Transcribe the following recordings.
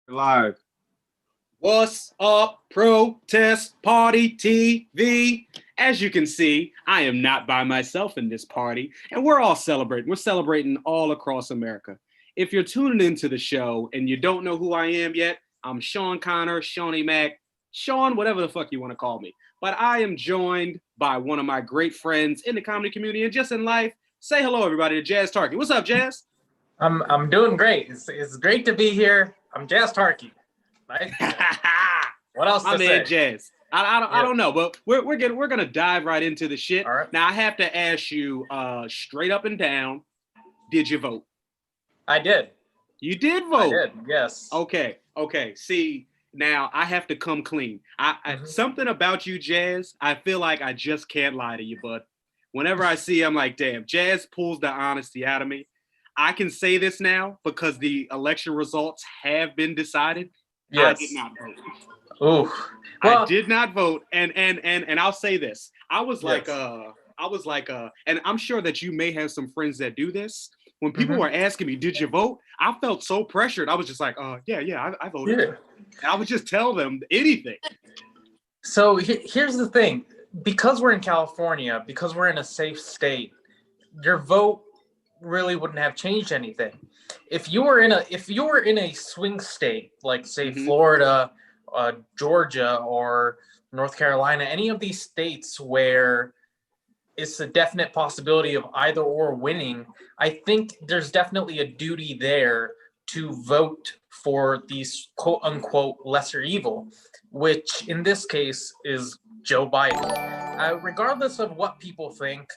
Live. What's up, Protest Party TV? As you can see, I am not by myself in this party, and we're all celebrating. We're celebrating all across America. If you're tuning into the show and you don't know who I am yet, I'm Sean Connor, Shawnee Mac, Sean, whatever the fuck you want to call me. But I am joined by one of my great friends in the comedy community and just in life. Say hello, everybody, to Jazz Tarkey. What's up, Jazz? I'm doing great. It's great to be here. I'm Jazz Tarkey. Right? What else to say? Jazz. I don't know, but we're gonna dive right into the shit. All right. Now I have to ask you straight up and down, did you vote? I did. You did vote? I did, yes. Okay. See, now I have to come clean. Something about you, Jazz, I feel like I just can't lie to you, bud. Whenever I see I'm like, damn, Jazz pulls the honesty out of me. I can say this now because the election results have been decided. Yes. I did not vote. Ooh. Well, I did not vote, and I'll say this. I was like, and I'm sure that you may have some friends that do this. When people were asking me, "Did you vote?" I felt so pressured. I was just like, yeah, I voted. Yeah. And I would just tell them anything. So here's the thing: because we're in California, because we're in a safe state, your vote really wouldn't have changed anything. If you were in a swing state, like say Florida, Georgia, or North Carolina, any of these states where it's a definite possibility of either or winning, I think there's definitely a duty there to vote for these quote unquote lesser evil, which in this case is Joe Biden. Regardless of what people think,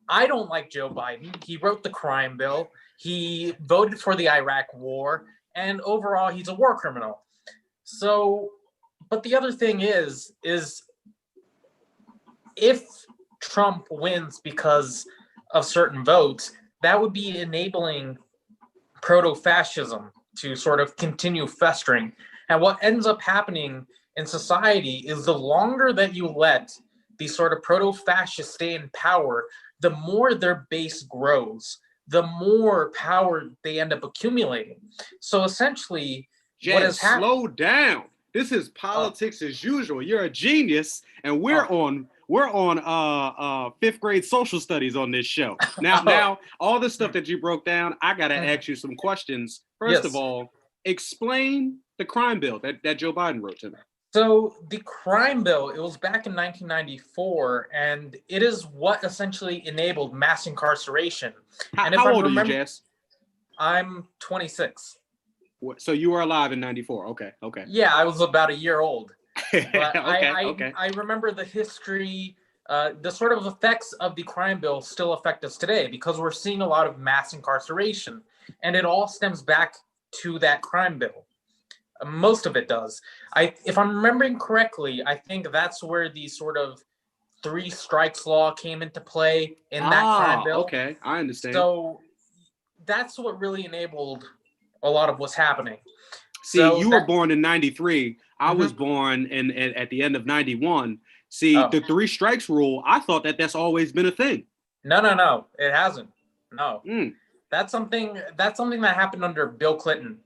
I don't like Joe Biden. He wrote the crime bill. He voted for the Iraq war, and overall, he's a war criminal. So, but the other thing is if Trump wins because of certain votes, that would be enabling proto-fascism to sort of continue festering. And what ends up happening in society is the longer that you let these sort of proto-fascists stay in power, the more their base grows, the more power they end up accumulating. So essentially, what has happened? Slow down. This is politics as usual. You're a genius, and we're on fifth grade social studies on this show. Now, all the stuff that you broke down, I gotta ask you some questions. First of all, explain the crime bill that Joe Biden wrote to me. So the crime bill, it was back in 1994, and it is what essentially enabled mass incarceration. How old are you, Jess? I'm 26. So you were alive in 94. Okay. Yeah, I was about a year old. But okay. I remember the history, the sort of effects of the crime bill still affect us today because we're seeing a lot of mass incarceration, and it all stems back to that crime bill. Most of it does. If I'm remembering correctly, I think that's where the sort of 3 strikes law came into play in that crime bill. Okay, I understand. So that's what really enabled a lot of what's happening. See, so you were born in 93. I was born at the end of 91. See, the 3 strikes rule, I thought that's always been a thing. No, it hasn't. No. That's something that happened under Bill Clinton.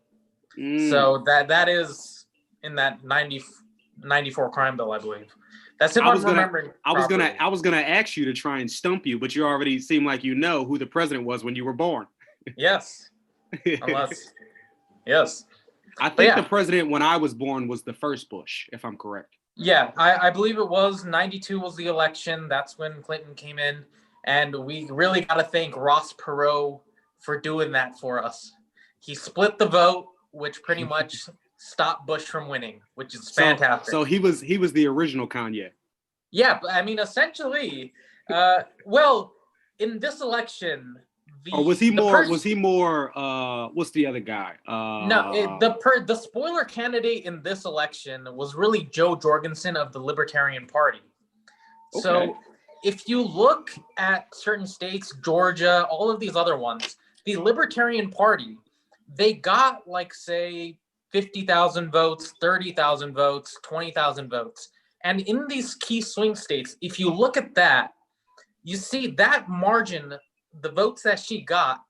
So that is in that 94 crime bill, I believe. That's if I'm remembering. I was gonna ask you to try and stump you, but you already seem like you know who the president was when you were born. Yes. Yes. I think the president when I was born was the first Bush, if I'm correct. Yeah, I believe it was 92 was the election. That's when Clinton came in, and we really got to thank Ross Perot for doing that for us. He split the vote, which pretty much stopped Bush from winning, which is fantastic. So he was the original Kanye. Yeah, but I mean, essentially, well, in this election, was he more? What's the other guy? The spoiler candidate in this election was really Joe Jorgensen of the Libertarian Party. Okay. So if you look at certain states, Georgia, all of these other ones, the Libertarian Party, they got like, say, 50,000 votes, 30,000 votes, 20,000 votes. And in these key swing states, if you look at that, you see that margin, the votes that she got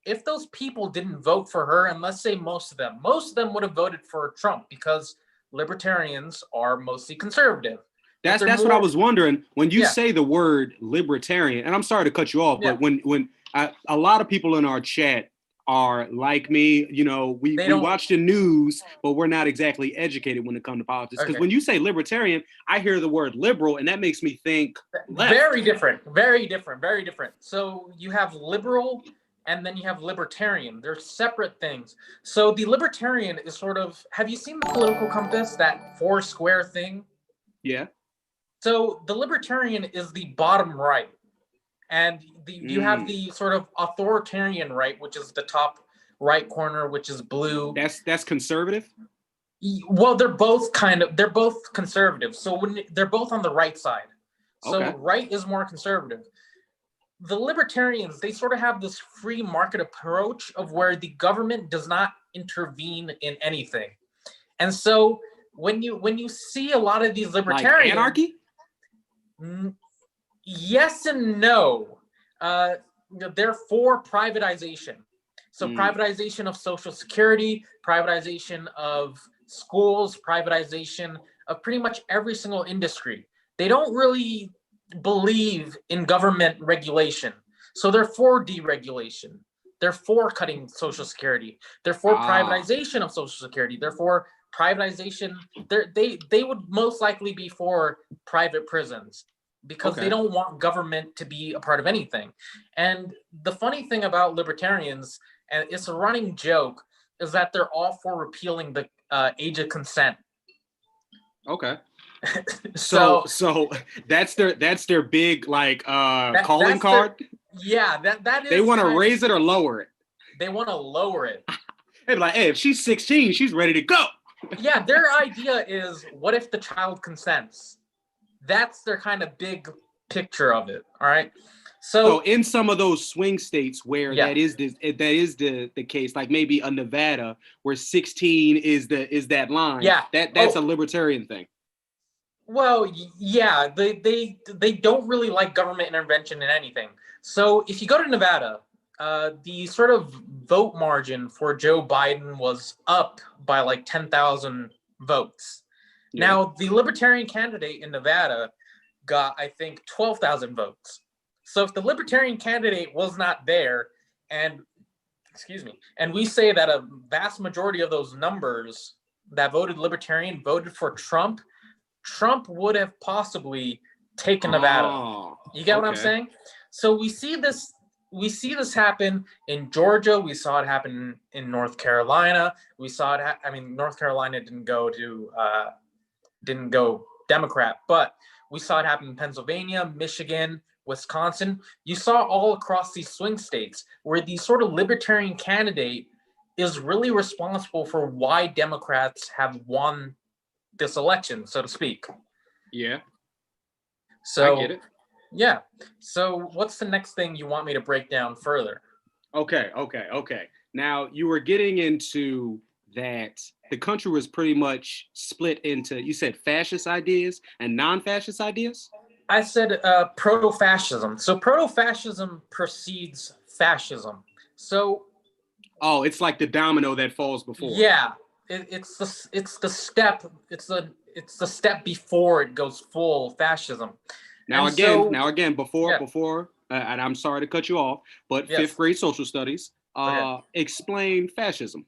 if those people didn't vote for her, and let's say most of them would have voted for Trump because libertarians are mostly conservative. That's what I was wondering. When you say the word libertarian, and I'm sorry to cut you off, but when a lot of people in our chat are like me, you know, we watch the news, but we're not exactly educated when it comes to politics. Because when you say libertarian, I hear the word liberal, and that makes me think left. Very different. So you have liberal, and then you have libertarian. They're separate things. So the libertarian is sort of, have you seen the political compass, that 4 square thing? Yeah. So the libertarian is the bottom right. And you have the sort of authoritarian right, which is the top right corner, which is blue. That's conservative? Well, they're both conservative. So they're both on the right side. So right is more conservative. The libertarians, they sort of have this free market approach of where the government does not intervene in anything. And so when you see a lot of these libertarians, like anarchy? Yes and no. They're for privatization. So privatization of Social Security, privatization of schools, privatization of pretty much every single industry. They don't really believe in government regulation. So they're for deregulation. They're for cutting Social Security. They're for privatization of Social Security. They're for privatization. They would most likely be for private prisons, because they don't want government to be a part of anything. And the funny thing about libertarians, and it's a running joke, is that they're all for repealing the age of consent. Okay. So that's their big calling card. That is. They want to raise it or lower it. They want to lower it. They're like, hey, if she's 16, she's ready to go. Yeah, their idea is, what if the child consents? That's their kind of big picture of it. All right. So in some of those swing states where that is the case, like maybe a Nevada where 16 is that line. Yeah. That's a libertarian thing. Well, yeah, they don't really like government intervention in anything. So if you go to Nevada, the sort of vote margin for Joe Biden was up by like 10,000 votes. Yeah. Now, the Libertarian candidate in Nevada got, I think, 12,000 votes. So if the Libertarian candidate was not there, and we say that a vast majority of those numbers that voted Libertarian voted for Trump, Trump would have possibly taken Nevada. You get what I'm saying? So we see this happen in Georgia. We saw it happen in North Carolina. We saw it. North Carolina didn't go Democrat, but we saw it happen in Pennsylvania, Michigan, Wisconsin. You saw all across these swing states where the sort of libertarian candidate is really responsible for why Democrats have won this election, so to speak. Yeah. So I get it. Yeah. So what's the next thing you want me to break down further? Okay. Now, you were getting into that the country was pretty much split into, you said fascist ideas and non-fascist ideas? I said proto-fascism. So proto-fascism precedes fascism. So it's like the domino that falls before. Yeah. It's the step before it goes full fascism. Now again, before, and I'm sorry to cut you off, but fifth grade social studies, explain fascism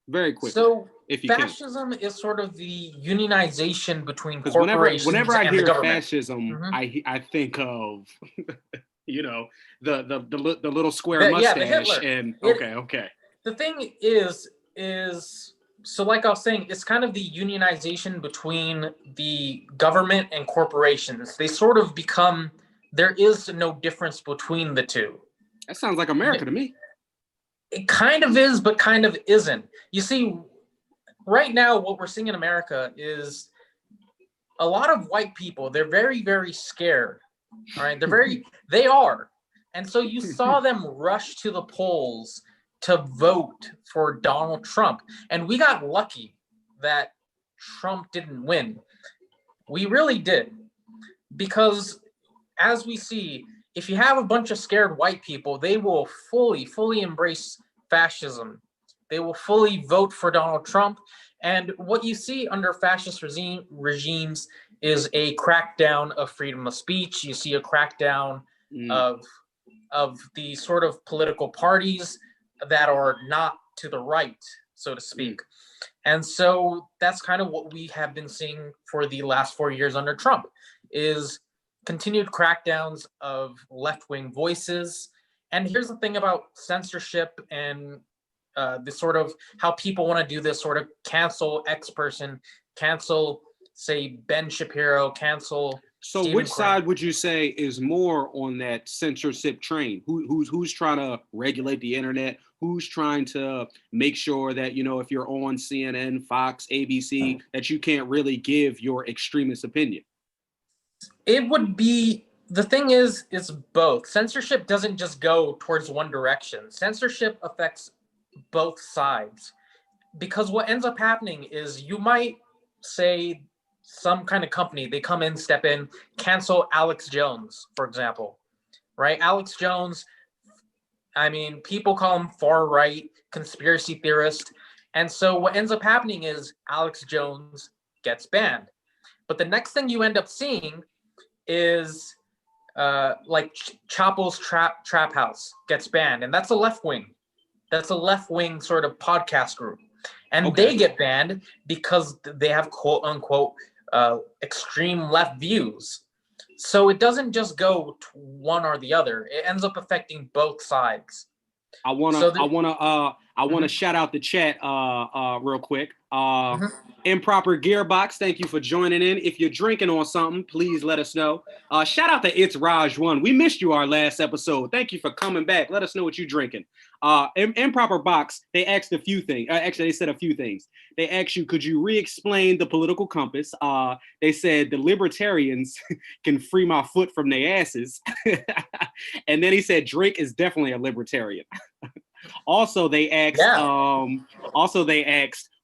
very quickly. So if you fascism is sort of the unionization between corporations whenever I and hear the government. Fascism, I think of the little square mustache and okay. The thing is so like I was saying, it's kind of the unionization between the government and corporations. They sort of become, there is no difference between the two. That sounds like America to me. It kind of is, but kind of isn't. You see, right now, what we're seeing in America is a lot of white people, they're very, very scared. All right. They are. And so you saw them rush to the polls to vote for Donald Trump. And we got lucky that Trump didn't win. We really did. Because as we see, if you have a bunch of scared white people, they will fully embrace fascism. They will fully vote for Donald Trump. And what you see under fascist regimes is a crackdown of freedom of speech. You see a crackdown of the sort of political parties that are not to the right, so to speak. And so that's kind of what we have been seeing for the last 4 years under Trump, is continued crackdowns of left-wing voices. And here's the thing about censorship and the sort of how people want to do this sort of cancel X person, cancel, say, Ben Shapiro, cancel. So Stephen which Crane. side would you say is more on that censorship train? Who's trying to regulate the internet? Who's trying to make sure that, you know, if you're on CNN, Fox, ABC, that you can't really give your extremist opinion? It would be, the thing is, it's both. Censorship doesn't just go towards one direction. Censorship affects both sides, because what ends up happening is you might say some kind of company, they come in, step in, cancel Alex Jones, for example, right? Alex Jones, I mean, people call him far right, conspiracy theorist. And so what ends up happening is Alex Jones gets banned. But the next thing you end up seeing is like Chapo's Trap House gets banned. And that's a left wing. That's a left wing sort of podcast group. And they get banned because they have quote unquote extreme left views. So it doesn't just go to one or the other. It ends up affecting both sides. I wanna shout out the chat real quick. Improper Gearbox, thank you for joining in. If you're drinking on something, please let us know. Shout out to It's Raj One. We missed you our last episode. Thank you for coming back. Let us know what you're drinking. Improper Box, they asked a few things. Actually, they said a few things. They asked you, could you re-explain the political compass? They said the Libertarians can free my foot from their asses. And then he said Drake is definitely a Libertarian. Also, they asked.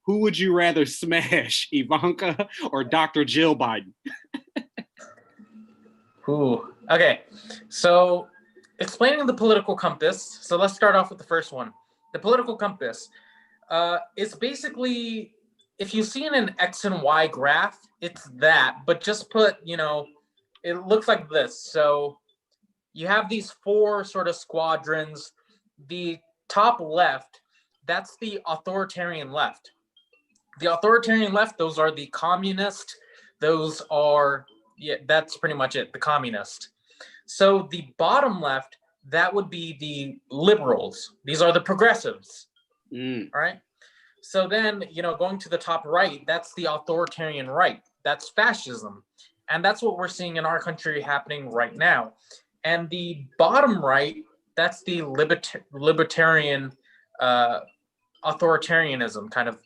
Who would you rather smash, Ivanka or Dr. Jill Biden? Ooh. Okay. So explaining the political compass. So let's start off with the first one. The political compass. It's basically, if you see in an X and Y graph, it's that, but just put, you know, it looks like this. So you have these four sort of squadrons. The top left, that's the authoritarian left. The authoritarian left, those are the communist. Those are, yeah, that's pretty much it, the communist. So the bottom left, that would be the liberals. These are the progressives, all right? So then, you know, going to the top right, that's the authoritarian right. That's fascism. And that's what we're seeing in our country happening right now. And the bottom right, that's the libertarian authoritarianism kind of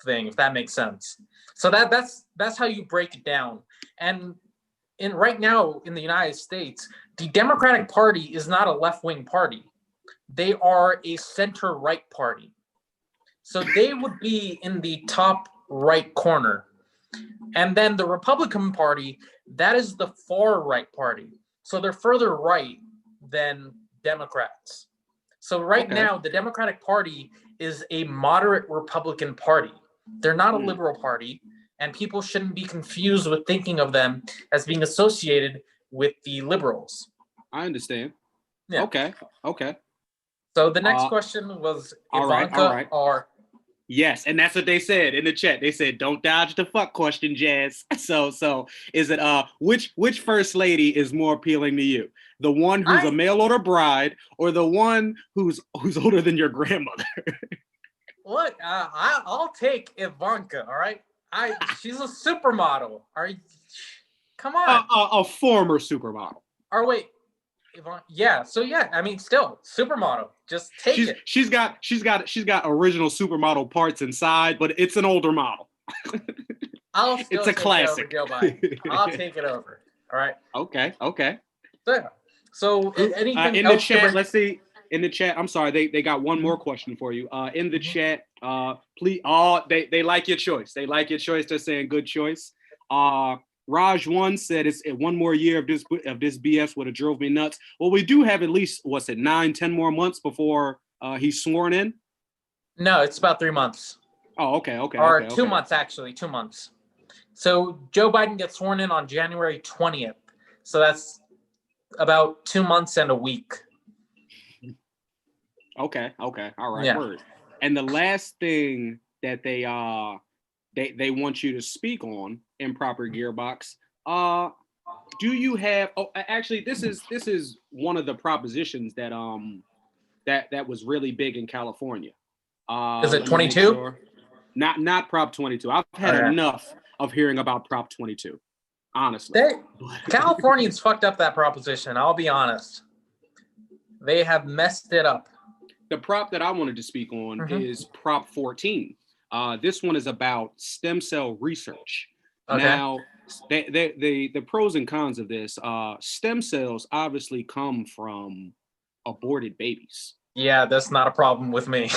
thing, if that makes sense. So that's how you break it down. And in right now in the United States, the Democratic Party is not a left-wing party. They are a center-right party. So they would be in the top right corner. And then the Republican Party, that is the far right party. So they're further right than Democrats. So right now, the Democratic Party is a moderate Republican party. They're not a liberal party, and people shouldn't be confused with thinking of them as being associated with the liberals. I understand. Yeah. Okay. So the next question was Ivanka or... Yes, and that's what they said in the chat. They said, "Don't dodge the fuck question, Jazz." So is it which first lady is more appealing to you? The one who's a mail order bride, or the one who's older than your grandmother? What? I'll take Ivanka. All right, she's a supermodel. Come on. A former supermodel. Or wait, Ivanka. Yeah. So yeah, I mean, still supermodel. Just take it. She's got original supermodel parts inside, but it's an older model. I'll still it's a classic. Joe Biden. I'll take it over. All right. Okay. So anything in else the chat? Let's see. In the chat, I'm sorry, they got one more question for you. In the chat, please. They like your choice. They like your choice. They're saying good choice. Raj one said it's one more year of this BS would have drove me nuts. Well, we do have at least 9-10 more months before he's sworn in. No, it's about 3 months. Oh, okay. Or 2 months, actually, 2 months. So Joe Biden gets sworn in on January 20th. So that's about 2 months and a week. Okay. All right. Yeah. Word. And the last thing that they want you to speak on, Improper Gearbox, do you have? Oh, actually, this is one of the propositions that that was really big in California. Is it 22? Sure. Not Prop 22. I've had enough of hearing about Prop 22. Honestly, Californians fucked up that proposition. I'll be honest. They have messed it up. The prop that I wanted to speak on is Prop 14. This one is about stem cell research. Okay. Now, the pros and cons of this, stem cells obviously come from aborted babies. Yeah, that's not a problem with me.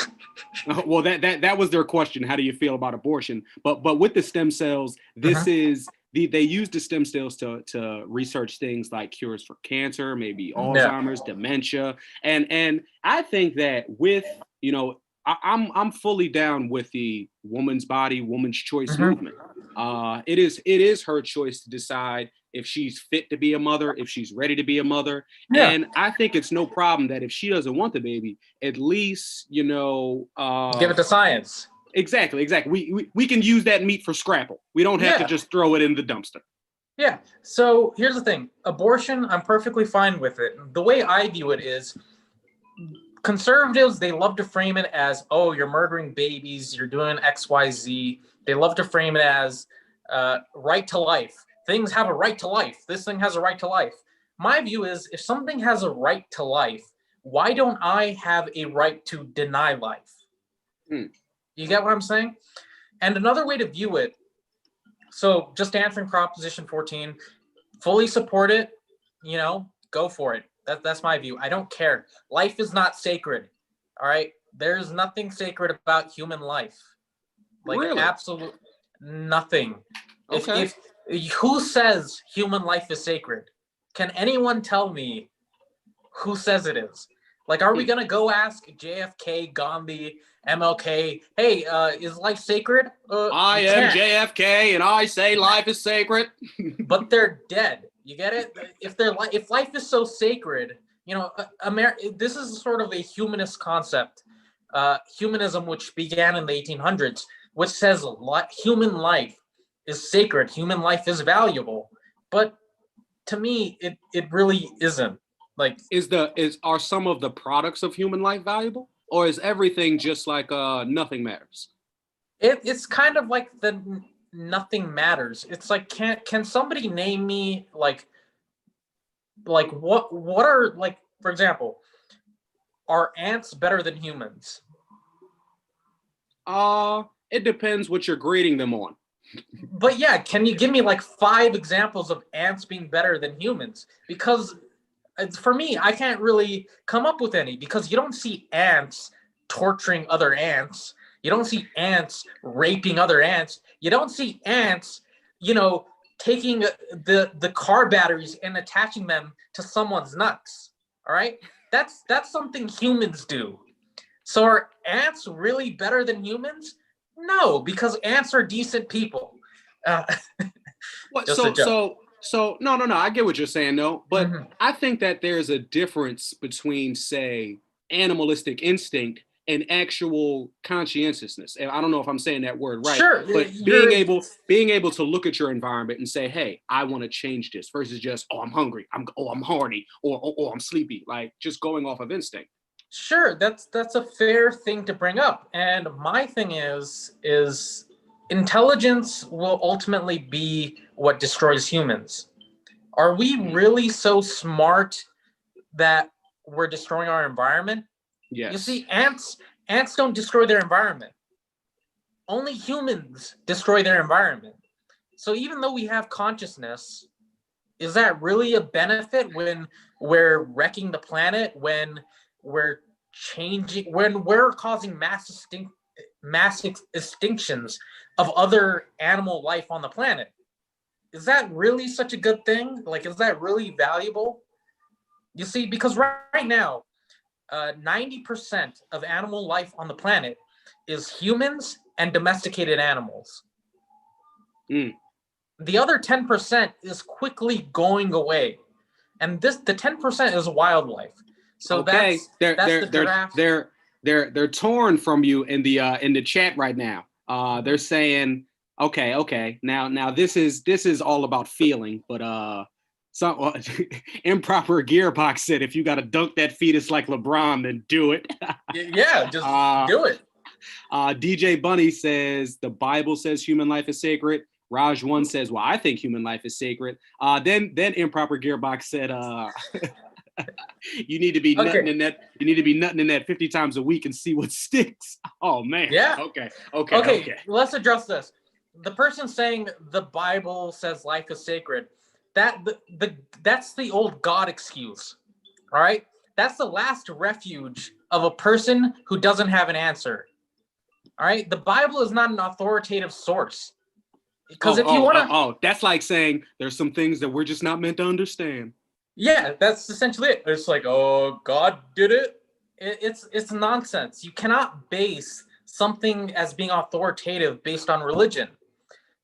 Well, that was their question. How do you feel about abortion? But with the stem cells, this is they use the stem cells to research things like cures for cancer, maybe Alzheimer's, dementia, and I think that with I'm fully down with the woman's body, woman's choice movement. It is her choice to decide if she's fit to be a mother, if she's ready to be a mother. Yeah. And I think it's no problem that if she doesn't want the baby, at least, give it to science. Exactly. We can use that meat for scrapple. We don't have to just throw it in the dumpster. Yeah. So here's the thing. Abortion, I'm perfectly fine with it. The way I view it is conservatives, they love to frame it as, oh, you're murdering babies, you're doing X, Y, Z. They love to frame it as right to life. Things have a right to life. This thing has a right to life. My view is if something has a right to life, why don't I have a right to deny life? You get what I'm saying? And another way to view it, so just answering Proposition 14, fully support it, go for it. That's my view. I don't care. Life is not sacred. All right? There's nothing sacred about human life. Like, really? Absolute nothing. Okay. If who says human life is sacred? Can anyone tell me who says it is? Like, are we gonna go ask JFK, Gandhi, MLK, hey, is life sacred? I am JFK and I say life is sacred. But they're dead. You get it? If life is so sacred, this is sort of a humanist concept, humanism, which began in the 1800s, which says human life is sacred, human life is valuable. But to me, it really isn't. Like, are some of the products of human life valuable, or is everything just like nothing matters? It's kind of like the nothing matters. It's like, can somebody name me like what are, like, for example, are ants better than humans? It depends what you're grading them on. But yeah, can you give me like 5 examples of ants being better than humans? Because for me, I can't really come up with any, because you don't see ants torturing other ants. You don't see ants raping other ants. You don't see ants, taking the car batteries and attaching them to someone's nuts. All right? That's something humans do. So are ants really better than humans? No, because ants are decent people. So no, I get what you're saying, though. But I think that there's a difference between, say, animalistic instinct and actual conscientiousness. And I don't know if I'm saying that word right. Sure, but being able to look at your environment and say, hey, I want to change this, versus just, oh, I'm hungry, I'm horny, or I'm sleepy, like just going off of instinct. Sure, that's a fair thing to bring up. And my thing is intelligence will ultimately be what destroys humans. Are we really so smart that we're destroying our environment? Yes. You see, ants don't destroy their environment. Only humans destroy their environment. So even though we have consciousness, is that really a benefit when we're wrecking the planet, when we're causing mass extinctions of other animal life on the planet? is that really such a good thing? Like, is that really valuable? You see, because right now, 90% of animal life on the planet is humans and domesticated animals. Mm. The other 10% is quickly going away. And the 10% is wildlife. So okay, that's the giraffe. They're torn from you in the chat right now. They're saying, okay. Now this is all about feeling, but some improper gearbox said if you got to dunk that fetus like LeBron, then do it. Yeah, just do it. DJ Bunny says the Bible says human life is sacred. Raj One says, well, I think human life is sacred. Then improper gearbox said, you need to be nutting in that. You need to be nutting in that 50 times a week and see what sticks. Oh man. Yeah. Okay. Let's address this. The person saying the Bible says life is sacred, that's the old God excuse. All right. That's the last refuge of a person who doesn't have an answer. All right. The Bible is not an authoritative source. Because if you want to, that's like saying there's some things that we're just not meant to understand. Yeah, that's essentially it. It's like, oh, God did it. It's nonsense. You cannot base something as being authoritative based on religion,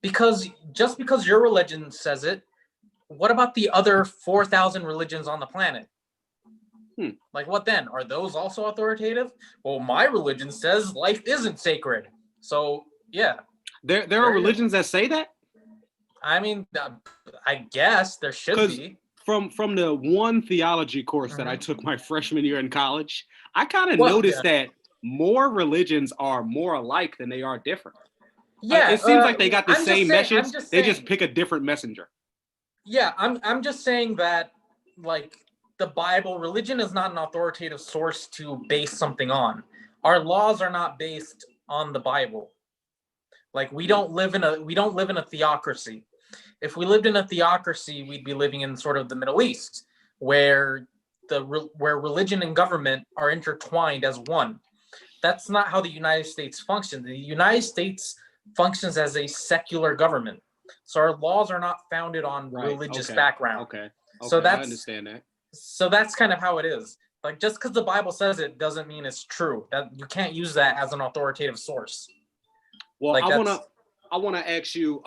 because just because your religion says it, what about the other 4,000 religions on the planet? Like, what then? Are those also authoritative? Well, my religion says life isn't sacred. So yeah. There are religions that say that? I mean, I guess there should be. From the one theology course that I took my freshman year in college, I kind of noticed that more religions are more alike than they are different. Yeah, it seems like they got the same message. They just pick a different messenger. Yeah, I'm just saying that, like, the Bible, religion is not an authoritative source to base something on. Our laws are not based on the Bible. Like, we don't live in a theocracy. If we lived in a theocracy, we'd be living in sort of the Middle East, where religion and government are intertwined as one. That's not how the United States functions. The United States functions as a secular government. So our laws are not founded on religious background. Okay. So I understand that. So that's kind of how it is. Like, just because the Bible says it doesn't mean it's true. That you can't use that as an authoritative source. Well, like, I want to ask you,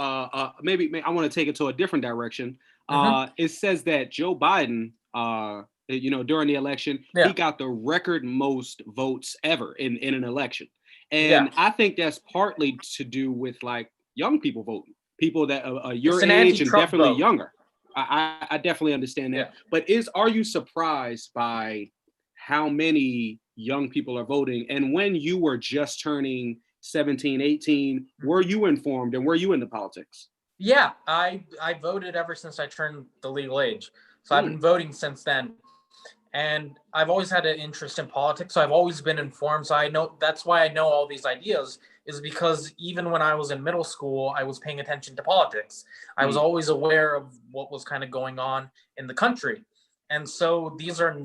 maybe I want to take it to a different direction. It says that Joe Biden, during the election, he got the record most votes ever in an election. And I think that's partly to do with, like, young people voting, people that are your age and definitely younger. I definitely understand that. Yeah. But are you surprised by how many young people are voting? And when you were just turning 17, 18, were you informed and were you into politics? Yeah, I voted ever since I turned the legal age. So I've been voting since then. And I've always had an interest in politics. So I've always been informed. So I know that's why I know all these ideas, is because even when I was in middle school, I was paying attention to politics. I was always aware of what was kind of going on in the country. And so these are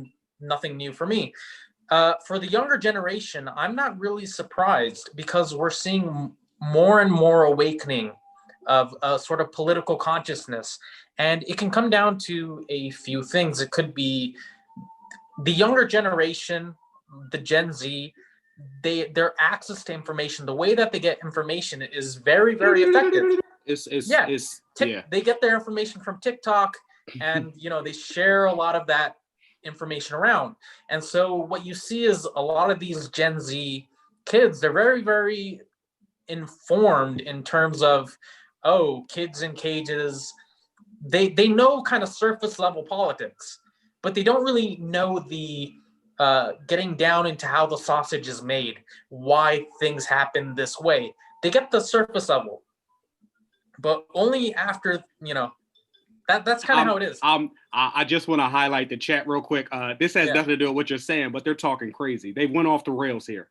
nothing new for me. For the younger generation, I'm not really surprised, because we're seeing more and more awakening of a sort of political consciousness. And it can come down to a few things. It could be the younger generation, the Gen Z, their access to information, the way that they get information is very, very effective. They get their information from TikTok, and they share a lot of that information around. And so what you see is a lot of these Gen Z kids, they're very, very informed in terms of, kids in cages. They know kind of surface level politics, but they don't really know the getting down into how the sausage is made, why things happen this way. They get the surface level, but only after, that's kind of how it is. I just want to highlight the chat real quick. This has nothing to do with what you're saying, but they're talking crazy. They went off the rails here.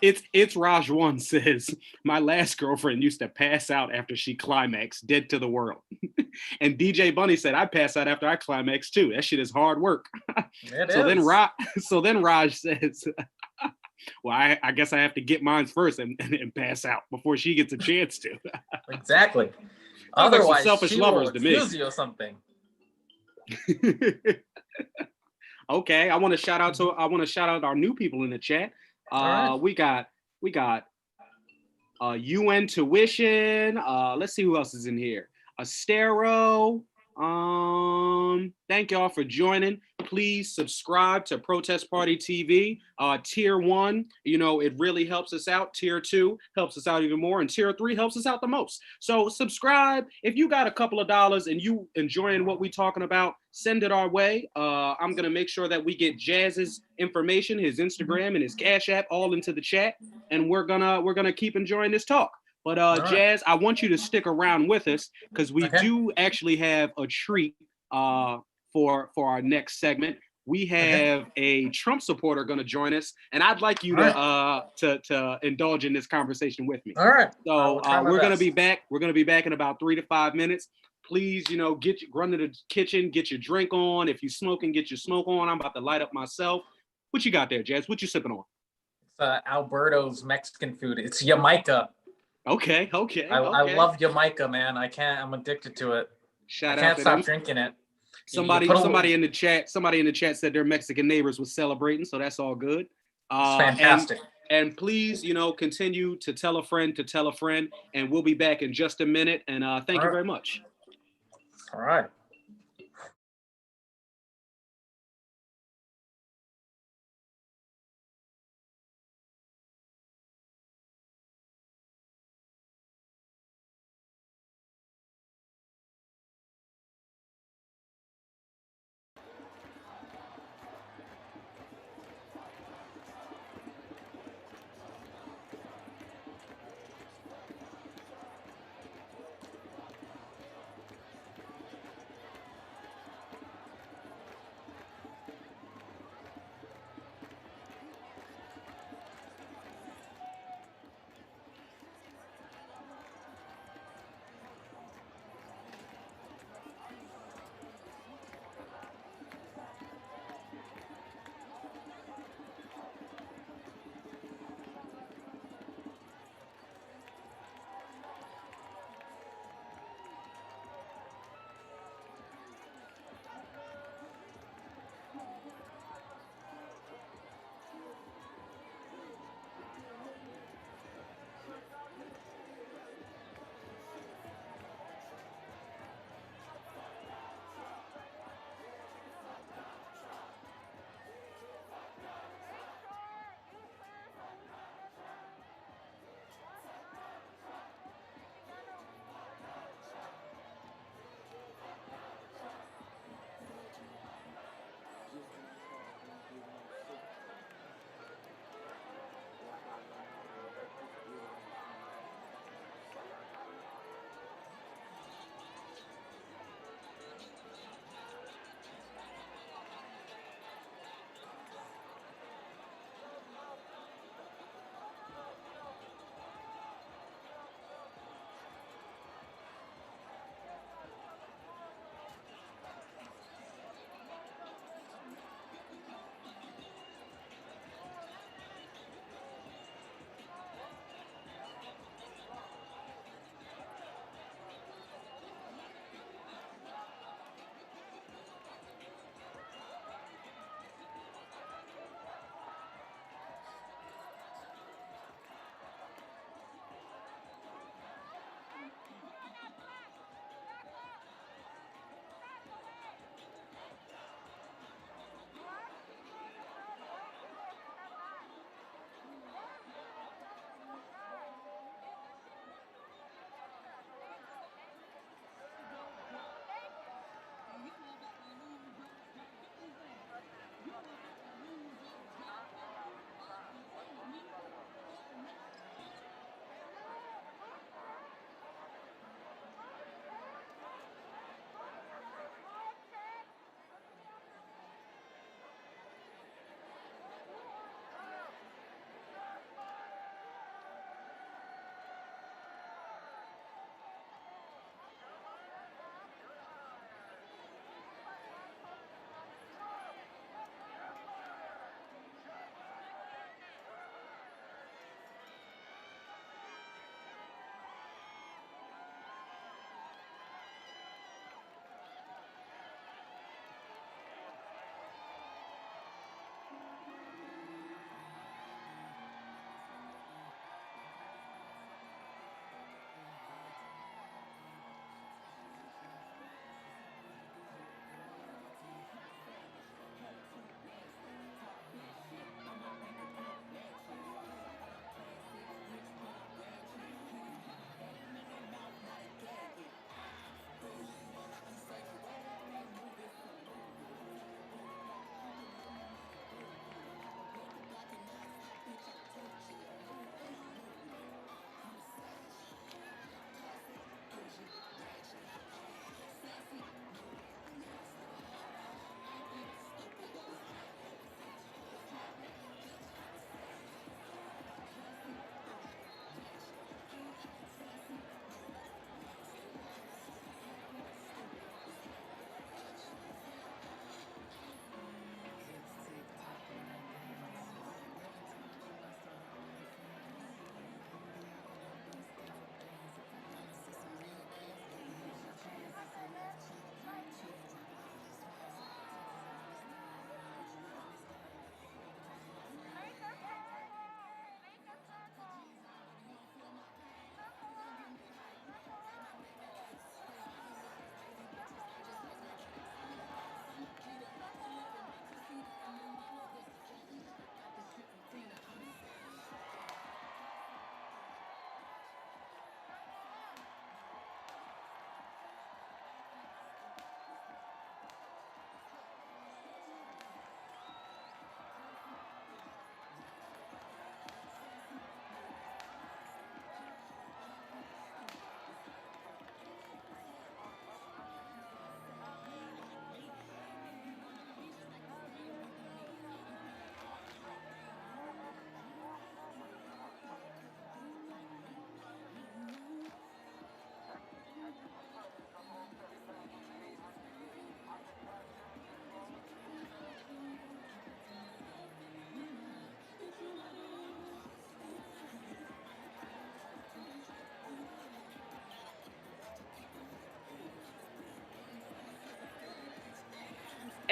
It's Raj One says, my last girlfriend used to pass out after she climaxed, dead to the world. And DJ Bunny said, I pass out after I climax too. That shit is hard work. So then Raj says, well, I guess I have to get mine first and pass out before she gets a chance to. Exactly. Sounds like some Otherwise, selfish she lovers will to me. accuse you of something. Okay, I want to shout out our new people in the chat. All We got UN Tuition. Let's see who else is in here. Astero. Thank y'all for joining. Please subscribe to Protest Party TV. Tier 1, it really helps us out. Tier 2 helps us out even more, and Tier 3 helps us out the most. So subscribe. If you got a couple of dollars and you enjoying what we talking about, send it our way. I'm gonna make sure that we get Jazz's information, his Instagram and his Cash App, all into the chat, and we're gonna keep enjoying this talk. But Jazz, I want you to stick around with us because we do actually have a treat for our next segment. We have a Trump supporter going to join us, and I'd like you to indulge in this conversation with me. All right. So we're going to be back. We're going to be back in about 3 to 5 minutes. Please, run to the kitchen, get your drink on. If you're smoking, get your smoke on. I'm about to light up myself. What you got there, Jazz? What you sipping on? It's Alberto's Mexican food. It's Jamaica. Okay. I love Jamaica, man. I'm addicted to it. I can't stop drinking it. Somebody in the chat said their Mexican neighbors was celebrating, so that's all good. It's fantastic. And please, continue to tell a friend, and we'll be back in just a minute. And thank you very much. All right.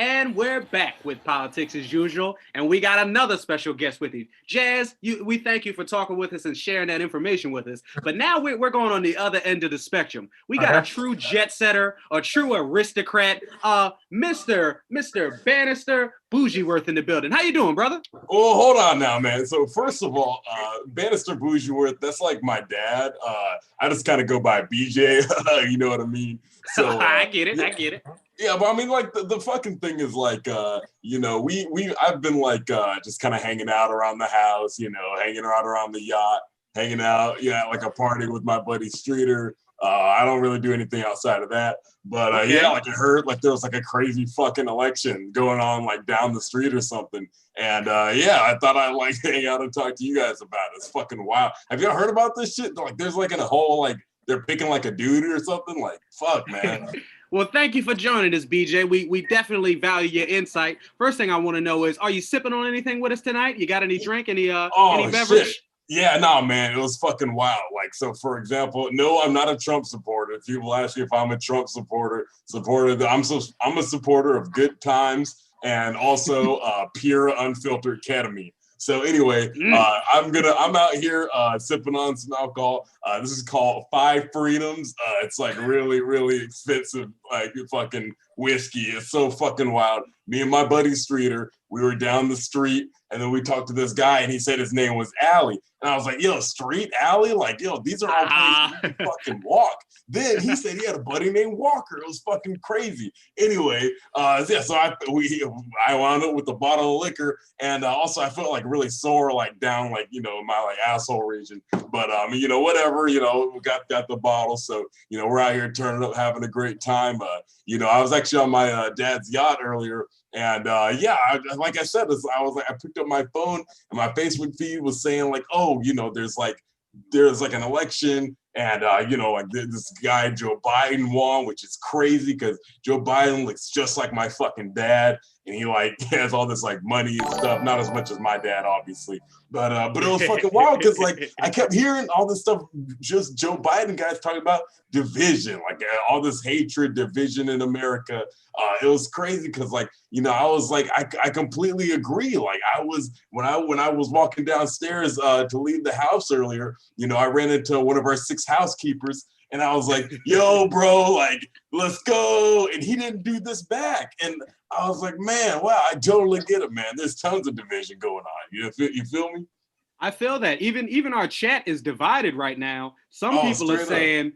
And we're back with politics as usual, and we got another special guest with you. Jazz, we thank you for talking with us and sharing that information with us. But now we're going on the other end of the spectrum. We got a true jet setter, a true aristocrat, Mr. Banister Bougie in the building. How you doing, brother? Well, hold on now, man. So first of all, Banister Bougie, that's like my dad. I just kind of go by BJ. You know what I mean? So I get it. Yeah. I get it. Yeah, but I mean, like the fucking thing is like, you know, I've been like just kind of hanging out around the house, you know, hanging out around the yacht, hanging out, at like a party with my buddy Streeter. I don't really do anything outside of that, but Okay. yeah, like I heard like there was like a crazy fucking election going on like down the street or something, and yeah, I thought I'd like hang out and talk to you guys about it. It's fucking wild. Have y'all heard about this shit? Like, there's like a whole like they're picking like a dude or something. Like, fuck, man. Well, thank you for joining us, BJ. We definitely value your insight. First thing I want to know is, are you sipping on anything with us tonight? You got any drink, any beverage? Shit. Yeah, no, man, it was fucking wild. Like, so for example, no, I'm not a Trump supporter. If people ask me if I'm a Trump supporter, I'm a supporter of good times and also pure unfiltered ketamine. So anyway, I'm out here sipping on some alcohol. This is called Five Freedoms. It's like really, really expensive, like fucking whiskey. It's so fucking wild. Me and my buddy Streeter, we were down the street, and then we talked to this guy, and he said his name was Allie. And I was like, yo, Street Alley? Like, yo, these are all places you can fucking walk. Then he said he had a buddy named Walker. It was fucking crazy. Anyway, yeah, so I wound up with a bottle of liquor, and also I felt like really sore, like down, like, you know, my like asshole region. But you know, whatever, you know, we got the bottle, so you know, we're out here turning up, having a great time. You know, I was actually on my dad's yacht earlier. And yeah, like I said, I picked up my phone and my Facebook feed was saying like, oh, you know, there's like an election, and you know, like this guy Joe Biden won, which is crazy because Joe Biden looks just like my fucking dad, and he like has all this like money and stuff, not as much as my dad, obviously, but it was fucking wild because like I kept hearing all this stuff, just Joe Biden guys talking about division, like all this hatred, division in America. It was crazy because like, you know, I was like, I completely agree. Like when I was walking downstairs to leave the house earlier, you know, I ran into one of our 6 housekeepers, and I was like, yo, bro, like, let's go. And he didn't do this back. And I was like, man, wow, I totally get it, man. There's tons of division going on. You feel me? I feel that. Even our chat is divided right now. Some people are saying,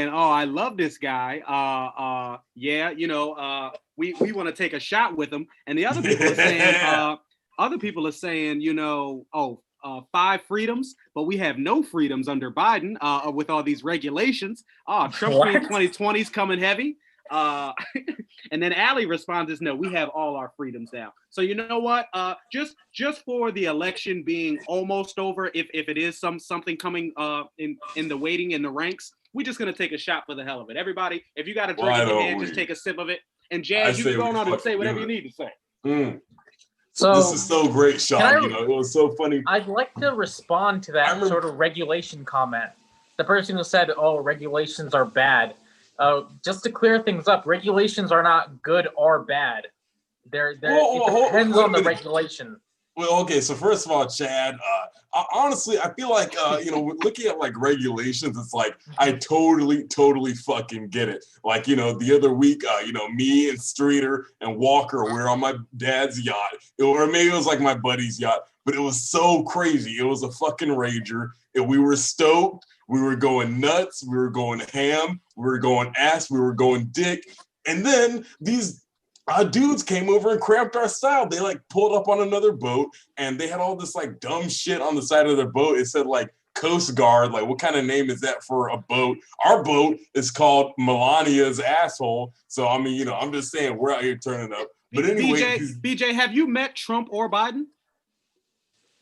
oh, I love this guy. Yeah, you know, we want to take a shot with him. And the other people are saying, you know, 5 freedoms, but we have no freedoms under Biden with all these regulations. Trump 2020 is coming heavy. And then Allie responds, no, we have all our freedoms now. So you know what? Just for the election being almost over, if it is something coming in the waiting in the ranks, we're just gonna take a shot for the hell of it. Everybody, if you got a drink in your hand, just take a sip of it. And Jazz, you can go on and say whatever you need to say. So this is so great, Sean. You know, it was so funny. I'd like to respond to that sort of regulation comment. The person who said, "Oh, regulations are bad." Just to clear things up, regulations are not good or bad. It depends on the regulation. Well, okay, so first of all, Chad, honestly, I feel like, you know, looking at like regulations, it's like, I totally fucking get it. Like, you know, the other week, you know, me and Streeter and Walker were on my dad's yacht, or maybe it was like my buddy's yacht, but it was so crazy. It was a fucking rager, and we were stoked. We were going nuts. We were going ham. We were going ass. We were going dick. And then these dudes came over and cramped our style. They like pulled up on another boat, and they had all this like dumb shit on the side of their boat. It said like Coast Guard. Like, what kind of name is that for a boat? Our boat is called Melania's asshole. So I mean, you know, I'm just saying we're out here turning up. But anyway, BJ, have you met Trump or Biden?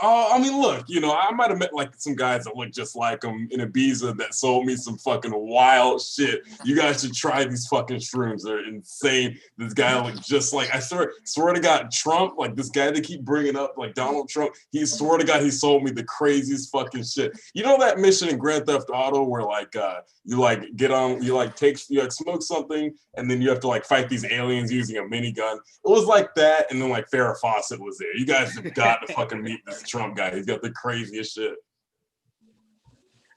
Oh, I mean, look, you know, I might have met like some guys that look just like him in Ibiza that sold me some fucking wild shit. You guys should try these fucking shrooms. They're insane. This guy looked just like, I swear to God, Trump, like this guy they keep bringing up, like Donald Trump, he swear to God, he sold me the craziest fucking shit. You know that mission in Grand Theft Auto where like, you like get on, you like smoke something and then you have to like fight these aliens using a minigun. It was like that. And then like Farrah Fawcett was there. You guys have got to fucking meet this Trump guy. He's got the craziest shit.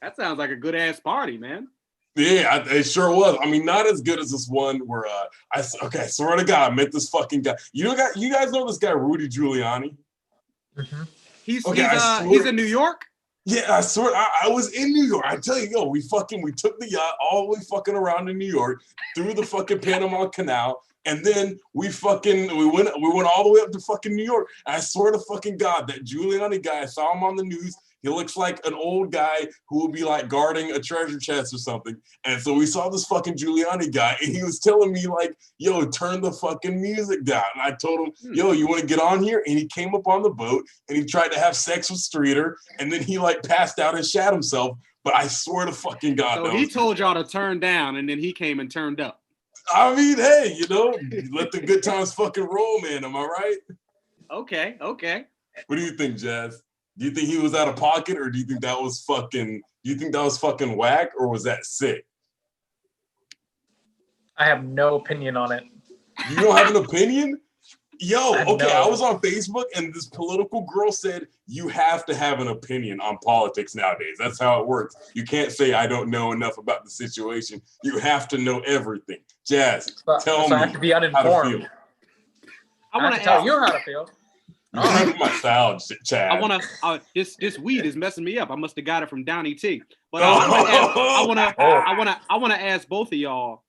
That sounds like a good ass party, man. Yeah, it sure was. I mean, not as good as this one where I swear to God, I met this fucking guy. You guys know this guy Rudy Giuliani? Mm-hmm. He's in New York. Yeah, I swear I was in New York. I tell you, yo, we took the yacht all the way fucking around in New York through the fucking Panama Canal. And then we went all the way up to fucking New York. And I swear to fucking God, that Giuliani guy, I saw him on the news. He looks like an old guy who would be like guarding a treasure chest or something. And so we saw this fucking Giuliani guy and he was telling me like, yo, turn the fucking music down. And I told him, yo, you want to get on here? And he came up on the boat and he tried to have sex with Streeter. And then he like passed out and shat himself. But I swear to fucking God. So he told y'all to turn down and then he came and turned up. I mean, hey, you know, let the good times fucking roll, man. Am I right? Okay. What do you think, Jazz? Do you think he was out of pocket, or do you think that was fucking whack, or was that sick? I have no opinion on it. You don't have an opinion? Yo, okay, No. I was on Facebook and this political girl said you have to have an opinion on politics nowadays. That's how it works. You can't say I don't know enough about the situation. You have to know everything. Jazz, tell me I have to be uninformed. how to feel. I want to tell you how to feel. You're crapping my style, Chad. This weed is messing me up. I must have got it from Downey T. But I want to ask both of y'all.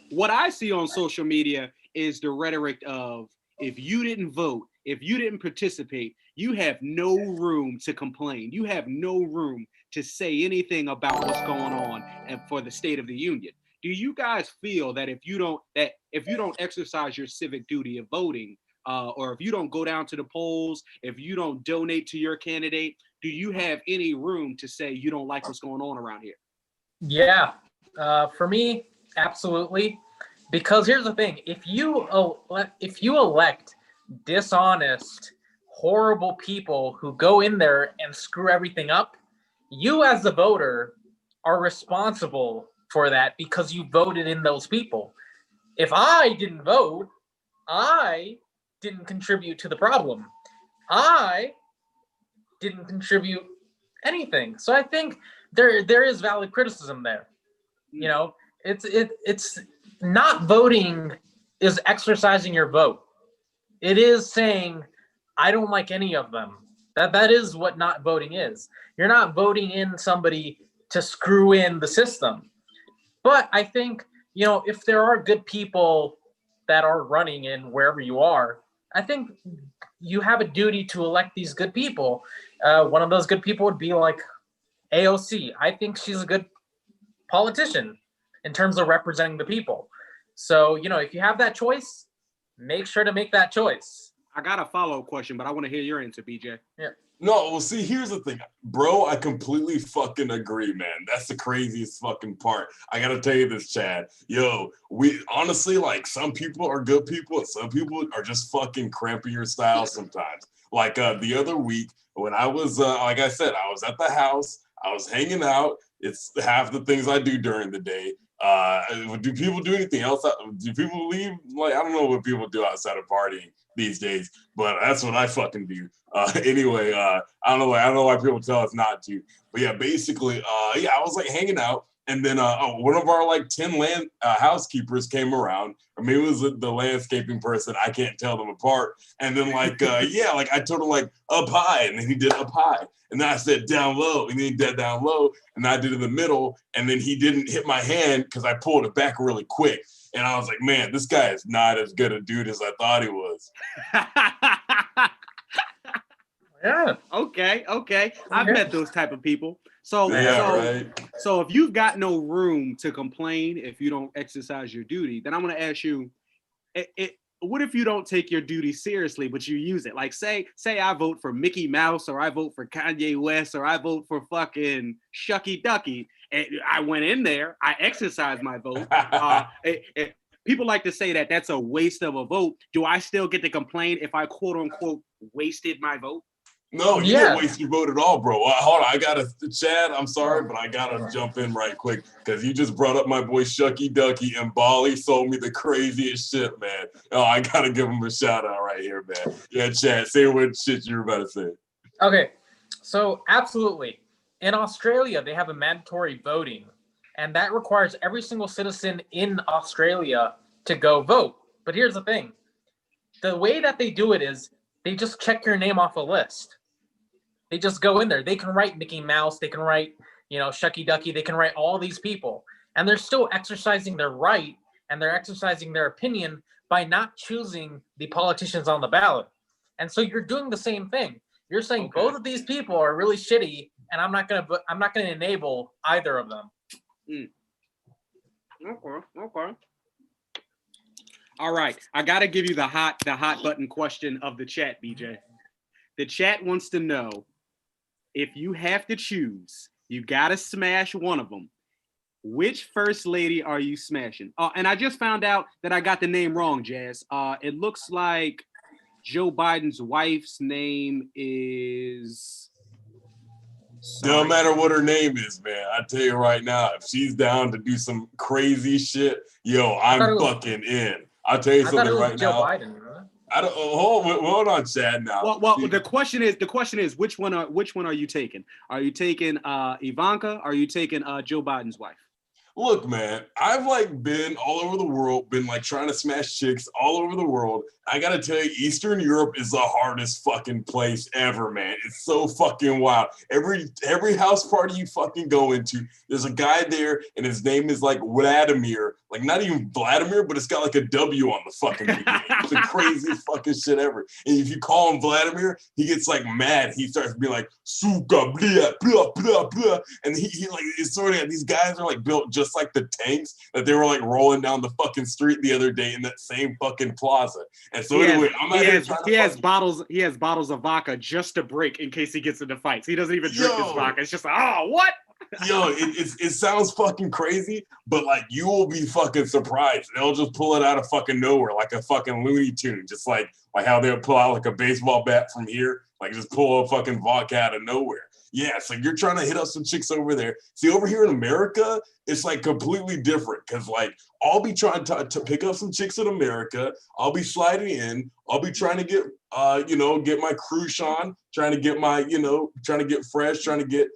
What I see on social media is the rhetoric of if you didn't vote, if you didn't participate, you have no room to complain. You have no room to say anything about what's going on and for the State of the Union. Do you guys feel that if you don't exercise your civic duty of voting, or if you don't go down to the polls, if you don't donate to your candidate, do you have any room to say you don't like what's going on around here? Yeah, for me, absolutely. Because here's the thing: if you elect dishonest, horrible people who go in there and screw everything up, you as the voter are responsible for that because you voted in those people. If I didn't vote, I didn't contribute to the problem. I didn't contribute anything. So I think there is valid criticism there. You know, it's not voting is exercising your vote. It is saying I don't like any of them. That is what not voting is. You're not voting in somebody to screw in the system. But I think, you know, if there are good people that are running in wherever you are, I think you have a duty to elect these good people. One of those good people would be like AOC. I think she's a good politician in terms of representing the people. So, you know, if you have that choice, make sure to make that choice. I got a follow-up question, but I want to hear your answer, BJ. Yeah. No, well, see, here's the thing. Bro, I completely fucking agree, man. That's the craziest fucking part. I gotta tell you this, Chad. Yo, we honestly, like, some people are good people and some people are just fucking cramping your style sometimes. Like, the other week, when I was, like I said, I was at the house, I was hanging out. It's half the things I do during the day. Do people do anything else? Do people leave? Like, I don't know what people do outside of partying these days, but that's what I fucking do. Anyway, I don't know why people tell us not to, but yeah, basically, I was like hanging out, and then one of our like 10 housekeepers came around, or maybe it was the landscaping person. I can't tell them apart. And then like, like I told him like up high, and then he did up high, and then I said down low, and then he did down low, and I did in the middle, and then he didn't hit my hand because I pulled it back really quick. And I was like, man, this guy is not as good a dude as I thought he was. Yeah. Okay. I've met those type of people. So if you've got no room to complain if you don't exercise your duty, then I'm going to ask you, what if you don't take your duty seriously, but you use it? Like say I vote for Mickey Mouse, or I vote for Kanye West, or I vote for fucking Shucky Ducky, and I went in there, I exercised my vote. People like to say that that's a waste of a vote. Do I still get to complain if I quote unquote wasted my vote? No, you didn't waste your vote at all, bro. Hold on, I gotta, Chad, I'm sorry, but I gotta jump in right quick because you just brought up my boy Shucky Ducky, and Bali sold me the craziest shit, man. Oh, I gotta give him a shout out right here, man. Yeah, Chad, say what shit you were about to say. Okay, so absolutely. In Australia, they have a mandatory voting, and that requires every single citizen in Australia to go vote. But here's the thing. The way that they do it is they just check your name off a list. They just go in there. They can write Mickey Mouse. They can write, Shucky Ducky. They can write all these people. And they're still exercising their right, and they're exercising their opinion by not choosing the politicians on the ballot. And so you're doing the same thing. You're saying both of these people are really shitty, and I'm not gonna enable either of them. Okay. All right, I gotta give you the hot button question of the chat, BJ. The chat wants to know, if you have to choose, you gotta smash one of them. Which first lady are you smashing? And I just found out that I got the name wrong, Jazz. It looks like Joe Biden's wife's name is... Don't matter what her name is, man. I tell you right now, if she's down to do some crazy shit, yo, I'm fucking in. I'll tell you something right now. Biden, right? I don't. Hold on, Chad. Now. Well, the question is, which one are you taking? Are you taking Ivanka? Are you taking Joe Biden's wife? Look, man, I've been all over the world, been trying to smash chicks all over the world. I gotta tell you, Eastern Europe is the hardest fucking place ever, man. It's so fucking wild. Every house party you fucking go into, there's a guy there, and his name is Vladimir. Not even Vladimir, but it's got a W on the fucking beginning. It's the craziest fucking shit ever. And if you call him Vladimir, he gets mad. He starts being suka blah blah blah blah, and he it's sort of, these guys are built just like the tanks that they were rolling down the fucking street the other day in that same fucking plaza. And so he has bottles of vodka just to break in case he gets into fights. He doesn't even drink his vodka. It's just what? Yo, it sounds fucking crazy, but you will be fucking surprised. They'll just pull it out of fucking nowhere, like a fucking Looney Tune, just like how they'll pull out a baseball bat from here, just pull a fucking vodka out of nowhere. Yeah, so you're trying to hit up some chicks over there. See, over here in America, it's completely different because I'll be trying to pick up some chicks in America. I'll be sliding in. I'll be trying to get get my cruise on, trying to get my trying to get fresh, trying to get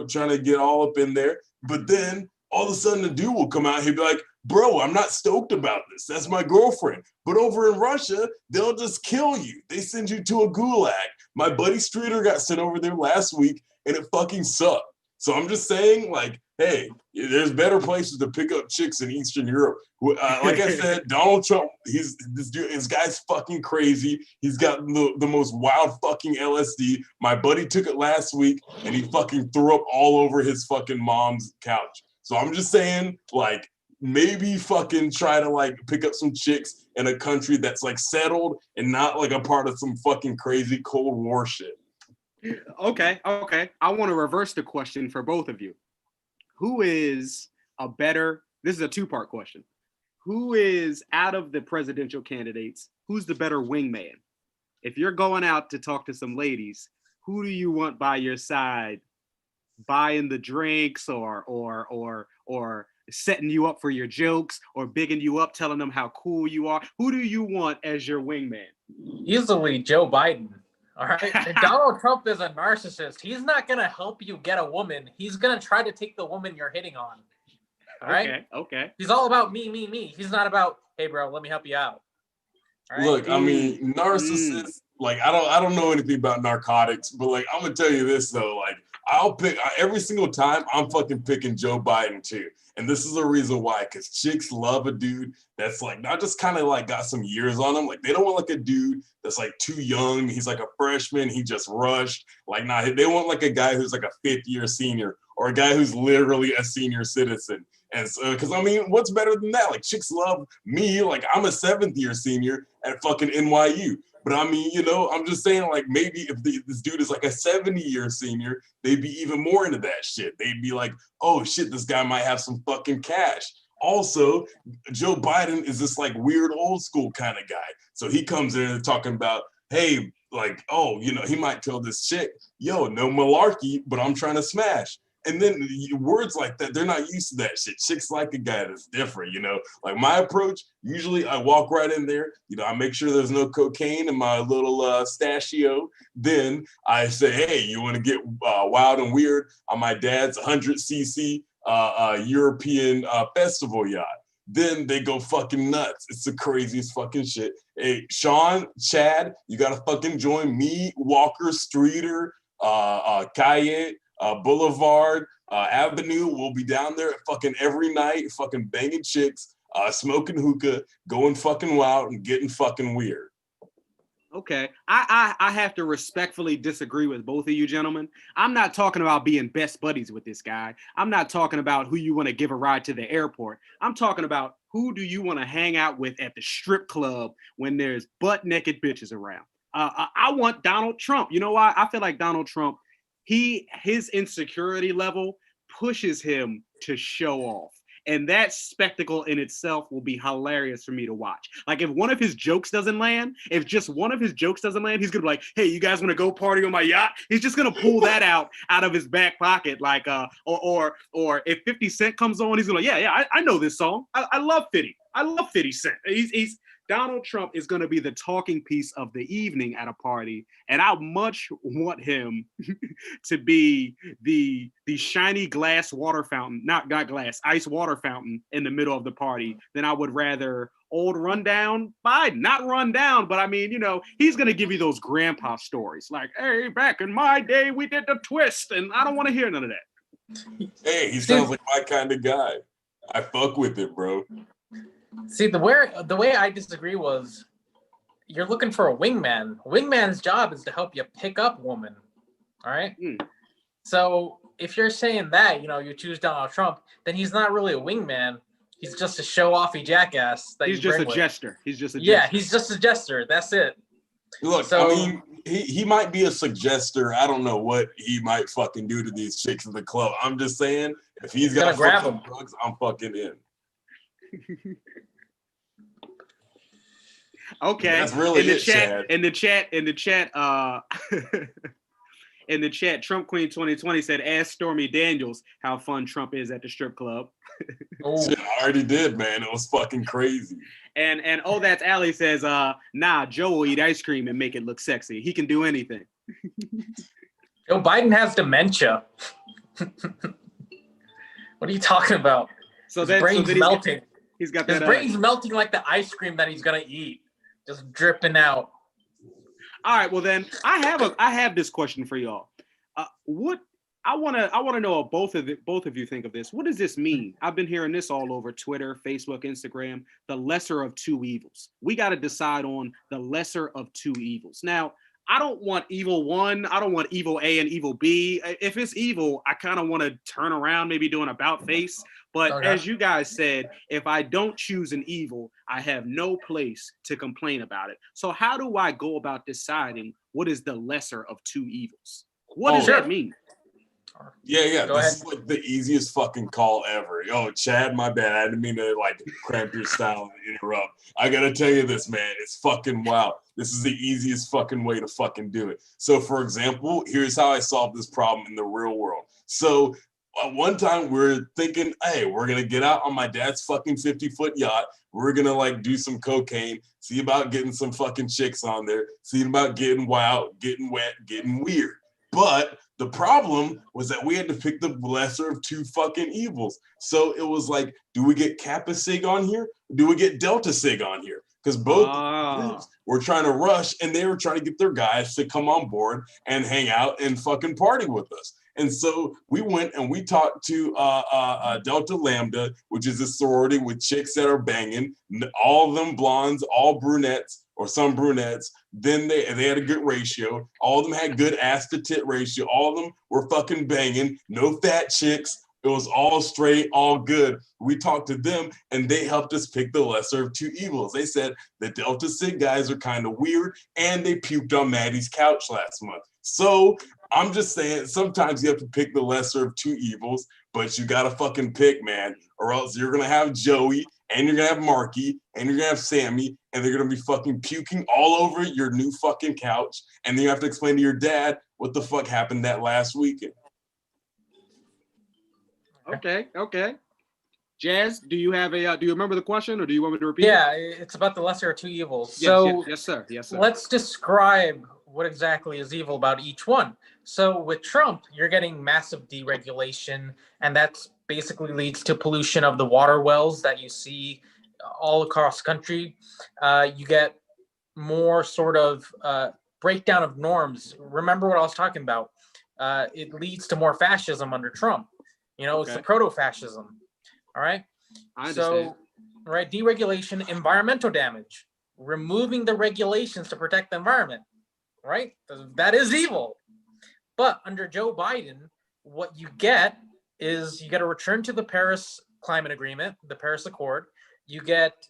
trying to get all up in there. But then all of a sudden the dude will come out. He'll be like, bro, I'm not stoked about this. That's my girlfriend. But over in Russia, they'll just kill you. They send you to a gulag. My buddy Streeter got sent over there last week, and it fucking sucked. So I'm just saying, hey, there's better places to pick up chicks in Eastern Europe. Like I said, Donald Trump, this guy's fucking crazy. He's got the most wild fucking LSD. My buddy took it last week, and he fucking threw up all over his fucking mom's couch. So I'm just saying, maybe fucking try to pick up some chicks in a country that's settled and not a part of some fucking crazy Cold War shit. Okay. I want to reverse the question for both of you. Who is this is a two-part question. Who is, out of the presidential candidates, who's the better wingman? If you're going out to talk to some ladies, who do you want by your side, buying the drinks or setting you up for your jokes or bigging you up, telling them how cool you are? Who do you want as your wingman? Easily Joe Biden. All right. Donald Trump is a narcissist. He's not going to help you get a woman. He's going to try to take the woman you're hitting on. All right. Okay. He's all about me. He's not about, hey, bro, let me help you out. All right? Look, I mean, narcissists, I don't know anything about narcotics, but I'm going to tell you this, though. I'll pick every single time. I'm fucking picking Joe Biden too, and this is the reason why. Because chicks love a dude that's not just kind of got some years on him. They don't want a dude that's too young. He's a freshman. He just rushed. They want a guy who's a 5th-year senior or a guy who's literally a senior citizen. And so, because I mean, what's better than that? Like, chicks love me. Like, I'm a 7th year senior at fucking NYU. But I mean, you know, I'm just saying, like, maybe if this dude is like a 70-year senior, they'd be even more into that shit. They'd be like, oh shit, this guy might have some fucking cash. Also, Joe Biden is this like weird old school kind of guy. So he comes in and talking about, hey, like, oh, you know, he might tell this chick, yo, no malarkey, but I'm trying to smash. And then words like that, they're not used to that shit. Chicks like a guy that's different, you know? Like my approach, usually I walk right in there, you know, I make sure there's no cocaine in my little stashio. Then I say, hey, you want to get wild and weird on my dad's 100cc European festival yacht. Then they go fucking nuts. It's the craziest fucking shit. Hey, Sean, Chad, you gotta fucking join me, Walker, Streeter, Kaye, Boulevard, Avenue. We'll be down there fucking every night, fucking banging chicks, smoking hookah, going fucking wild and getting fucking weird. Okay, I have to respectfully disagree with both of you gentlemen. I'm not talking about being best buddies with this guy. I'm not talking about who you want to give a ride to the airport. I'm talking about who do you want to hang out with at the strip club when there's butt naked bitches around. I want Donald Trump. You know why? I feel like Donald Trump, his insecurity level pushes him to show off. And that spectacle in itself will be hilarious for me to watch. Like if one of his jokes doesn't land, if just one of his jokes doesn't land, he's gonna be like, hey, you guys wanna go party on my yacht? He's just gonna pull that out of his back pocket. Like, or if 50 Cent comes on, he's gonna like, yeah, I know this song. I love 50. I love 50 Cent. He's Donald Trump is going to be the talking piece of the evening at a party, and I much want him to be the shiny glass water fountain, not glass, ice water fountain in the middle of the party than I would rather old rundown Biden. Not run down, but I mean, you know, he's going to give you those grandpa stories like, hey, back in my day, we did the twist, and I don't want to hear none of that. Hey, he sounds like my kind of guy. I fuck with it, bro. See, the way I disagree was you're looking for a wingman. Wingman's job is to help you pick up woman. All right. So if you're saying that, you know, you choose Donald Trump, then he's not really a wingman. He's just a show-offy jackass. He's just a jester. He's just a jester. Yeah, he's just a jester. That's it. Look, so, I mean, he might be a suggester. I don't know what he might fucking do to these chicks in the club. I'm just saying, if he's got to grab them drugs, I'm fucking in. Okay. That's really in the chat, Trump Queen 2020 said, ask Stormy Daniels how fun Trump is at the strip club. Shit, I already did, man. It was fucking crazy. And oh, that's Allie says, nah, Joe will eat ice cream and make it look sexy. He can do anything. Joe Biden has dementia. What are you talking about? His brain's melting. He's got his brain's melting like the ice cream that he's gonna eat, just dripping out. All right, well then I have this question for y'all. What I wanna know what both of you think of this. What does this mean? I've been hearing this all over Twitter, Facebook, Instagram. The lesser of two evils. We got to decide on the lesser of two evils. Now, I don't want evil one. I don't want evil A and evil B. If it's evil, I kind of want to turn around, maybe do an about face. But as you guys said, if I don't choose an evil, I have no place to complain about it. So how do I go about deciding what is the lesser of two evils? What does that mean? Yeah. This is like the easiest fucking call ever. Yo, Chad, my bad. I didn't mean to like cramp your style and interrupt. I gotta tell you this, man. It's fucking wild. This is the easiest fucking way to fucking do it. So, for example, here's how I solved this problem in the real world. So, one time we're thinking, hey, we're gonna get out on my dad's fucking 50-foot yacht. We're gonna like do some cocaine, see about getting some fucking chicks on there, see about getting wild, getting wet, getting weird. But the problem was that we had to pick the lesser of two fucking evils. So it was like, do we get Kappa Sig on here? Do we get Delta Sig on here? Because both groups were trying to rush and they were trying to get their guys to come on board and hang out and fucking party with us. And so we went and we talked to Delta Lambda, which is a sorority with chicks that are banging, all of them blondes, all brunettes, or some brunettes. Then they had a good ratio. All of them had good ass to tit ratio. All of them were fucking banging. No fat chicks. It was all straight, all good. We talked to them and they helped us pick the lesser of two evils. They said the Delta Sig guys are kind of weird and they puked on Maddie's couch last month. So I'm just saying, sometimes you have to pick the lesser of two evils, but you gotta fucking pick, man, or else you're gonna have Joey and you're gonna have Marky and you're gonna have Sammy and they're gonna be fucking puking all over your new fucking couch, and then you have to explain to your dad what the fuck happened that last weekend. Okay. Jazz, do you remember the question, or do you want me to repeat? Yeah, it's about the lesser of two evils. Yes, sir. Let's describe what exactly is evil about each one. So with Trump, you're getting massive deregulation, and that's basically leads to pollution of the water wells that you see all across country. You get more sort of breakdown of norms. Remember what I was talking about. It leads to more fascism under Trump. It's the proto-fascism. All right. I understand. So, right, deregulation, environmental damage, removing the regulations to protect the environment. Right? That is evil. But under Joe Biden, what you get is you get a return to the Paris Climate Agreement, the Paris Accord. You get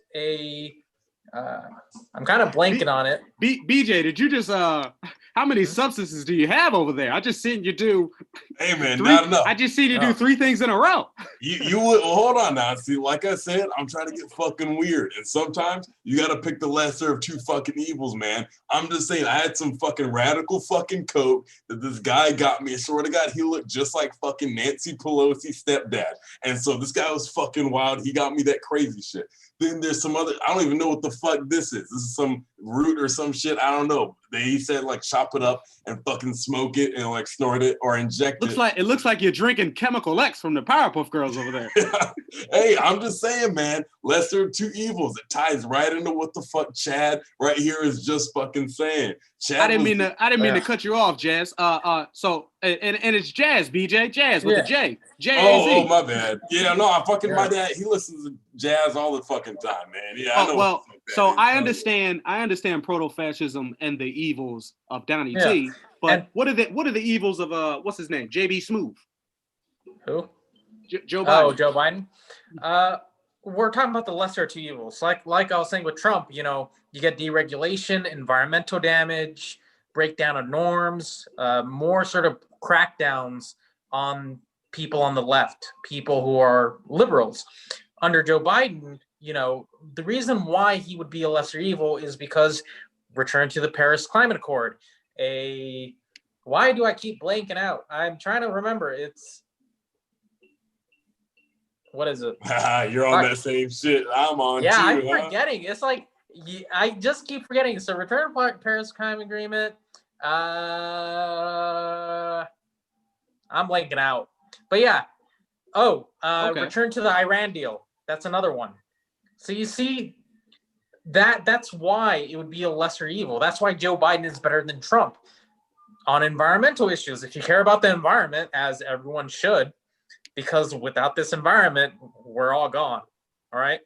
I'm kind of blanking on it. BJ, did you just how many substances do you have over there? I just seen you do. Hey man, not enough. I just seen you do 3 things in a row. You would hold on now. See, like I said, I'm trying to get fucking weird, and sometimes you gotta pick the lesser of two fucking evils, man. I'm just saying, I had some fucking radical fucking coke that this guy got me. I swear to God, he looked just like fucking Nancy Pelosi's stepdad, and so this guy was fucking wild. He got me that crazy shit. Then there's some other, I don't even know what the fuck this is. This is some root or some shit. I don't know. He said like chop it up and fucking smoke it and like snort it or inject it. It looks like you're drinking Chemical X from the Powerpuff Girls over there. Hey, I'm just saying, man, lesser of two evils. It ties right into what the fuck Chad right here is just fucking saying. Chad I didn't mean to cut you off, Jazz. So it's Jazz, BJ, Jazz with the J. J-A-Z. Oh, my bad. Yeah, no, my dad, he listens to jazz all the fucking time, man. Yeah, I know. Well, so I understand proto-fascism and the evils of Donnie T, but what are the evils of what's his name? JB Smooth. Who? Joe Biden. Oh, Joe Biden. We're talking about the lesser of two evils. Like I was saying with Trump, you get deregulation, environmental damage, breakdown of norms, more sort of crackdowns on people on the left, people who are liberals. Under Joe Biden, the reason why he would be a lesser evil is because return to the Paris Climate Accord. Why do I keep blanking out? I'm trying to remember. What is it? You're on that same shit I'm on too. I'm forgetting. It's like I just keep forgetting. So return to Paris Climate Agreement. I'm blanking out. But yeah. Return to the Iran deal. That's another one. So you see, that's why it would be a lesser evil. That's why Joe Biden is better than Trump on environmental issues. If you care about the environment, as everyone should, because without this environment, we're all gone. All right.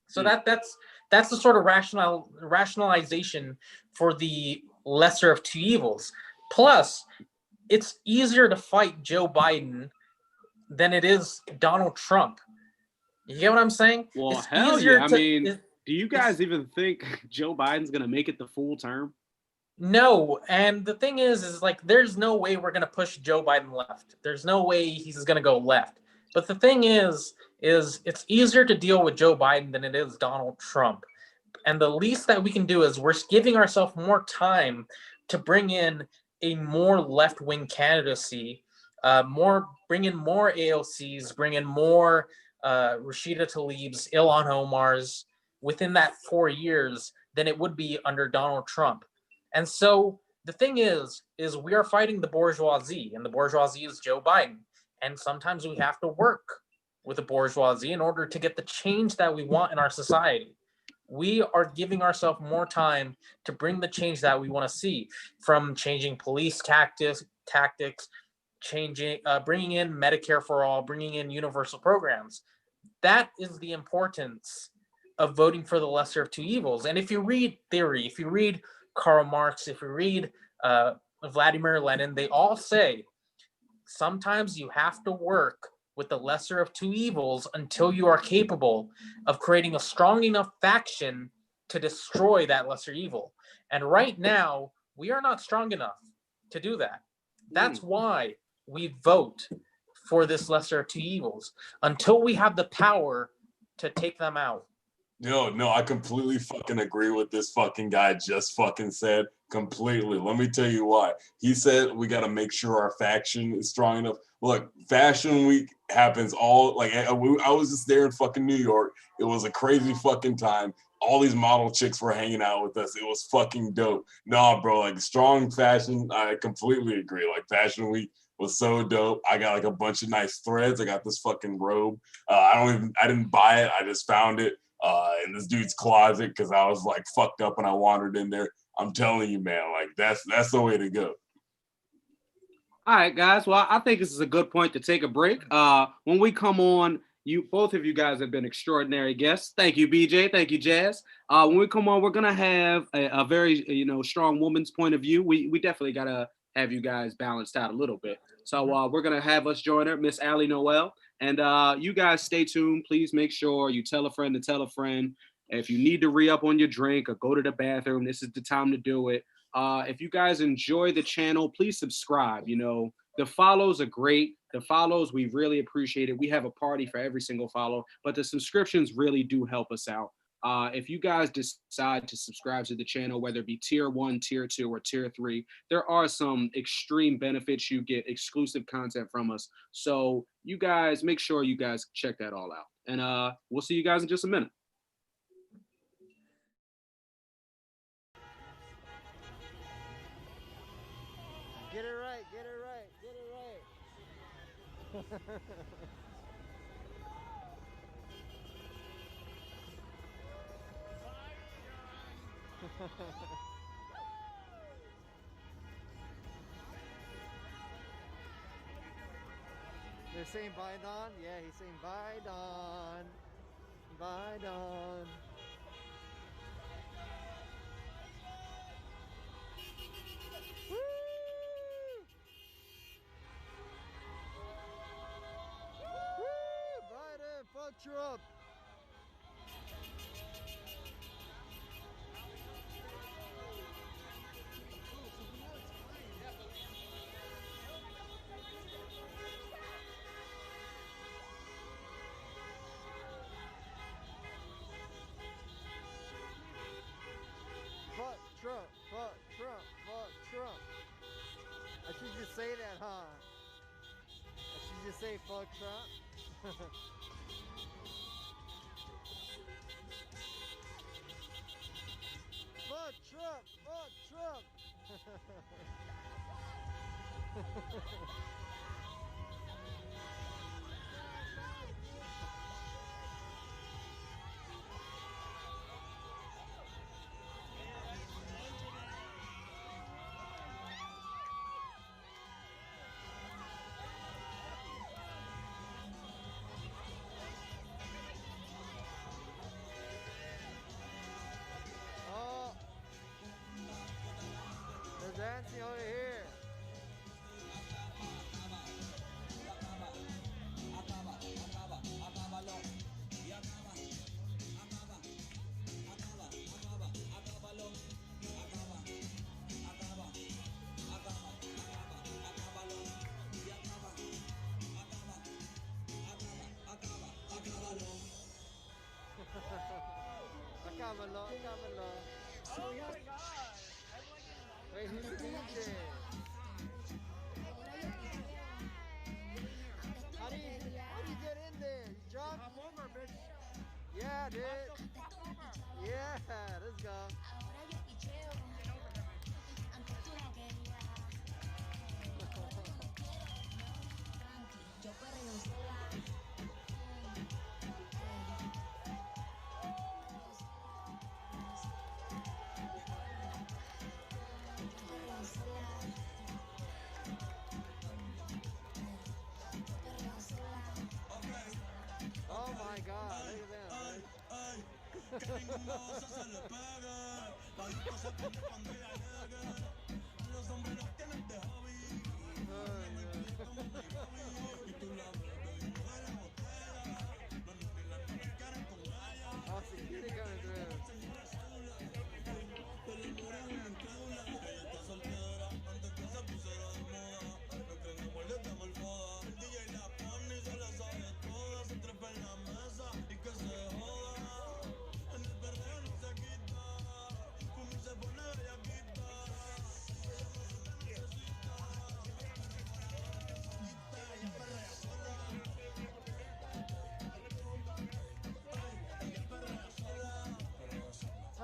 So that's the sort of rationalization for the lesser of two evils. Plus, it's easier to fight Joe Biden than it is Donald Trump. You get what I'm saying? Well, it's hell yeah. I mean, do you guys even think Joe Biden's going to make it the full term? No. And the thing is like, there's no way we're going to push Joe Biden left. There's no way he's going to go left. But the thing is it's easier to deal with Joe Biden than it is Donald Trump. And the least that we can do is we're giving ourselves more time to bring in a more left-wing candidacy, bring in more AOCs, bring in more Rashida Tlaib's, Ilhan Omar's within that 4 years than it would be under Donald Trump. And so the thing is we are fighting the bourgeoisie, and the bourgeoisie is Joe Biden. And sometimes we have to work with the bourgeoisie in order to get the change that we want in our society. We are giving ourselves more time to bring the change that we want to see, from changing police tactics, bringing in Medicare for all, bringing in universal programs. That is the importance of voting for the lesser of two evils. And if you read theory, if you read Karl Marx, if you read Vladimir Lenin, they all say sometimes you have to work with the lesser of two evils until you are capable of creating a strong enough faction to destroy that lesser evil. And right now, we are not strong enough to do that. That's why we vote for this lesser of two evils until we have the power to take them out. No, I completely fucking agree with this fucking guy just fucking said. Completely. Let me tell you why. He said we got to make sure our faction is strong enough. Look, Fashion Week happens all, like, I was just there in fucking New York. It was a crazy fucking time. All these model chicks were hanging out with us. It was fucking dope. Nah, bro, like, strong fashion, I completely agree. Like, Fashion Week was so dope. I got like a bunch of nice threads. I got this fucking robe. I didn't buy it. I just found it in this dude's closet because I was like fucked up when I wandered in there. I'm telling you, man, like that's the way to go. All right, guys. Well, I think this is a good point to take a break. When we come on, both of you guys have been extraordinary guests. Thank you, BJ. Thank you, Jazz. When we come on, we're gonna have a very strong woman's point of view. We definitely gotta have you guys balanced out a little bit. So we're gonna have us join her, Miss Allie Noel, and you guys stay tuned. Please make sure you tell a friend to tell a friend. If you need to re-up on your drink or go to the bathroom, this is the time to do it. If you guys enjoy the channel, please subscribe. The follows are great. The follows, we really appreciate it. We have a party for every single follow, but the subscriptions really do help us out. If you guys decide to subscribe to the channel, whether it be tier 1, tier 2, or tier 3, there are some extreme benefits. You get exclusive content from us. So you guys, make sure you guys check that all out. And we'll see you guys in just a minute. Get it right, get it right, get it right. They're saying bye, Don? Yeah, he's saying bye, Don. Bye, Don. Woo! Woo! Biden, fuck Trump. Fuck Trump, fuck Trump, fuck Trump. I should just say that, huh? I should just say fuck Trump. Fuck Trump, fuck Trump. Oh, they're dancing over here. Acábalo, acábalo. Oh my god! Wait, who's the DJ? How do you get in there? You jump? I'm over, bitch. Yeah, dude. Yeah, let's go. Oh my god, look at them,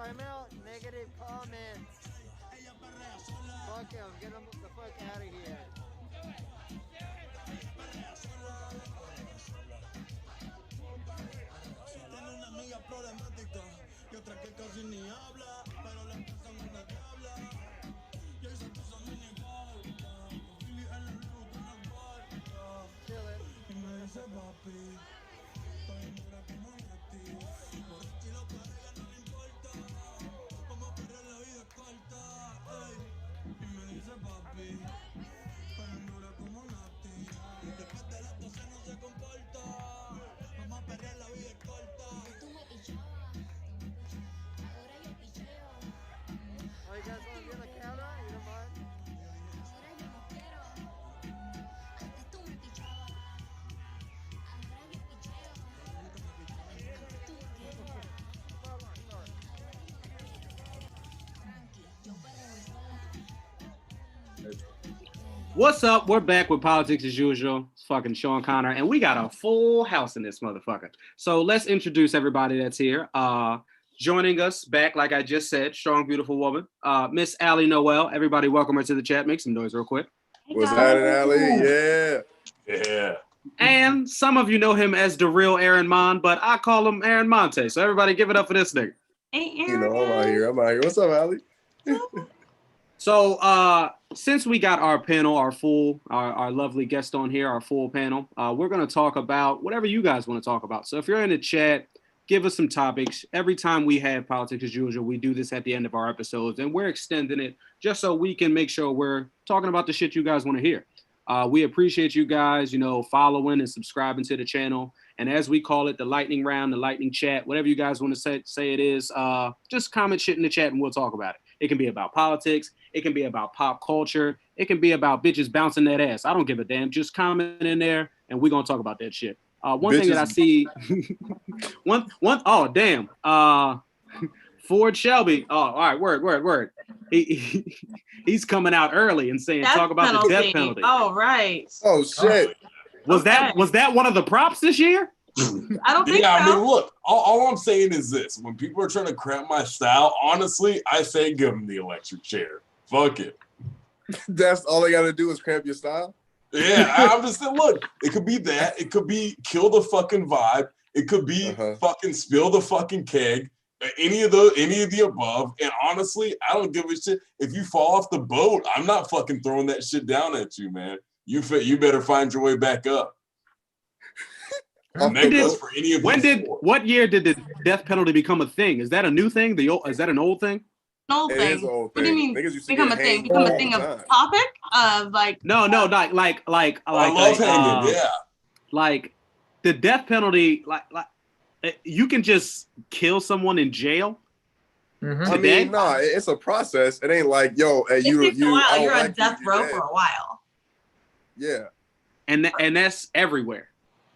time out. Negative comments. Fuck him. Get him the fuck out of here. Oh, you guys want to be on the camera? You don't mind? What's up? We're back with Politics as Usual. It's fucking Sean Connor, and we got a full house in this motherfucker. So let's introduce everybody that's here. Joining us back, like I just said, strong, beautiful woman, Miss Allie Noel. Everybody welcome her to the chat. Make some noise real quick. What's happening, Allie? Yeah. Yeah. And some of you know him as the real Aaron Mon, but I call him Aaron Monte. So everybody give it up for this nigga. Hey, You know, I'm out here. What's up, Allie? So since we got our panel, our lovely guest on here, our full panel, we're going to talk about whatever you guys want to talk about. So if you're in the chat, give us some topics. Every time we have Politics as Usual, we do this at the end of our episodes, and we're extending it just so we can make sure we're talking about the shit you guys want to hear. We appreciate you guys, following and subscribing to the channel. And as we call it, the lightning round, the lightning chat, whatever you guys want to say it is, just comment shit in the chat and we'll talk about it. It can be about politics. It can be about pop culture. It can be about bitches bouncing that ass. I don't give a damn. Just comment in there and we're going to talk about that shit. One thing that I see, oh, damn. Ford Shelby. Oh, all right, word. He's coming out early and saying, talk about the death penalty. Oh, right. Oh, shit. Was that one of the props this year? I don't think so. I mean, look, all I'm saying is this. When people are trying to cramp my style, honestly, I say give them the electric chair. Fuck it. That's all they got to do is cramp your style? Yeah, I'm just saying, look, it could be that. It could be kill the fucking vibe. It could be fucking spill the fucking keg. Any of the above. And honestly, I don't give a shit. If you fall off the boat, I'm not fucking throwing that shit down at you, man. You better find your way back up. What year did the death penalty become a thing? Is that a new thing? Is that an old thing? An old It thing. is an old What do you thing. mean Niggas used to become a get thing? hanged Become a all thing the of time. topic of like. No, like I love hanging, yeah. Like the death penalty, like you can just kill someone in jail. I mean, no, it's a process. It ain't like, yo, It takes a while. You're on like death you, row you're for dead. a while. Yeah. And that's everywhere.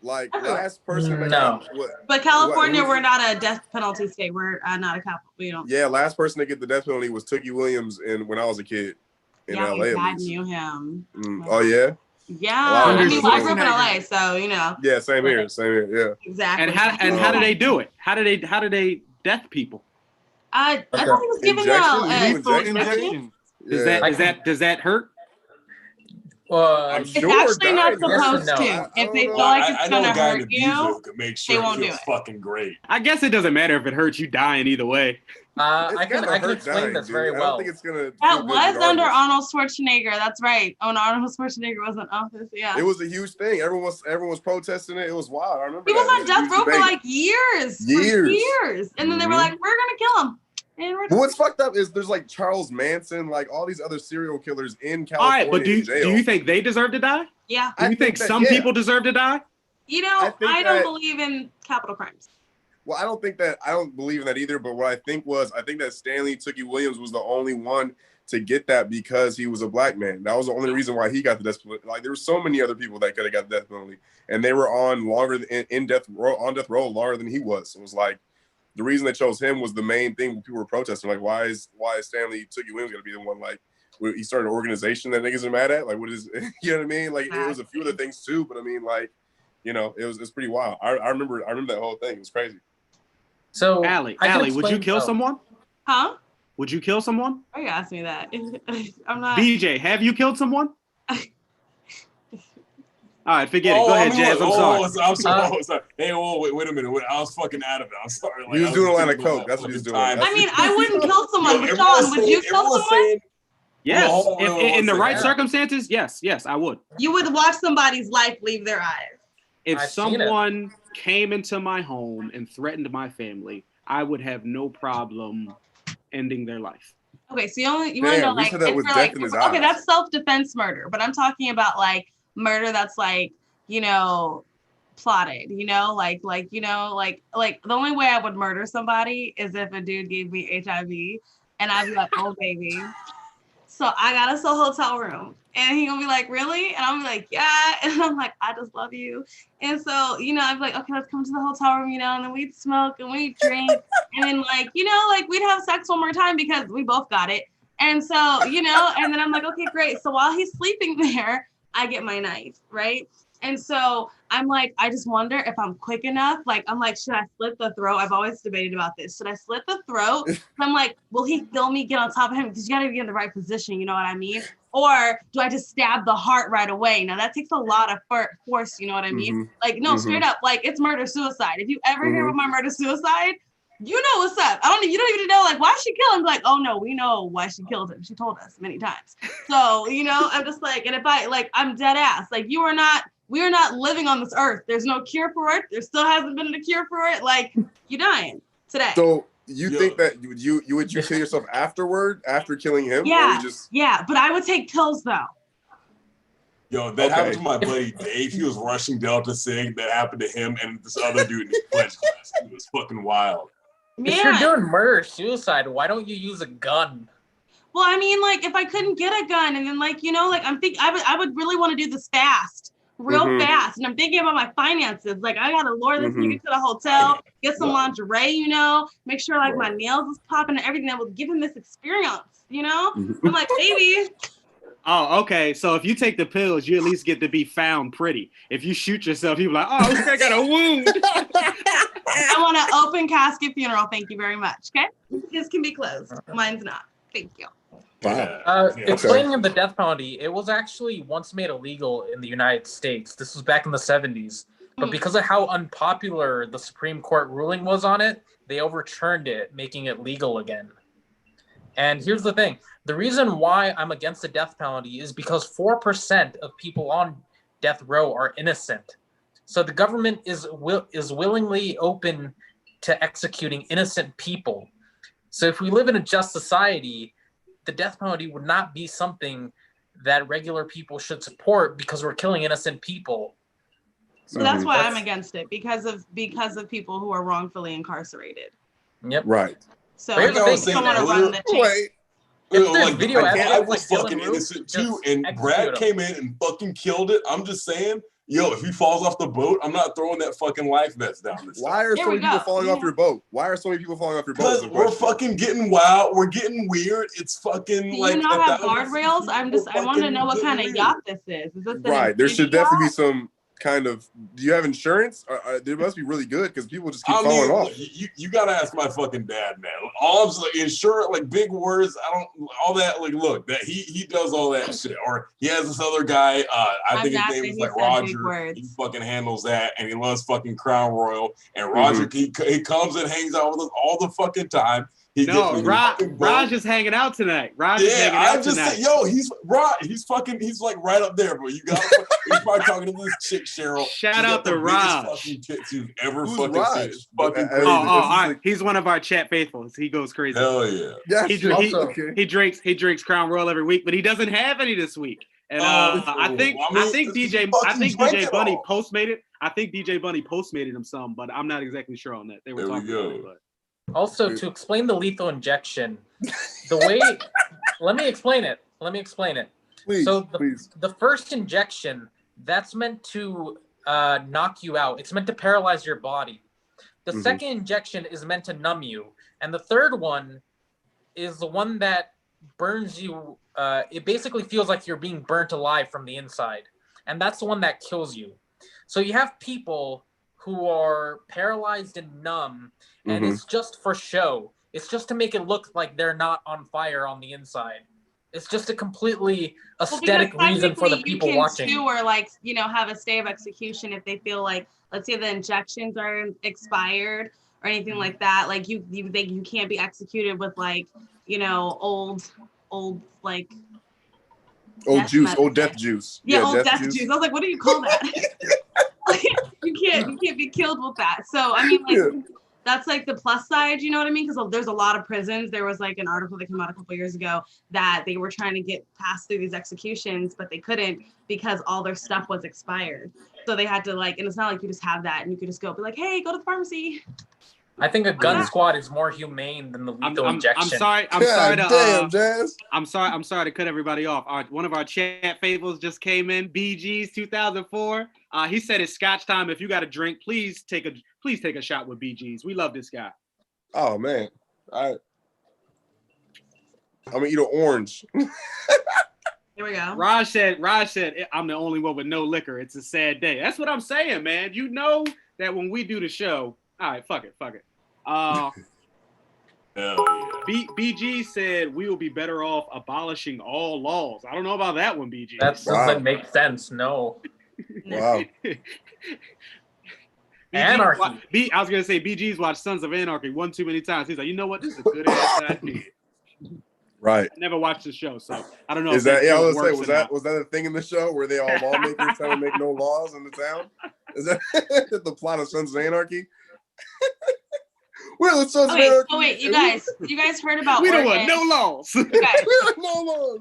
Like last person that No. But California, we're not a death penalty state. We're not a capital. We don't. Yeah, last person to get the death penalty was Tookie Williams when I was a kid in Yeah, LA. my at dad least. knew him. Oh yeah. Yeah, Wow. I mean, I grew up in LA, so you know. Yeah, same here. Yeah. Exactly. And how do they do it? How do they death people? I thought he was giving y'all Injection? Does that hurt? I'm It's sure actually not dying. supposed Yes and to. no. If they feel Well, like I it's know gonna a guy in hurt Abuja who you, could make they sure it won't do feels it. fucking great. I guess it doesn't matter if it hurts you dying either way. I can hurt explain dying, this dude. very I don't well. think it's gonna. that feel good was under regardless. Arnold Schwarzenegger. That's right. When Arnold Schwarzenegger was in office, yeah. It was a huge thing. Everyone was protesting it. It was wild. I remember. He was that. on death row for debate. like years. And then they were like, we're gonna kill him. And we're But what's fucked up is there's like Charles Manson, like all these other serial killers in All California. right, but do you think they deserve to die? yeah. Do you think some people deserve to die? You know, I don't believe in capital crimes. Well, I don't believe in that either. But what I think that Stanley Tookie Williams was the only one to get that because he was a black man. That was the only reason why he got the death penalty. Like there were so many other people that could have got the death penalty, and they were on death row longer than he was. So it was like the reason they chose him was the main thing when people were protesting. Like, why is Stanley Tookie Williams gonna be the one? Like, he started an organization that niggas are mad at. Like, what is you know what I mean? Like, it was a few other things too, but I mean, like, it's pretty wild. I remember that whole thing. It was crazy. So Allie, I can would you explain- kill someone? Huh? Would you kill someone? Why you ask me that? I'm not. BJ, have you killed someone? All right, forget it. Go ahead, Jazz. I'm sorry. I'm sorry. Hey, wait a minute. I was fucking out of it. I'm sorry. He was doing a line of coke. That's what he's doing. I mean, I wouldn't kill someone, but Sean, would you kill someone? Yes. In the right circumstances, yes, I would. You would watch somebody's life leave their eyes. If someone came into my home and threatened my family, I would have no problem ending their life. Okay, so you want to know, like, okay, that's self-defense murder, but I'm talking about like murder that's like, you know, plotted, you know, like the only way I would murder somebody is if a dude gave me HIV and I'd be like, oh baby, so I got us a hotel room, and he gonna be like, really? And I'll be like, yeah, and I'm like, I just love you. And so, you know, I'd be like, okay, let's come to the hotel room, you know, and then we'd smoke and we'd drink, and then, like, you know, like, we'd have sex one more time because we both got it. And so, you know, and then I'm like, okay, great. So while he's sleeping there, I get my knife, right? And so I'm like, I just wonder if I'm quick enough. Like, I'm like, should I slit the throat? I've always debated about this. Should I slit the throat? And I'm like, will he feel me get on top of him? Because you got to be in the right position, you know what I mean? Or do I just stab the heart right away? Now, that takes a lot of force, you know what I mean? Mm-hmm. Like, no, straight up, like, it's murder-suicide. If you ever hear about my murder-suicide, you know what's up. You don't even know, like, why she killed him? Like, oh no, we know why she killed him. She told us many times. So, you know, I'm just like, and if I'm dead ass. Like, we are not living on this earth. There's no cure for it. There still hasn't been a cure for it. Like, you're dying today. So you think that you would kill yourself after killing him? Yeah, or yeah, but I would take pills though. Yo, that happened to my buddy Dave. He was rushing Delta Sig. That happened to him and this other dude in his pledge class. It was fucking wild. Man. If you're doing murder-suicide, why don't you use a gun? Well, I mean, like, if I couldn't get a gun, and then, like, you know, like, I would really want to do this fast. Real fast, and I'm thinking about my finances. Like, I gotta lure this nigga to the hotel, get some lingerie, you know, make sure like my nails is popping and everything that will give him this experience, you know. I'm like, baby. Oh, okay. So if you take the pills, you at least get to be found pretty. If you shoot yourself, you're like, oh, I got a wound. I want an open casket funeral. Thank you very much. Okay, his can be closed. Mine's not. Thank you. Explaining the death penalty, it was actually once made illegal in the United States. This was back in the 70s. But because of how unpopular the Supreme Court ruling was on it, they overturned it, making it legal again. And here's the thing. The reason why I'm against the death penalty is because 4% of people on death row are innocent. So the government is willingly open to executing innocent people. So if we live in a just society, the death penalty would not be something that regular people should support because we're killing innocent people. So that's why I'm against it, because of people who are wrongfully incarcerated. Yep. Right. So I want to run the tape. I was fucking innocent too, and Brad came in and fucking killed it. I'm just saying, yo, if he falls off the boat, I'm not throwing that fucking life vest down. Why are so many people falling off your boat? Why are so many people falling off your boat? Because we're fucking getting wild. We're getting weird. It's fucking do like. Do you not have guardrails? I want to know what kind of yacht this is. Is this right? There should definitely be some kind of. Do you have insurance? They must be really good because people just keep falling off. You gotta ask my fucking dad, man. All I'm saying, insurance, like big words. I don't all that. Like, look, that he does all that shit. Or he has this other guy. I think his name is like Roger. He fucking handles that, and he loves fucking Crown Royal. And Roger, he comes and hangs out with us all the fucking time. Raj is hanging out tonight. I'm just saying, yo, he's like right up there, bro. You got he's probably talking to this chick, Cheryl. Shout out to Raj. Fucking tits you've ever fucking seen. Fucking crazy. All right. He's one of our chat faithfuls. He goes crazy. Hell yeah. He drinks Crown Royal every week, but he doesn't have any this week. And I think DJ Bunny postmated. I think DJ Bunny postmated him some, but I'm not exactly sure on that. They were talking about it, but. Also, to explain the lethal injection, the way, let me explain it. Please, so the first injection, that's meant to knock you out. It's meant to paralyze your body. The second injection is meant to numb you. And the third one is the one that burns you. It basically feels like you're being burnt alive from the inside. And that's the one that kills you. So you have people who are paralyzed and numb, and it's just for show. It's just to make it look like they're not on fire on the inside. It's just a completely aesthetic reason for the people watching. Sue or like, you know, have a stay of execution if they feel like, let's say the injections are expired or anything like that. Like you can't be executed with like, you know, old like old juice, old death juice. Yeah, old death juice. I was like, what do you call that? Like, you can't be killed with that. So I mean, like that's like the plus side, you know what I mean? Because there's a lot of prisons. There was like an article that came out a couple years ago that they were trying to get passed through these executions, but they couldn't because all their stuff was expired. So they had to like, and it's not like you just have that and you could just go be like, hey, go to the pharmacy. I think a gun squad is more humane than the lethal injection. I'm sorry to cut everybody off. One of our chat favorites just came in, BG's 2004. He said it's Scotch time. If you got a drink, please take a shot with BG's. We love this guy. Oh man, I'm gonna eat an orange. Here we go. Raj said, I'm the only one with no liquor. It's a sad day. That's what I'm saying, man. You know that when we do the show, all right, fuck it. BG said we will be better off abolishing all laws. I don't know about that one, BG. That doesn't make sense. No. Wow. Anarchy. I was gonna say BG's watched Sons of Anarchy one too many times. He's like, you know what? This is a good ass idea. Right. I never watched the show, so I don't know. Is that? Yeah, I was gonna say, was that a thing in the show where they all lawmakers trying to make no laws in the town? Is that the plot of Sons of Anarchy? We're the Sons of Anarchy. Oh wait, you guys heard about? We don't want no laws. You guys. We want no laws.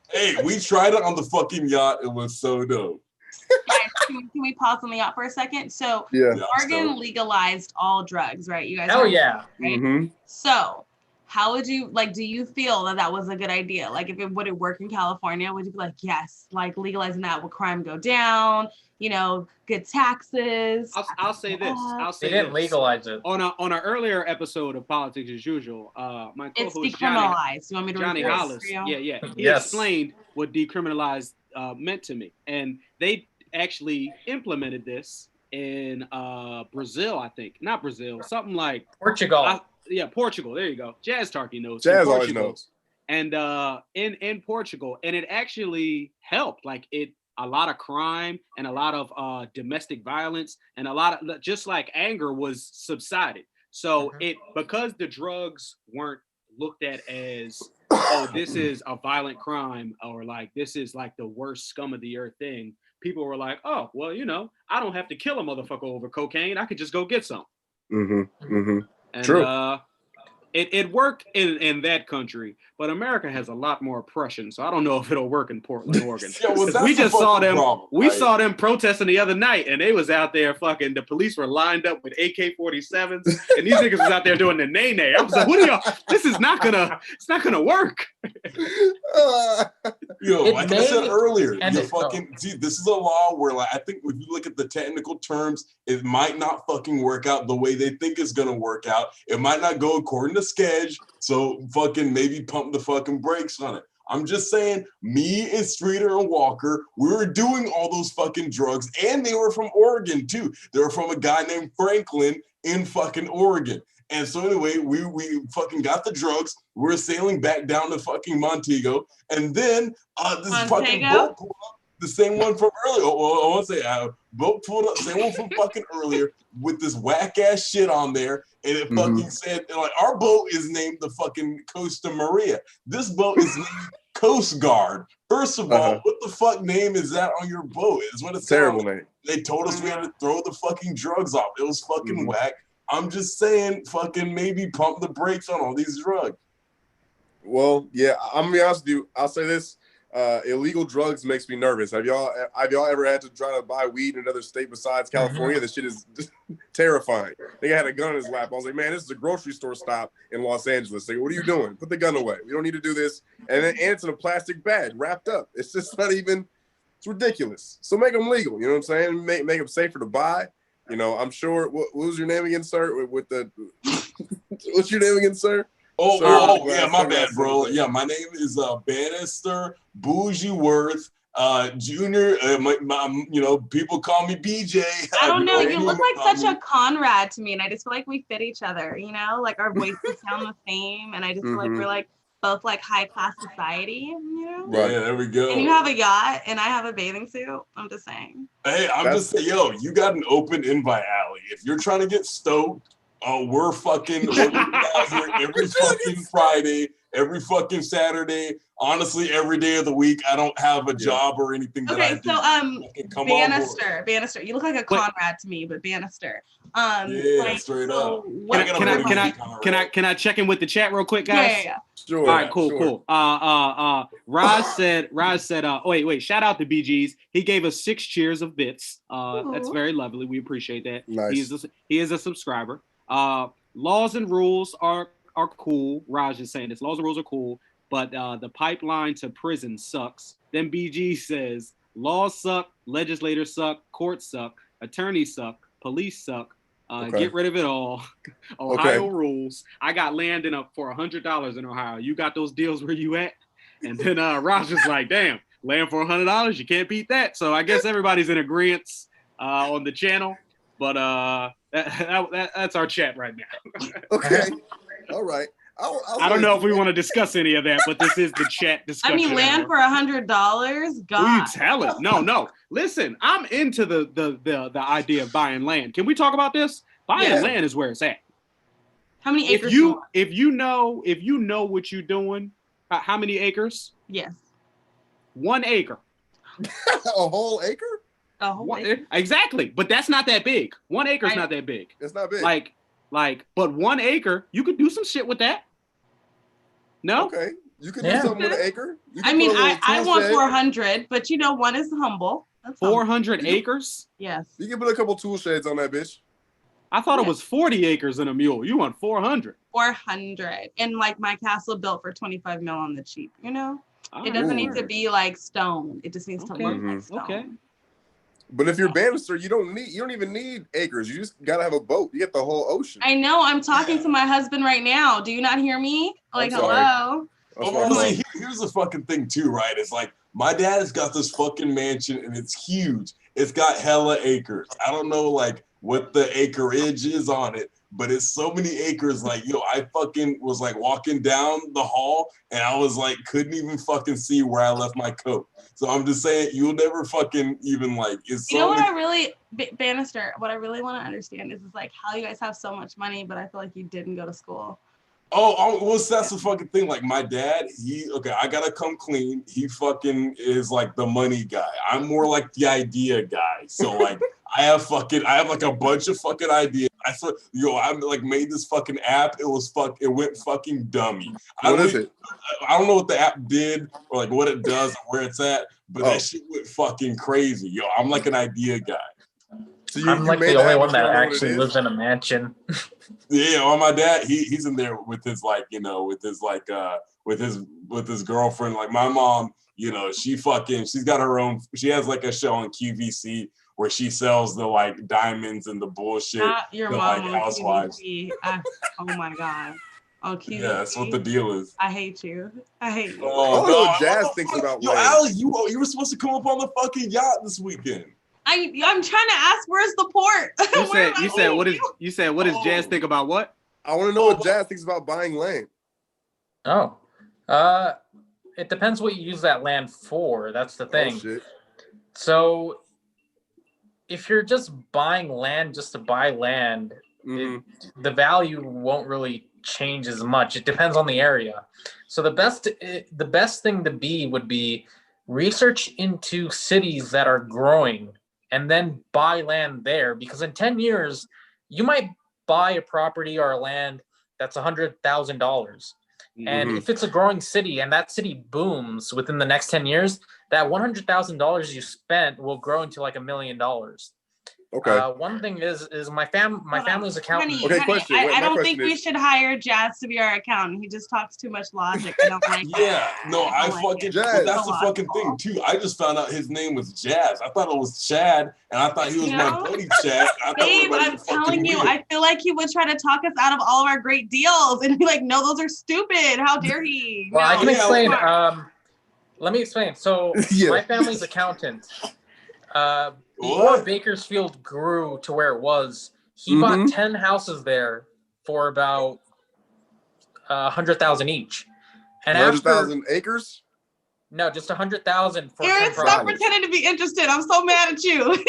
Hey, we tried it on the fucking yacht. It was so dope. Guys, can we pause on the yacht for a second? So Oregon legalized all drugs, right? You guys. Hell yeah. Right? Mm-hmm. So how would you like? Do you feel that was a good idea? Like, if it would it work in California? Would you be like, yes, like legalizing that will crime go down? You know, good taxes. I'll say this. They didn't legalize it. On an earlier episode of Politics as Usual, my co-host it's decriminalized. You want me to Johnny Hollis? Yeah. He explained what decriminalized meant to me, and they actually implemented this in Brazil, I think. Not Brazil, something like Portugal. Portugal. There you go. Jazz Tarky knows. Jazz always knows. And in Portugal, and it actually helped. Like a lot of crime and a lot of domestic violence and a lot of just like anger was subsided. So because the drugs weren't looked at as, oh, this is a violent crime or like this is like the worst scum of the earth thing. People were like, oh, well, you know, I don't have to kill a motherfucker over cocaine. I could just go get some. Mm-hmm. Mm-hmm. And, True. It worked in that country, but America has a lot more oppression, so I don't know if it'll work in Portland, Oregon. We just saw them. We saw them protesting the other night, and they was out there fucking. The police were lined up with AK-47s, and these niggas was out there doing the nay-nay. I was like, "What are y'all? This is not gonna. It's not gonna work." Like I said earlier, see, this is a law where, like, I think if you look at the technical terms, it might not fucking work out the way they think it's gonna work out. It might not go according to sketch, so fucking maybe pump the fucking brakes on it. I'm just saying, me and Streeter and Walker, we were doing all those fucking drugs, and they were from Oregon too. They were from a guy named Franklin in fucking Oregon. And so anyway, we fucking got the drugs. We're sailing back down to fucking Montego, and then this fucking boat pulled up. The same one from earlier. I want to say boat pulled up, same one from fucking earlier with this whack ass shit on there, and it fucking said like our boat is named the fucking Costa Maria. This boat is named Coast Guard. First of all, what the fuck name is that on your boat? It's what it's terrible name. They told us we had to throw the fucking drugs off. It was fucking whack. I'm just saying, fucking maybe pump the brakes on all these drugs. Well, yeah, I'm gonna be honest with you. I'll say this. Illegal drugs makes me nervous. Have y'all ever had to try to buy weed in another state besides California? This shit is terrifying. They had a gun in his lap. I was like, man, this is a grocery store stop in Los Angeles. Like, what are you doing? Put the gun away. We don't need to do this. And it's in a plastic bag wrapped up. It's just not even. It's ridiculous. So make them legal. You know what I'm saying? Make them safer to buy. You know, I'm sure. What was your name again, sir? What's your name again, sir? Yeah, my bad, bro. Yeah, my name is Banister Bougie Worth. Junior, people call me BJ. I don't know. You look like such a Conrad to me, and I just feel like we fit each other. Like our voices sound the same, and I just feel like we're like both like high class society. Right. Yeah, there we go. And you have a yacht, and I have a bathing suit. I'm just saying. Hey, just saying, you got an open invite, Allie. If you're trying to get stoked, we're fucking here every fucking Friday, every fucking Saturday. Honestly, every day of the week. I don't have a job or anything. Okay, so Banister, you look like a Conrad to me, but Banister. Straight up. Can I check in with the chat real quick, guys? Yeah. Sure. All right, cool. Raj said. Wait. Shout out to BGs. He gave us 6 cheers of bits. That's very lovely. We appreciate that. Nice. He is a subscriber. Laws and rules are cool. Raj is saying this. Laws and rules are cool, but the pipeline to prison sucks. Then BG says laws suck, legislators suck, courts suck, attorneys suck, police suck. Get rid of it all. Ohio rules. I got land for $100 in Ohio. You got those deals where you at? And then Raj is like, damn, land for $100, you can't beat that. So I guess everybody's in agreement on the channel. But that's our chat right now. Okay. All right. I don't know if we want to discuss any of that, but this is the chat discussion. I mean, land for $100. God. Who you telling? No. Listen, I'm into the idea of buying land. Can we talk about this? Buying land is where it's at. How many acres? If you know what you're doing, how many acres? Yes. 1 acre. A whole acre? A whole acre. Exactly, but that's not that big. 1 acre is not that big. It's not big. But 1 acre, you could do some shit with that. No? Okay. You could do something with an acre. I want 400, but one is humble. That's 400 acres? Yes. You can put a couple tool sheds on that bitch. I thought it was 40 acres and a mule. You want 400. 400. And my castle built for 25 mil on the cheap, It doesn't need to be like stone. It just needs to look like stone. Okay. But if you're Banister, you don't even need acres. You just gotta have a boat. You get the whole ocean. I know. I'm talking to my husband right now. Do you not hear me? Hello. Honestly, here's the fucking thing too, right? It's like my dad has got this fucking mansion and it's huge. It's got hella acres. I don't know what the acreage is on it, but it's so many acres. I fucking was walking down the hall and I was couldn't even fucking see where I left my coat. So I'm just saying, you'll never fucking even it's so Banister, what I really want to understand is how you guys have so much money, but I feel like you didn't go to school. Well, that's the fucking thing. My dad, I gotta come clean. He fucking is the money guy. I'm more the idea guy. So I have a bunch of fucking ideas. I made this fucking app. It went fucking dummy. What is it? I don't know what the app did or what it does or where it's at, but that shit went fucking crazy. I'm an idea guy. So I'm the only one that actually lives in a mansion. Yeah, my dad, he's in there with his with his girlfriend. My mom, she's got her own. She has a show on QVC where she sells the diamonds and the bullshit. Not your mom on housewives. Oh my god. Okay. Yeah, that's what the deal is. I hate you. I don't know what Jazz thinks about. Yo, Allie, you were supposed to come up on the fucking yacht this weekend. I'm trying to ask, where's the port? You said what does Jazz think about what? I want to know what Jazz thinks about buying land. It depends what you use that land for. That's the thing. Oh, shit. So if you're just buying land just to buy land, the value won't really change as much. It depends on the area. So the best thing to would be research into cities that are growing and then buy land there, because in 10 years you might buy a property or a land that's $100,000. And if it's a growing city and that city booms within the next 10 years, that $100,000 you spent will grow into $1 million. Okay. One thing is my family's accountant. Okay, question. I don't think we should hire Jazz to be our accountant. He just talks too much logic. I don't like that. That's the fucking thing too. I just found out his name was Jazz. I thought it was Chad, and I thought he was my buddy Chad. Babe, I'm telling you, I feel like he would try to talk us out of all of our great deals and be like, no, those are stupid. How dare he? Well, I can explain. Let me explain. So Yeah. my family's accountant. Before Bakersfield grew to where it was, he bought 10 houses there for about 100,000 each. And 100,000 acres? No, just 100,000 for Aaron, 10 stop properties. pretending to be interested. I'm so mad at you.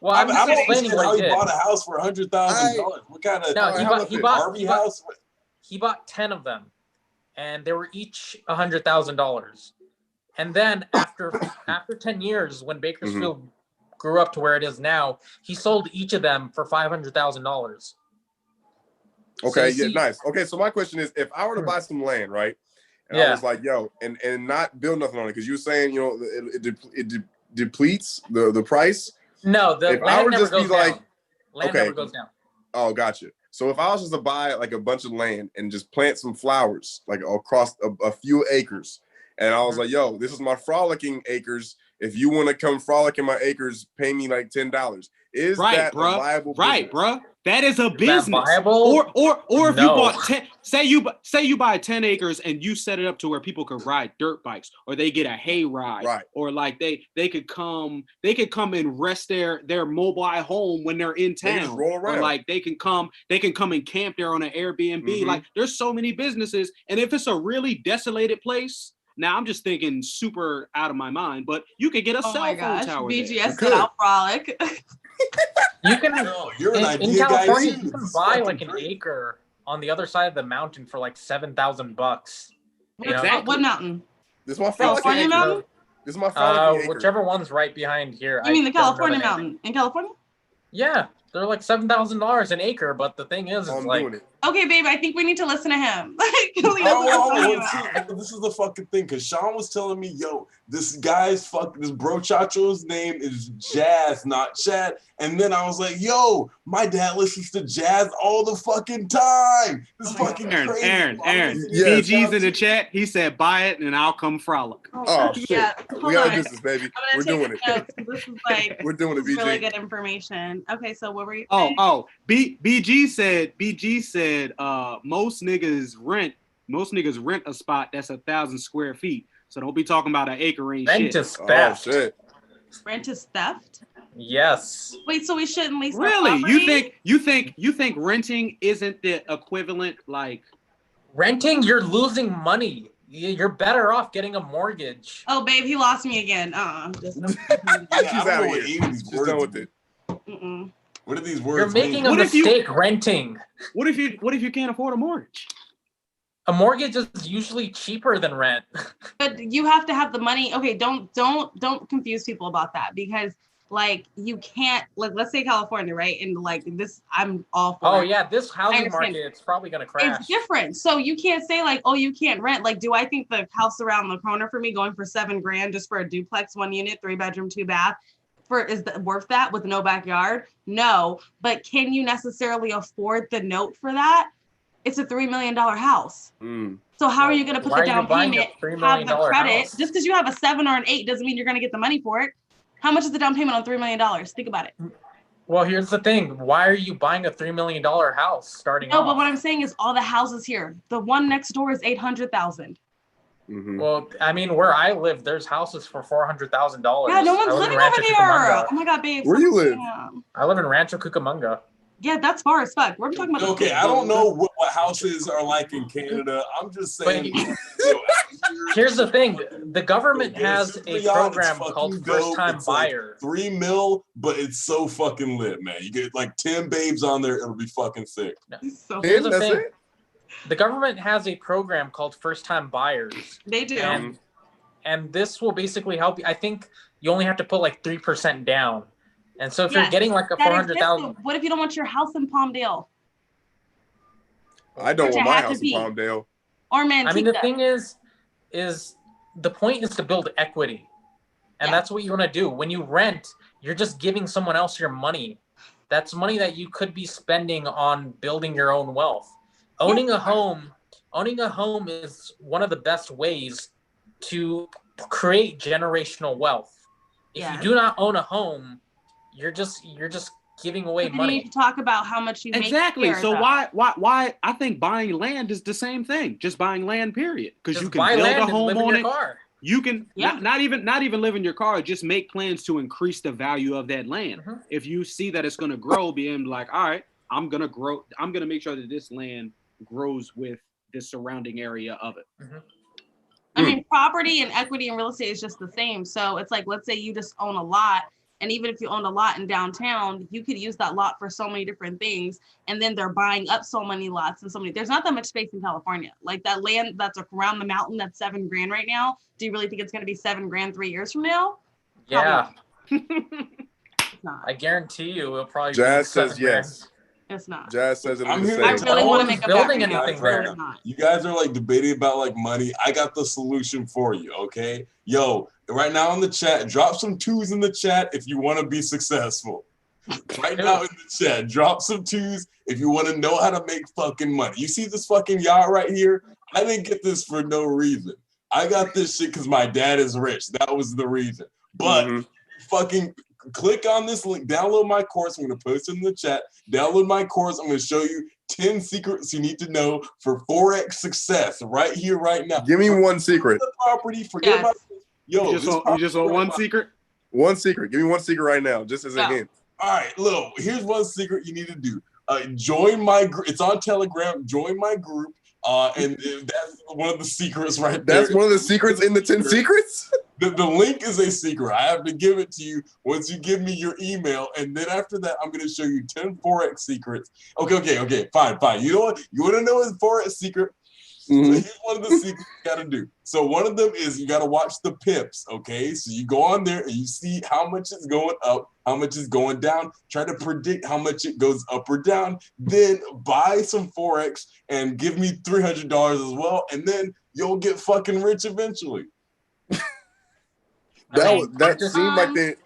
Well, I'm just explaining how what he he did. bought a house for $100,000. What kind of He bought 10 of them, and they were each $100,000. And then after 10 years, when Bakersfield grew up to where it is now, he sold each of them for $500,000. Okay, nice. Okay, so my question is, if I were to buy some land, right, and I was like, yo, and not build nothing on it, because you were saying, you know, it depletes the price. No, the land never goes down. Land okay, never goes down. Oh, gotcha. So if I was just to buy like a bunch of land and just plant some flowers like across a few acres, and I was like, yo, this is my frolicking acres. If you want to come frolic in my acres, pay me like $10. Is that a viable business? Right, bro. That is a business. Viable? Or if you bought 10, say you buy 10 acres and you set it up to where people could ride dirt bikes, or they get a hay ride, right? Or like they could come and rest their mobile home when they're in town, they just roll around. Or like they can come and camp there on an Airbnb. Like there's so many businesses, and if it's a really desolated place. Now I'm just thinking super out of my mind, but you could get a cell phone tower. BGS said I'll frolic. You can. No, you're an in idea California, guy. you can buy like an acre on the other side of the mountain for like $7,000. What mountain? This is my California mountain. This is my acre. Whichever one's right behind here. You mean the California mountain in California? Yeah, they're like $7,000 an acre, but the thing is, it's like. Okay, babe, I think we need to listen to him. This is the fucking thing, because Sean was telling me, yo, this guy's this bro Chacho's name is Jazz, not Chad. And then I was like, yo, my dad listens to jazz all the fucking time. This fucking crazy. Aaron, BG's in the chat. He said, buy it and I'll come frolic. Oh, shit. Yeah, we got a business, baby. We're doing it. This is like, we're doing it, BG. Really good information. Okay, so what were you saying? BG said most niggas rent a spot that's 1,000 square feet. So don't be talking about an acre ain't shit. Rent is theft. Oh, shit. Rent is theft? Yes. Wait, so we shouldn't lease Really? You think renting isn't the equivalent, like renting? You're losing money. You're better off getting a mortgage. Oh, babe, he lost me again. She's out of here. She's done with it. What are these words? You're making a mistake renting. What if you can't afford a mortgage? A mortgage is usually cheaper than rent. But you have to have the money. Okay, don't confuse people about that, because like you can't, like, let's say California, right? And like this, I'm all for. Oh yeah, this housing market, it's probably gonna crash. It's different. So you can't say like, oh, you can't rent. Like, do I think the house around the corner for me going for $7,000 just for a duplex, 1 unit, 3-bedroom, 2-bath, is that worth that with no backyard? No. But can you necessarily afford the note for that? It's a $3 million house. So how are you going to put the down payment, have the credit? House? Just because you have a 7 or an 8 doesn't mean you're going to get the money for it. How much is the down payment on $3 million? Think about it. Well, here's the thing. Why are you buying a $3 million house starting off? No, but what I'm saying is all the houses here. The one next door is $800,000. Well, I mean, where I live, there's houses for $400,000. Yeah, no one's living over there. Oh my God, babe. Where you live? I live in Rancho Cucamonga. Yeah, that's far as fuck. We're talking about. Okay, I don't know what houses are like in Canada. I'm just saying. Here's the thing: the government has a program called First Time Buyer. Like $3 million, but it's so fucking lit, man. You get like 10 babes on there, it'll be fucking sick. So here's the thing: the government has a program called First Time Buyers. They do, and this will basically help you. I think you only have to put like 3% down. And so if you're getting like a 400,000, what if you don't want your house in Palmdale? I don't want my house in Palmdale. Or Manteca. I mean, the thing is the point is to build equity, and that's what you want to do. When you rent, you're just giving someone else your money. That's money that you could be spending on building your own wealth. Owning a home is one of the best ways to create generational wealth. If you do not own a home, you're just giving away You need money. to talk about how much you make. Exactly. So why? I think buying land is the same thing. Just buying land, period. Because you can build a home on it. Car. You can not even live in your car. Just make plans to increase the value of that land. Mm-hmm. If you see that it's going to grow, being like, all right, I'm gonna grow. I'm gonna make sure that this land grows with the surrounding area of it. Mm-hmm. I mean, property and equity in real estate is just the same. So it's like, let's say you just own a lot. And even if you own a lot in downtown, you could use that lot for so many different things. And then they're buying up so many lots and so many. There's not that much space in California. Like that land that's around the mountain that's $7,000 right now. Do you really think it's going to be $7,000 3 years from now? Yeah. It's not. I guarantee you it'll probably Jazz be says yes. It's not. Jazz says it. I'm here. I really want to make a building bet anything right there. now. You guys are like debating about like money. I got the solution for you, okay? Yo, right now in the chat, drop some 2s in the chat if you want to be successful. Right now in the chat, drop some 2s if you want to know how to make fucking money. You see this fucking yacht right here? I didn't get this for no reason. I got this shit because my dad is rich. That was the reason. But fucking click on this link, download my course. I'm going to post it in the chat. Download my course. I'm going to show you 10 secrets you need to know for Forex success right here, right now. Give me one secret. The property, forget about yo. You just want one secret? One secret. Give me one secret right now, just as a hint. All right, look, here's one secret you need to do. Join my group. It's on Telegram. Join my group. And that's one of the secrets right there. That's one of the secrets in the 10 secrets? The link is a secret. I have to give it to you once you give me your email. And then after that, I'm going to show you 10 Forex secrets. Okay, fine. You know what? You want to know a Forex secret? So here's one of the secrets you got to do. So one of them is you got to watch the pips, okay? So you go on there and you see how much is going up, how much is going down. Try to predict how much it goes up or down. Then buy some Forex and give me $300 as well. And then you'll get fucking rich eventually. That seemed like the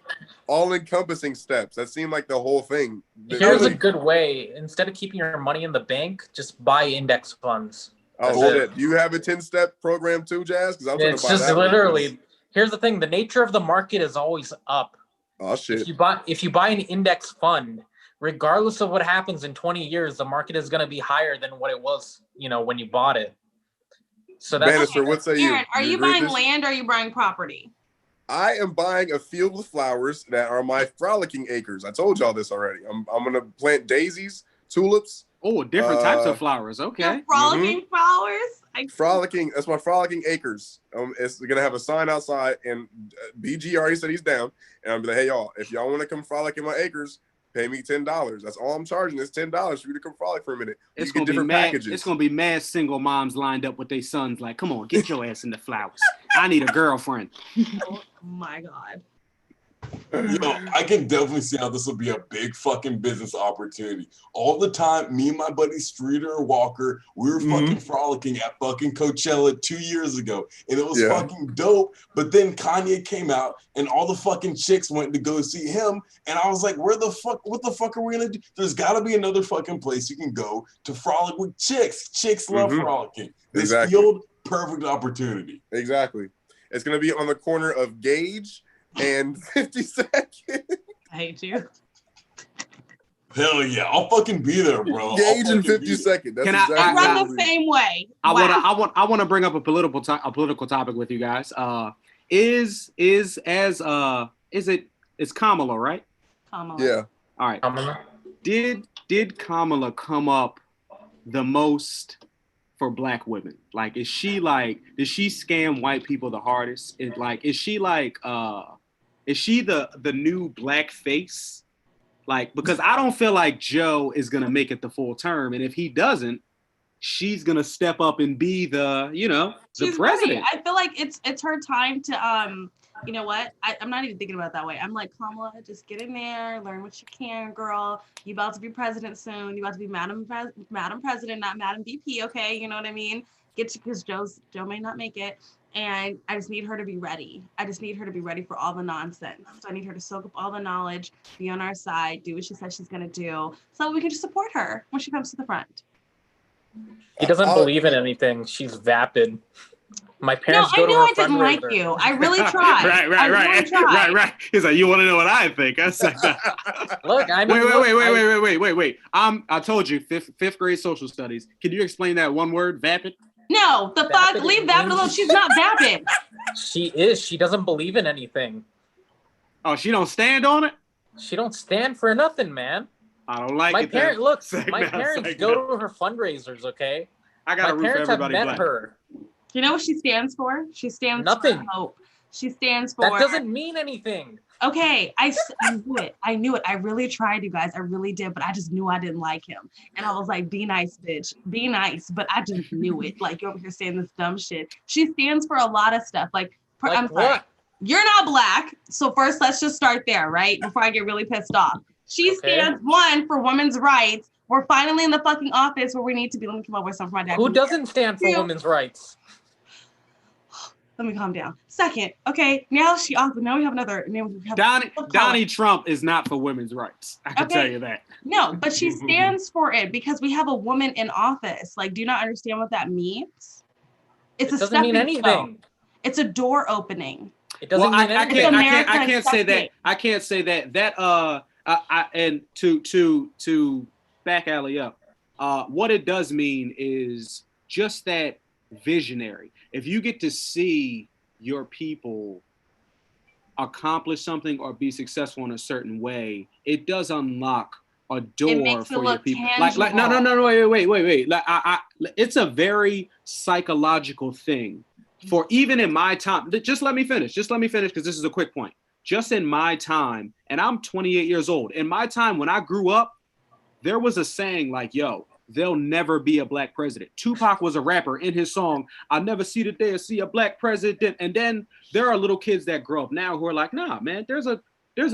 all-encompassing steps. That seemed like the whole thing. Here's a good way. Instead of keeping your money in the bank, just buy index funds. Oh, shit. Do you have a 10-step program too, Jazz? Because I'm trying to buy just literally. Here's the thing: the nature of the market is always up. Oh shit! If you buy an index fund, regardless of what happens in 20 years, the market is going to be higher than what it was, when you bought it. So that's Banister, what say you? Aaron, are you buying land or are you buying property? I am buying a field with flowers that are my frolicking acres. I told y'all this already. I'm gonna plant daisies, tulips. Oh, different types of flowers. Okay. You're frolicking flowers? Frolicking. That's my frolicking acres. It's gonna have a sign outside, and BG already said he's down. And I'm like, hey y'all, if y'all want to come frolic in my acres, pay me $10. That's all I'm charging. Is $10 for you to come frolic for a minute. It's gonna be mad. It's gonna be mad single moms lined up with their sons. Like, come on, get your ass in the flowers. I need a girlfriend. Oh my God. Yo, I can definitely see how this will be a big fucking business opportunity. All the time, me and my buddy Streeter Walker, we were fucking frolicking at fucking Coachella 2 years ago, and it was fucking dope. But then Kanye came out, and all the fucking chicks went to go see him, and I was like, what the fuck are we gonna do? There's gotta be another fucking place you can go to frolic with chicks. Chicks love frolicking. This field, perfect opportunity. Exactly. It's gonna be on the corner of Gage and 52nd. I hate you. Hell yeah, I'll fucking be there, bro. Gage and 52nd. That's exactly I run the same way. I want to bring up a political topic with you guys. It's Kamala, right? Kamala. Yeah. All right. Kamala. Did Kamala come up the most for Black women? Like, does she scam white people the hardest? Is she the new black face? Like, because I don't feel like Joe is gonna make it the full term, and if he doesn't, she's gonna step up and be the president. Ready. I feel like it's her time to you know what? I'm not even thinking about it that way. I'm like, Kamala, just get in there, learn what you can, girl. You about to be president soon. You about to be Madam President, not Madam VP. Okay, you know what I mean? Because Joe may not make it. And I just need her to be ready. I just need her to be ready for all the nonsense. So I need her to soak up all the knowledge, be on our side, do what she said she's going to do, so we can just support her when she comes to the front. She doesn't believe in anything. She's vapid. My parents go to I her knew I didn't like fundraiser. you. I really tried. right. He's like, you want to know what I think? I said, look, I mean, wait. I told you, fifth grade social studies. Can you explain that one word, vapid? No, the fuck, leave vapid alone. She's not vapid. She is. She doesn't believe in anything. Oh, she don't stand on it? She don't stand for nothing, man. I don't like my it. My parents go to her fundraisers, okay? I got to root for everybody have met black. her. You know what she stands for? She stands nothing. for hope. She stands for... That doesn't mean anything. Okay, I knew it. I knew it. I really tried, you guys. I really did, but I just knew I didn't like him. And I was like, be nice, bitch. Be nice. But I just knew it. Like, you're over here saying this dumb shit. She stands for a lot of stuff. Like I'm sorry. What? You're not black. So first, let's just start there, right? Before I get really pissed off. She stands, one, for women's rights. We're finally in the fucking office where we need to be. Let me come up with something for my dad. Who doesn't stand for women's rights? Let me calm down. Second, okay, now we have another. Donnie Trump is not for women's rights. I can tell you that. No, but she stands for it because we have a woman in office. Like, do you not understand what that means? It doesn't mean anything. It's a door opening. It doesn't mean anything. I can't say that. I can't say that. And to back alley up, what it does mean is just that visionary. If you get to see your people accomplish something or be successful in a certain way, it does unlock a door for your people. Like no, wait. Like it's a very psychological thing. For even in my time, just let me finish because this is a quick point. Just in my time, and I'm 28 years old. In my time when I grew up, there was a saying like, yo, there'll never be a black president. Tupac was a rapper in his song, I'll never see the day I see a black president. And then there are little kids that grow up now who are like, nah, man, there's a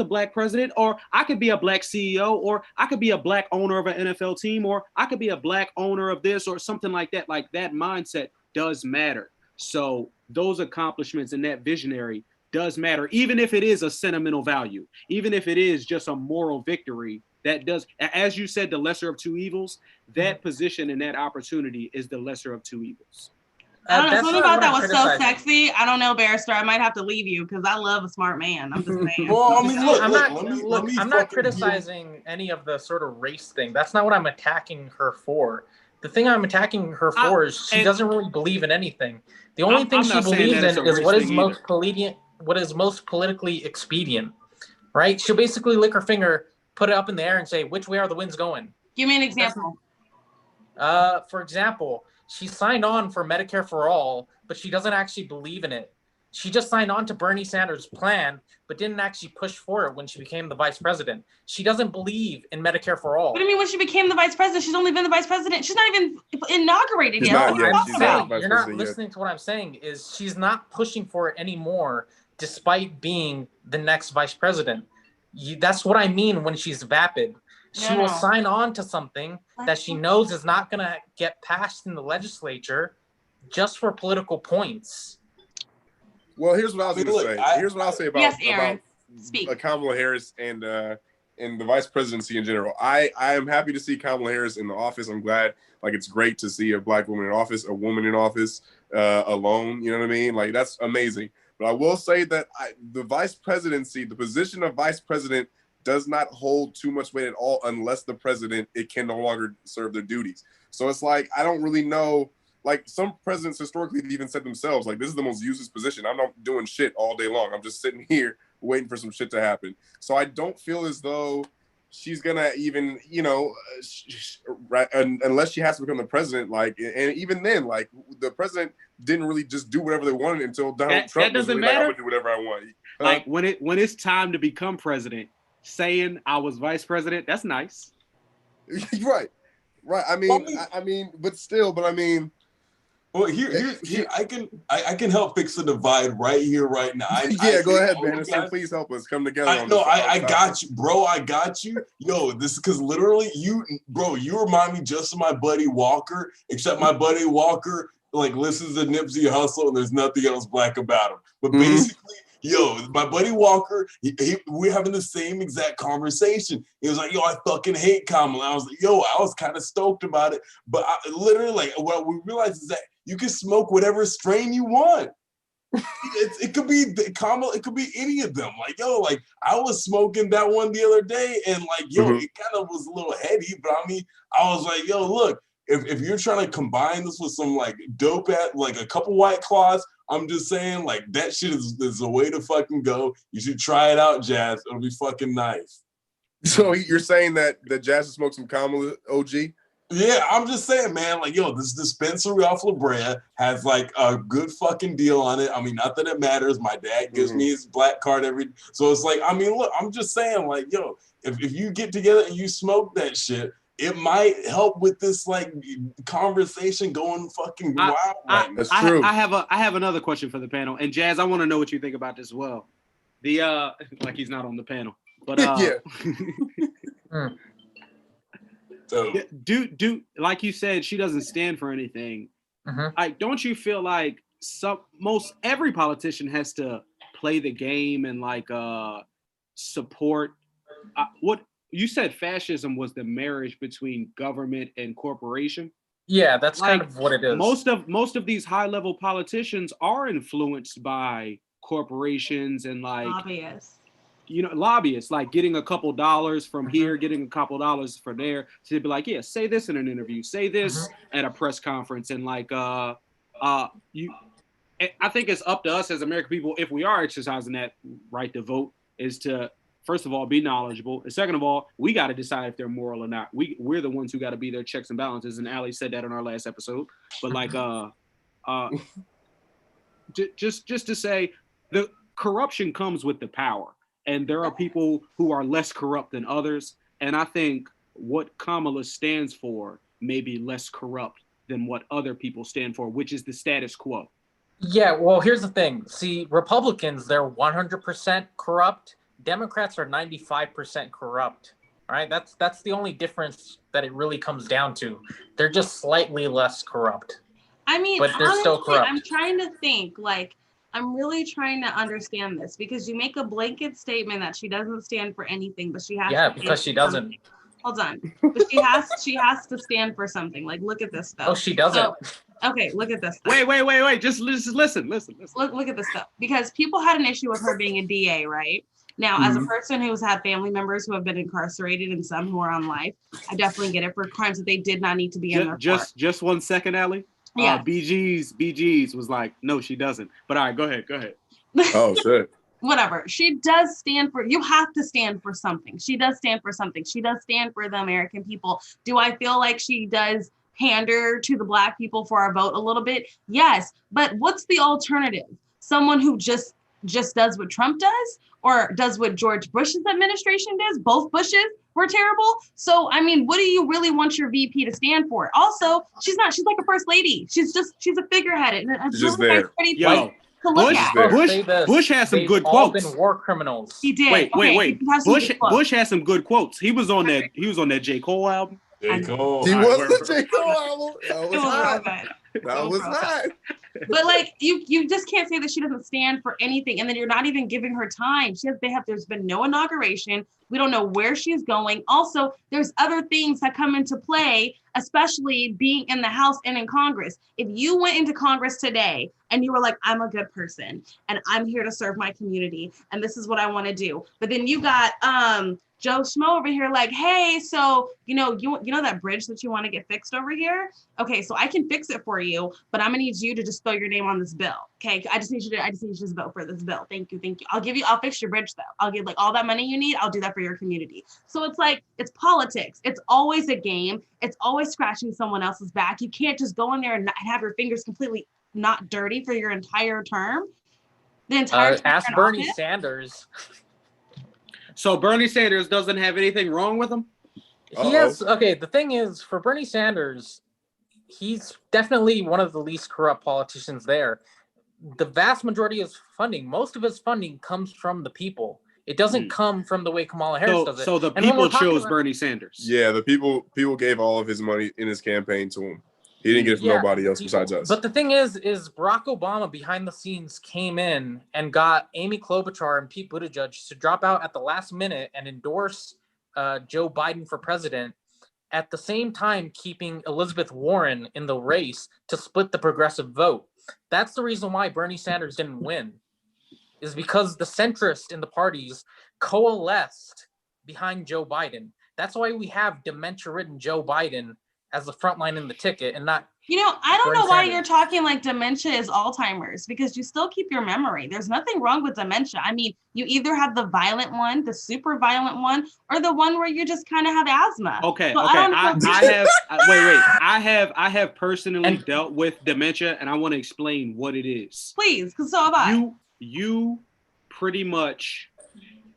black president, or I could be a black CEO, or I could be a black owner of an NFL team, or I could be a black owner of this or something like that. Like that mindset does matter. So those accomplishments and that visionary does matter, even if it is a sentimental value, even if it is just a moral victory. That does, as you said, the lesser of two evils, that position and that opportunity is the lesser of two evils. I don't know, something about that was so sexy. I don't know, Barrister. I might have to leave you because I love a smart man. I'm just saying. Well, I mean, I'm not criticizing any of the sort of race thing. That's not what I'm attacking her for. The thing I'm attacking her for is she doesn't really believe in anything. The only thing she believes in is what is most politically expedient, right? She'll basically lick her finger, put it up in the air and say, which way are the winds going? Give me an example. For example, she signed on for Medicare for all, but she doesn't actually believe in it. She just signed on to Bernie Sanders' plan, but didn't actually push for it when she became the vice president. She doesn't believe in Medicare for all. What do you mean when she became the vice president? She's only been the vice president. She's not even inaugurated yet. You're not listening to what I'm saying. Is she's not pushing for it anymore, despite being the next vice president. That's what I mean when she's vapid. She will sign on to something that she knows is not going to get passed in the legislature just for political points. Well, here's what I was going to say. Here's what I'll say about Kamala Harris and the vice presidency in general. I am happy to see Kamala Harris in the office. I'm glad. Like, it's great to see a black woman in office, a woman in office alone. You know what I mean? Like, that's amazing. But I will say that the vice presidency, the position of vice president, does not hold too much weight at all unless the president, it can no longer serve their duties. So it's like, I don't really know. Like, some presidents historically have even said themselves, like, this is the most useless position. I'm not doing shit all day long. I'm just sitting here waiting for some shit to happen. So I don't feel as though she's gonna even, unless she has to become the president. Like, and even then, like, the president didn't really just do whatever they wanted until Donald Trump was really like, I'm gonna do whatever I want. Like, when it's time to become president, saying I was vice president, that's nice. Right. I mean, but I mean. Well, here, I can help fix the divide right here, right now. Go ahead, Banister. Please help us come together. I got you, bro. I got you. Yo, this is because literally you remind me just of my buddy Walker, except my buddy Walker like listens to Nipsey Hussle and there's nothing else black about him. But basically, yo, my buddy Walker, we're having the same exact conversation. He was like, yo, I fucking hate Kamala. I was like, yo, I was kind of stoked about it. But literally, like, what we realized is that, you can smoke whatever strain you want. It could be Kamala, it could be any of them. Like, yo, like I was smoking that one the other day, and like, yo, it kind of was a little heady, but I mean, I was like, yo, look, if you're trying to combine this with some like dope at like a couple White Claws, I'm just saying, like, that shit is the way to fucking go. You should try it out, Jazz. It'll be fucking nice. So you're saying that Jazz will smoke some Kamala, OG? Yeah, I'm just saying, man, like, yo, this dispensary off La Brea has like a good fucking deal on it. I mean, not that it matters. My dad gives me his black card so it's like, I mean, look, I'm just saying, like, yo, if you get together and you smoke that shit, it might help with this like conversation going fucking wild. That's true. I have another question for the panel, and Jazz, I want to know what you think about this as well. The like he's not on the panel, but yeah. So do like you said, she doesn't stand for anything. Like, don't you feel like most every politician has to play the game and like support what you said? Fascism was the marriage between government and corporation. Yeah, that's like, kind of what it is. Most of these high level politicians are influenced by corporations and like lobbyists, like getting a couple dollars from here, getting a couple dollars from there to be like, yeah, say this in an interview, say this at a press conference, and like I think it's up to us as American people, if we are exercising that right to vote, is to first of all be knowledgeable, and second of all, we got to decide if they're moral or not. We're the ones who got to be their checks and balances, and Ali said that in our last episode. But like just to say, the corruption comes with the power. And there are people who are less corrupt than others. And I think what Kamala stands for may be less corrupt than what other people stand for, which is the status quo. Yeah, well, here's the thing. See, Republicans, they're 100% corrupt. Democrats are 95% corrupt. All right, that's the only difference that it really comes down to. They're just slightly less corrupt. I mean, but they're still corrupt. I'm trying to think, like, I'm really trying to understand this, because you make a blanket statement that she doesn't stand for anything, but she has because she doesn't. Something. Hold on. But she has to stand for something. Like, look at this stuff. Oh, she doesn't. So, okay, look at this stuff. Wait. Just listen. Look at this stuff. Because people had an issue with her being a DA, right? Now, as a person who's had family members who have been incarcerated and some who are on life, I definitely get it for crimes that they did not need to be in there for. Just 1 second, Allie. Yeah. BG's was like, no, she doesn't. But all right, go ahead. Oh, shit. Whatever. She does stand for, you have to stand for something. She does stand for something. She does stand for the American people. Do I feel like she does pander to the Black people for our vote a little bit? Yes. But what's the alternative? Someone who just does what Trump does, or does what George Bush's administration does? Both Bushes were terrible. So, I mean, what do you really want your VP to stand for? Also, she's like a first lady. She's a figurehead. And she's just there. Bush has some good all quotes. Been war criminals. He did. Wait. Bush has some good quotes. He was on that J. Cole album. J. Cole. He was the J. Cole album. That was not. But like you just can't say that she doesn't stand for anything, and then you're not even giving her time. There's been no inauguration. We don't know where she's going. Also, there's other things that come into play, especially being in the House and in Congress. If you went into Congress today and you were like, I'm a good person and I'm here to serve my community and this is what I want to do, but then you got Joe Schmo over here like, hey, so you know that bridge that you want to get fixed over here? Okay, so I can fix it for you, but I'm gonna need you to just throw your name on this bill. Okay, I just need you to just vote for this bill. Thank you. I'll fix your bridge though. I'll give like all that money you need. I'll do that for your community. So it's like, it's politics. It's always a game. It's always scratching someone else's back. You can't just go in there and have your fingers completely not dirty for your entire term. The entire ask Bernie Sanders. So Bernie Sanders doesn't have anything wrong with him? He has, okay, the thing is, for Bernie Sanders, he's definitely one of the least corrupt politicians there. The vast majority of his funding, most of his funding comes from the people. It doesn't come from the way Kamala Harris does it. So the people chose Bernie Sanders. Yeah, the people gave all of his money in his campaign to him. He didn't get it from nobody else besides us. But the thing is Barack Obama behind the scenes came in and got Amy Klobuchar and Pete Buttigieg to drop out at the last minute and endorse Joe Biden for president. at the same time keeping Elizabeth Warren in the race to split the progressive vote. That's the reason why Bernie Sanders didn't win, is because the centrists in the parties coalesced behind Joe Biden. That's why we have dementia-ridden Joe Biden as the front line in the ticket and not I don't Bernie know why Sanders. you're talking like dementia is Alzheimer's, because you still keep your memory. There's nothing wrong with dementia. I mean, you either have the violent one, the super violent one, or the one where you just kind of have asthma. Okay, So okay. I have personally dealt with dementia, and I want to explain what it is. Please, because so have I. You pretty much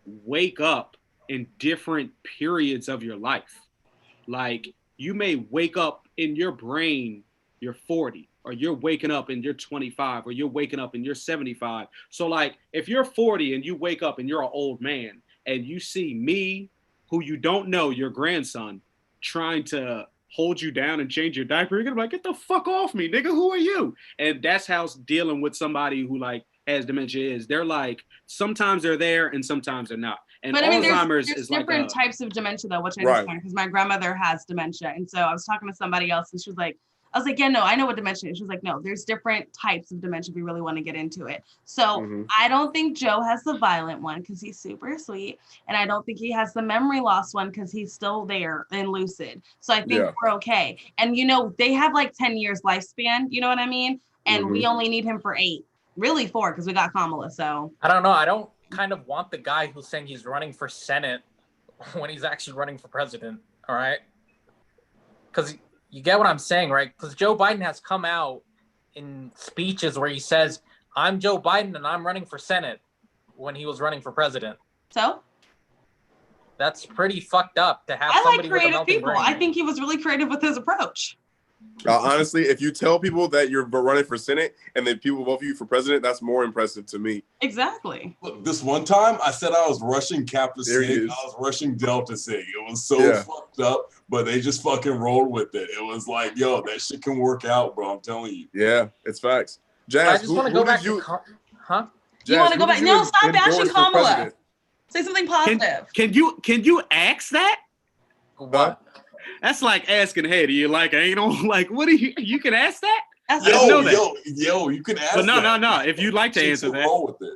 wake up in different periods of your life. Like, you may wake up in your brain, you're 40, or you're waking up and you're 25, or you're waking up and you're 75. So like, if you're 40 and you wake up and you're an old man and you see me, who you don't know, your grandson, trying to hold you down and change your diaper, you're gonna be like, get the fuck off me, nigga, who are you? And that's how dealing with somebody who like has dementia is. They're like, sometimes they're there and sometimes they're not. And but I mean, Alzheimer's there's is different like types of dementia though, which I understand because my grandmother has dementia. And so I was talking to somebody else and she was like, I was like, yeah, no, I know what dementia is. She was like, no, there's different types of dementia if we really want to get into it. So I don't think Joe has the violent one because he's super sweet. And I don't think he has the memory loss one because he's still there and lucid. So I think we're okay. And, they have like 10 years lifespan. You know what I mean? And we only need him for 8. Really 4 because we got Kamala. So I don't know. I don't kind of want the guy who's saying he's running for Senate when he's actually running for president. All right. Because you get what I'm saying, right? Because Joe Biden has come out in speeches where he says, I'm Joe Biden and I'm running for Senate when he was running for president. So? That's pretty fucked up to have somebody with a melting brain. I think he was really creative with his approach. Honestly, if you tell people that you're running for Senate and then people vote for you for president, that's more impressive to me. Exactly. Look, this one time I said I was rushing Kappa Sig, I was rushing Delta Sig. It was so fucked up, but they just fucking rolled with it. It was like, yo, that shit can work out, bro. I'm telling you. Yeah, it's facts. Jazz, I just want to go back to Jazz, you want to go back? No, stop bashing Kamala. Say something positive. Can you ask that? What? That's like asking, hey, do you like anal? Like, what do you can ask that? Yo, you can ask but no, that. no. If you'd like to answer that.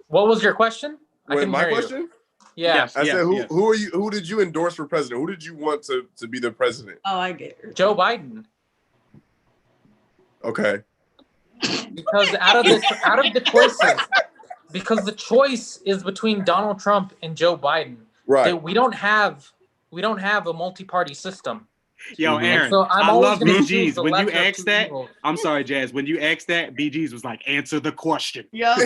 What was your question? Wait, my question? Yeah. I said, who are you? Who did you endorse for president? Who did you want to be the president? Oh, I get it. Joe Biden. Okay. Because out of the choices, because the choice is between Donald Trump and Joe Biden. Right. We don't have a multi-party system. Yo, Aaron, so I love BG's. When you asked that, I'm sorry, Jazz. When you asked that, BG's was like, answer the question. Yeah.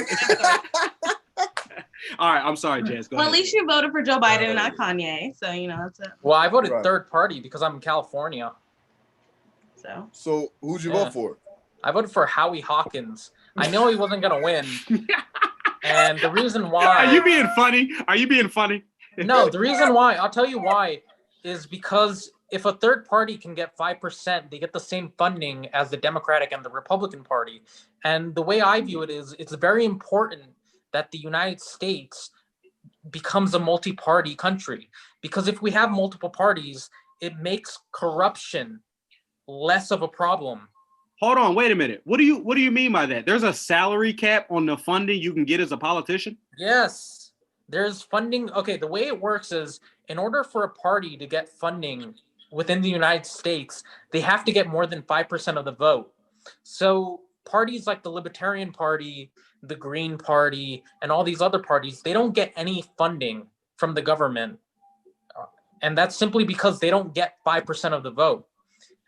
All right, I'm sorry, Jazz. Go ahead. At least you voted for Joe Biden and not Kanye. So, that's it. Well, I voted third party because I'm in California. So who'd you vote for? I voted for Howie Hawkins. I know he wasn't going to win. And the reason why... Are you being funny? No, the reason why, I'll tell you why, is because if a third party can get 5%, they get the same funding as the Democratic and the Republican Party. And the way I view it is, it's very important that the United States becomes a multi-party country. Because if we have multiple parties, it makes corruption less of a problem. Hold on, wait a minute. What do you mean by that? There's a salary cap on the funding you can get as a politician? Yes. There's funding. Okay, the way it works is in order for a party to get funding within the United States, they have to get more than 5% of the vote. So parties like the Libertarian Party, the Green Party, and all these other parties, they don't get any funding from the government. And that's simply because they don't get 5% of the vote.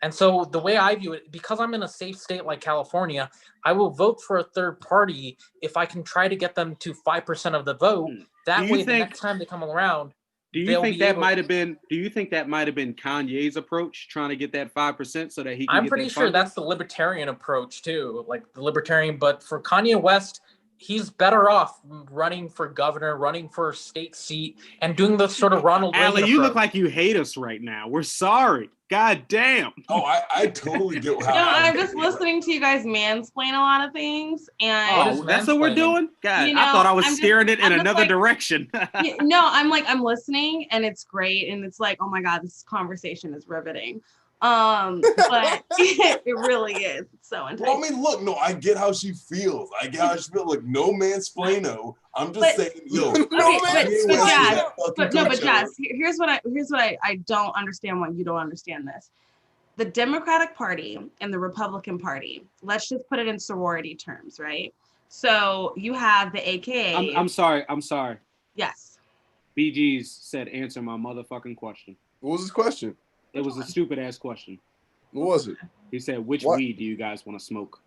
And so the way I view it, because I'm in a safe state like California, I will vote for a third party if I can try to get them to 5% of the vote. That way, the next time they come around, do you think that might have been Kanye's approach, trying to get that 5% so that he can I'm pretty sure that's the libertarian approach too, like the libertarian. But for Kanye West, he's better off running for governor, running for a state seat, and doing the sort of Ronald Reagan Allie, you approach. look like you hate us right now. We're sorry. God damn. Oh, I totally get how. No, I'm just listening to you guys mansplain a lot of things, and that's what we're doing. God, you know, I thought I was steering it in another direction. No, I'm listening, and it's great, and it's like, oh my god, this conversation is riveting. But it really is. It's so intense. Well, I mean, look, no, I get how she feels. I get how she feels. Like, no mansplaino. I'm just saying, yo. But Jazz, here's what I don't understand. Why you don't understand this? The Democratic Party and the Republican Party. Let's just put it in sorority terms, right? So you have the AKA. I'm sorry. Yes. BG's said, answer my motherfucking question. What was his question? It was a stupid ass question. What was it? He said, which weed do you guys want to smoke?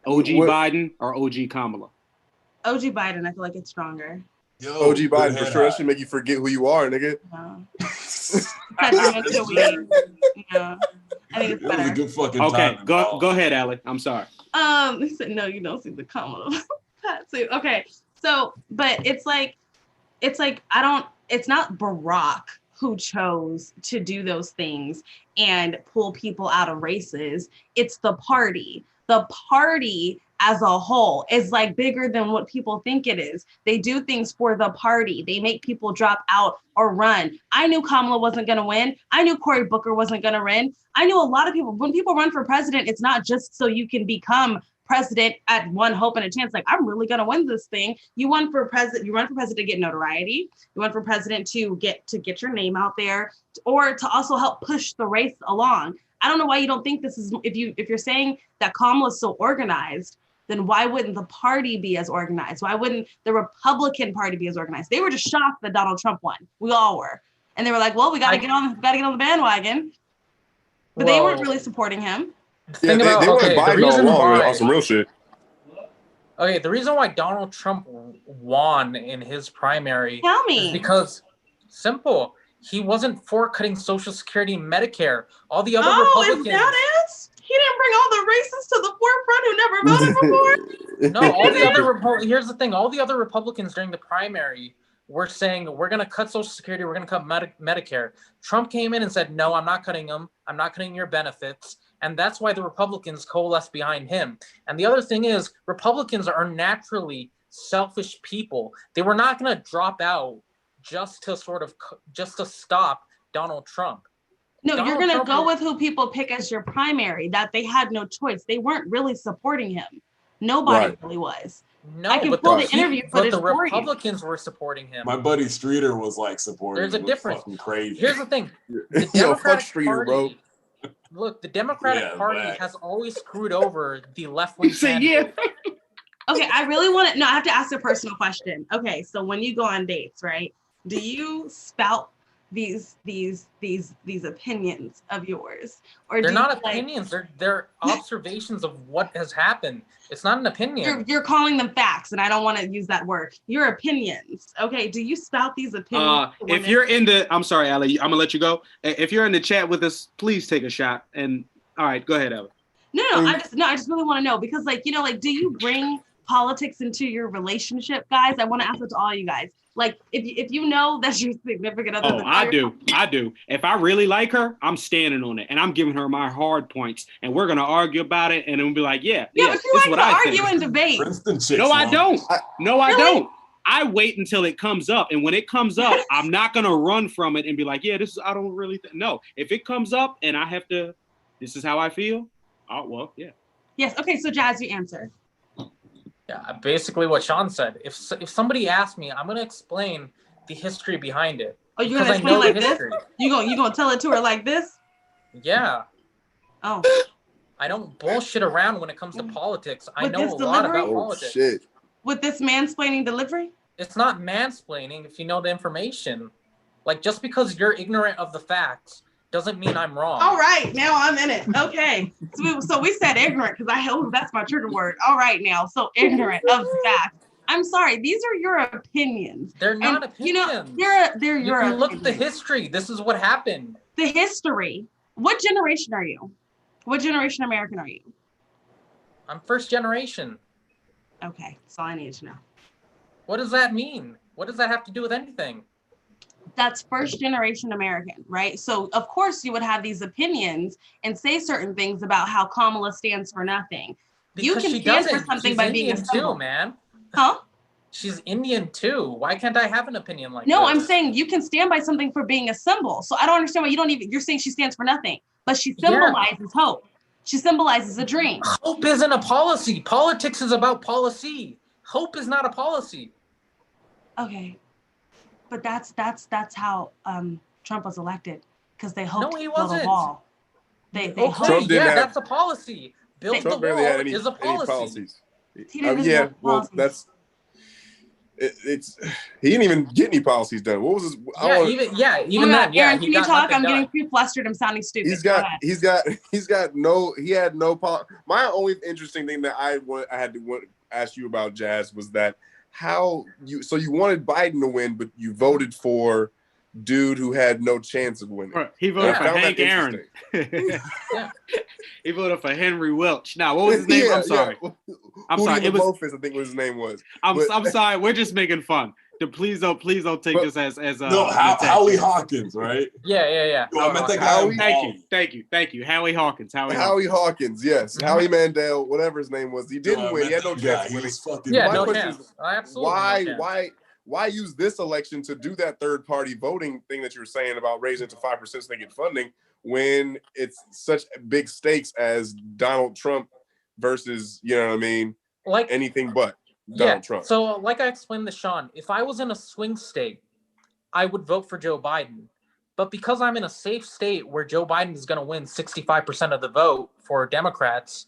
OG Biden or OG Kamala? OG Biden, I feel like it's stronger. Yo, OG Biden, for sure. That should make you forget who you are, nigga. Yeah. I think it's better. Was a good fucking okay, time go ahead, Alec. I'm sorry. He said, no, you don't see the Kamala. Okay, so, but it's like, it's not Barack who chose to do those things and pull people out of races. It's the party. The party as a whole is like bigger than what people think it is. They do things for the party. They make people drop out or run. I knew Kamala wasn't going to win. I knew Cory Booker wasn't going to win. I knew a lot of people, when people run for president, it's not just so you can become president at one hope and a chance. Like, I'm really going to win this thing. You run for president to get notoriety. You run for president to get your name out there, or to also help push the race along. I don't know why you don't think this is, if you're saying that Kamala is so organized, then why wouldn't the party be as organized? Why wouldn't the Republican Party be as organized? They were just shocked that Donald Trump won. We all were. And they were like, well, we got to get on the bandwagon. But they weren't really supporting him. Yeah, they were Biden all along on some real shit. Okay, the reason why Donald Trump won in his primary is because, simple, he wasn't for cutting Social Security and Medicare. All the other Republicans... Is that it? He didn't bring all the racists to the forefront who never voted before? No, all the other... Here's the thing. All the other Republicans during the primary were saying, we're going to cut Social Security, we're going to cut Medicare. Trump came in and said, no, I'm not cutting them. I'm not cutting your benefits. And that's why the Republicans coalesced behind him. And the other thing is, Republicans are naturally selfish people. They were not going to drop out just to stop Donald Trump. No, you're going to go with who people pick as your primary, that they had no choice. They weren't really supporting him. Nobody really was. No, I can pull the interview footage but the Republicans were supporting him. My buddy Streeter was like supporting him. There's a difference. Crazy. Here's the thing. The Yo, fuck Streeter, bro. Look, the Democratic Party has always screwed over the left-wing candidate. Okay, I really want to. No, I have to ask a personal question. Okay, so when you go on dates, right? Do you spout these opinions of yours, or they're not opinions? They're observations of what has happened. It's not an opinion. You're calling them facts, and I don't want to use that word. Your opinions. Okay, do you spout these opinions? If you're in the, I'm sorry, Allie, I'm gonna let you go. If you're in the chat with us, please take a shot. And all right, go ahead, Allie. No, I just really want to know, because do you bring politics into your relationship, guys? I want to ask it to all you guys. Like, if you know that's your significant other. Oh, I do. If I really like her, I'm standing on it, and I'm giving her my hard points, and we're gonna argue about it, and then we'll be like, yeah, but you like to argue and debate. No, I don't. I don't. I wait until it comes up, and when it comes up, I'm not gonna run from it and be like, yeah, I don't really no. If it comes up and I have to, this is how I feel. Oh, well, yeah. Yes. Okay. So, Jazz, you answer. Yeah, basically what Sean said. If somebody asks me, I'm gonna explain the history behind it. Oh, you're gonna explain like this? You gonna tell it to her like this? Yeah. Oh. I don't bullshit around when it comes to politics. I know a lot about politics. Shit. With this mansplaining delivery? It's not mansplaining if you know the information. Like, just because you're ignorant of the facts doesn't mean I'm wrong. All right, now I'm in it. Okay. So we said ignorant, because that's my trigger word. All right, now. So ignorant of that. I'm sorry. These are your opinions. They're not opinions. They're your opinions. Look at the history. This is what happened. The history. What generation are you? What generation American are you? I'm first generation. Okay, that's all I need to know. What does that mean? What does that have to do with anything? That's first generation American, right? So of course you would have these opinions and say certain things about how Kamala stands for nothing. Because you can stand for something by being a symbol. too, man. Huh? She's Indian too. Why can't I have an opinion like No, this? I'm saying you can stand by something for being a symbol. So I don't understand why you're saying she stands for nothing, but she symbolizes hope. She symbolizes a dream. Hope isn't a policy. Politics is about policy. Hope is not a policy. Okay. But that's how Trump was elected, because they hoped to build a wall. They hoped. That's a policy. Build Trump the wall had any, is a policy. Any policies. Yeah, well, that's it's. He didn't even get any policies done. What was his? Even then. Yeah, Aaron, can you talk? I'm getting too flustered. I'm sounding stupid. He had no policy. My only interesting thing that I had to ask you about, Jazz, was that you wanted Biden to win, but you voted for dude who had no chance of winning. He voted for Hank Aaron. He voted for Henry Welch. Now, what was his name? I'm sorry. I'm sorry. It was Bofis, I think what his name was. I'm sorry. We're just making fun. Please don't take this as Howie Hawkins, right? Yeah. No, I meant the guy. Thank you. Howie Hawkins. Howie Hawkins, yes. Howie Mandel, whatever his name was. He didn't win. He had no chance of winning. My question is, absolutely why use this election to do that third party voting thing that you were saying about raising it to 5% so they get funding, when it's such big stakes as Donald Trump versus, you know what I mean, like anything but Donald Trump. So like I explained to Sean, if I was in a swing state, I would vote for Joe Biden. But because I'm in a safe state where Joe Biden is going to win 65% of the vote for Democrats,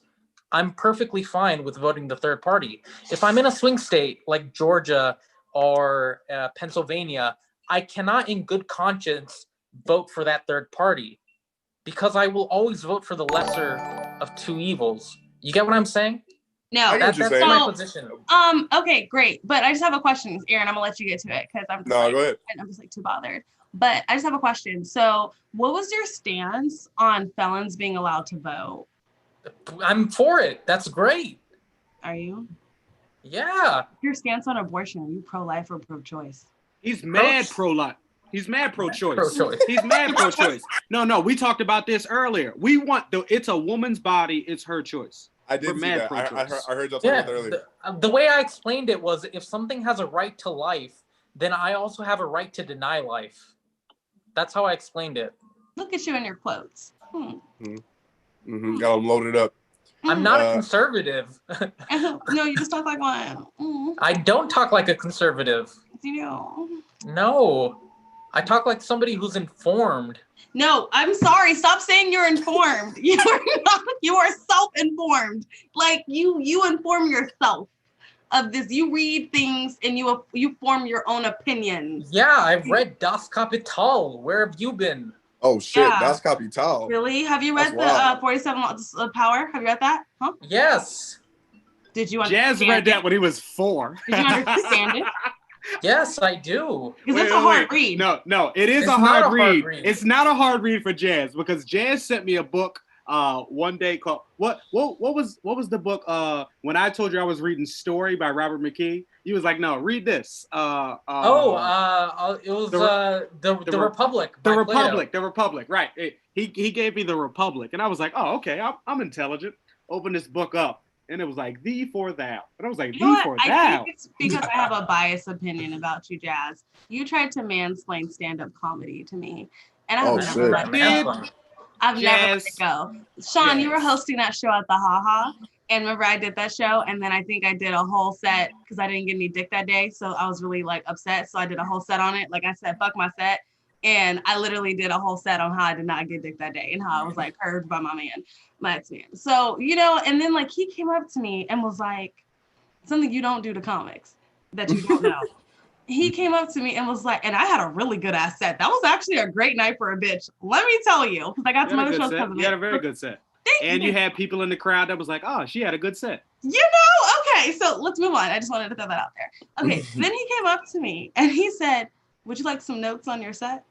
I'm perfectly fine with voting the third party. If I'm in a swing state like Georgia or Pennsylvania, I cannot in good conscience vote for that third party, because I will always vote for the lesser of two evils. You get what I'm saying? No, that's my position. Okay, great. But I just have a question, Aaron. I'm gonna let you get to it because go ahead. I'm just too bothered. But I just have a question. So, what was your stance on felons being allowed to vote? I'm for it. That's great. Are you? Yeah. Your stance on abortion, are you pro-life or pro-choice? He's mad pro-life. He's mad pro-choice. He's mad pro-choice. No, we talked about this earlier. We want it's a woman's body, it's her choice. I did see that. I heard y'all talking about that earlier. The way I explained it was, if something has a right to life, then I also have a right to deny life. That's how I explained it. Look at you in your quotes. Got them loaded up. I'm not a conservative. No, you just talk like one. I don't talk like a conservative. You know. No, I talk like somebody who's informed. No, I'm sorry. Stop saying you're informed. You are not. You are self-informed. Like you inform yourself of this. You read things and you form your own opinions. Yeah, I've read Das Kapital. Where have you been? Oh shit, Das Kapital. Really? Have you read the 47 Laws of Power? Have you read that? Huh? Yes. Did you understand Jazz read that when he was 4. Did you understand it? Yes, I do. Because it's a hard read. No, it is a hard read. It's not a hard read for Jazz, because Jazz sent me a book one day called what was the book when I told you I was reading Story by Robert McKee? He was like, no, read this. It was the Republic. The Republic, right. He gave me The Republic, and I was like, oh, okay, I'm intelligent. Open this book up, and it was like, thee for thou. And I was like, thee for thou. I think it's because I have a biased opinion about you, Jazz. You tried to mansplain stand-up comedy to me, and I've never let it go. Sean, you were hosting that show at the Ha Ha, and remember I did that show, and then I think I did a whole set because I didn't get any dick that day, so I was really like upset. So I did a whole set on it. Like I said, fuck my set. And I literally did a whole set on how I did not get dick that day and how I was like curved by my ex-man. So, and then like he came up to me and was like, something you don't do to comics that you don't know. He came up to me and was like, and I had a really good ass set. That was actually a great night for a bitch. Let me tell you, because I got some other shows coming. You had a very good set. And you had people in the crowd that was like, oh, she had a good set. Okay, so let's move on. I just wanted to throw that out there. Okay, then he came up to me and he said, would you like some notes on your set?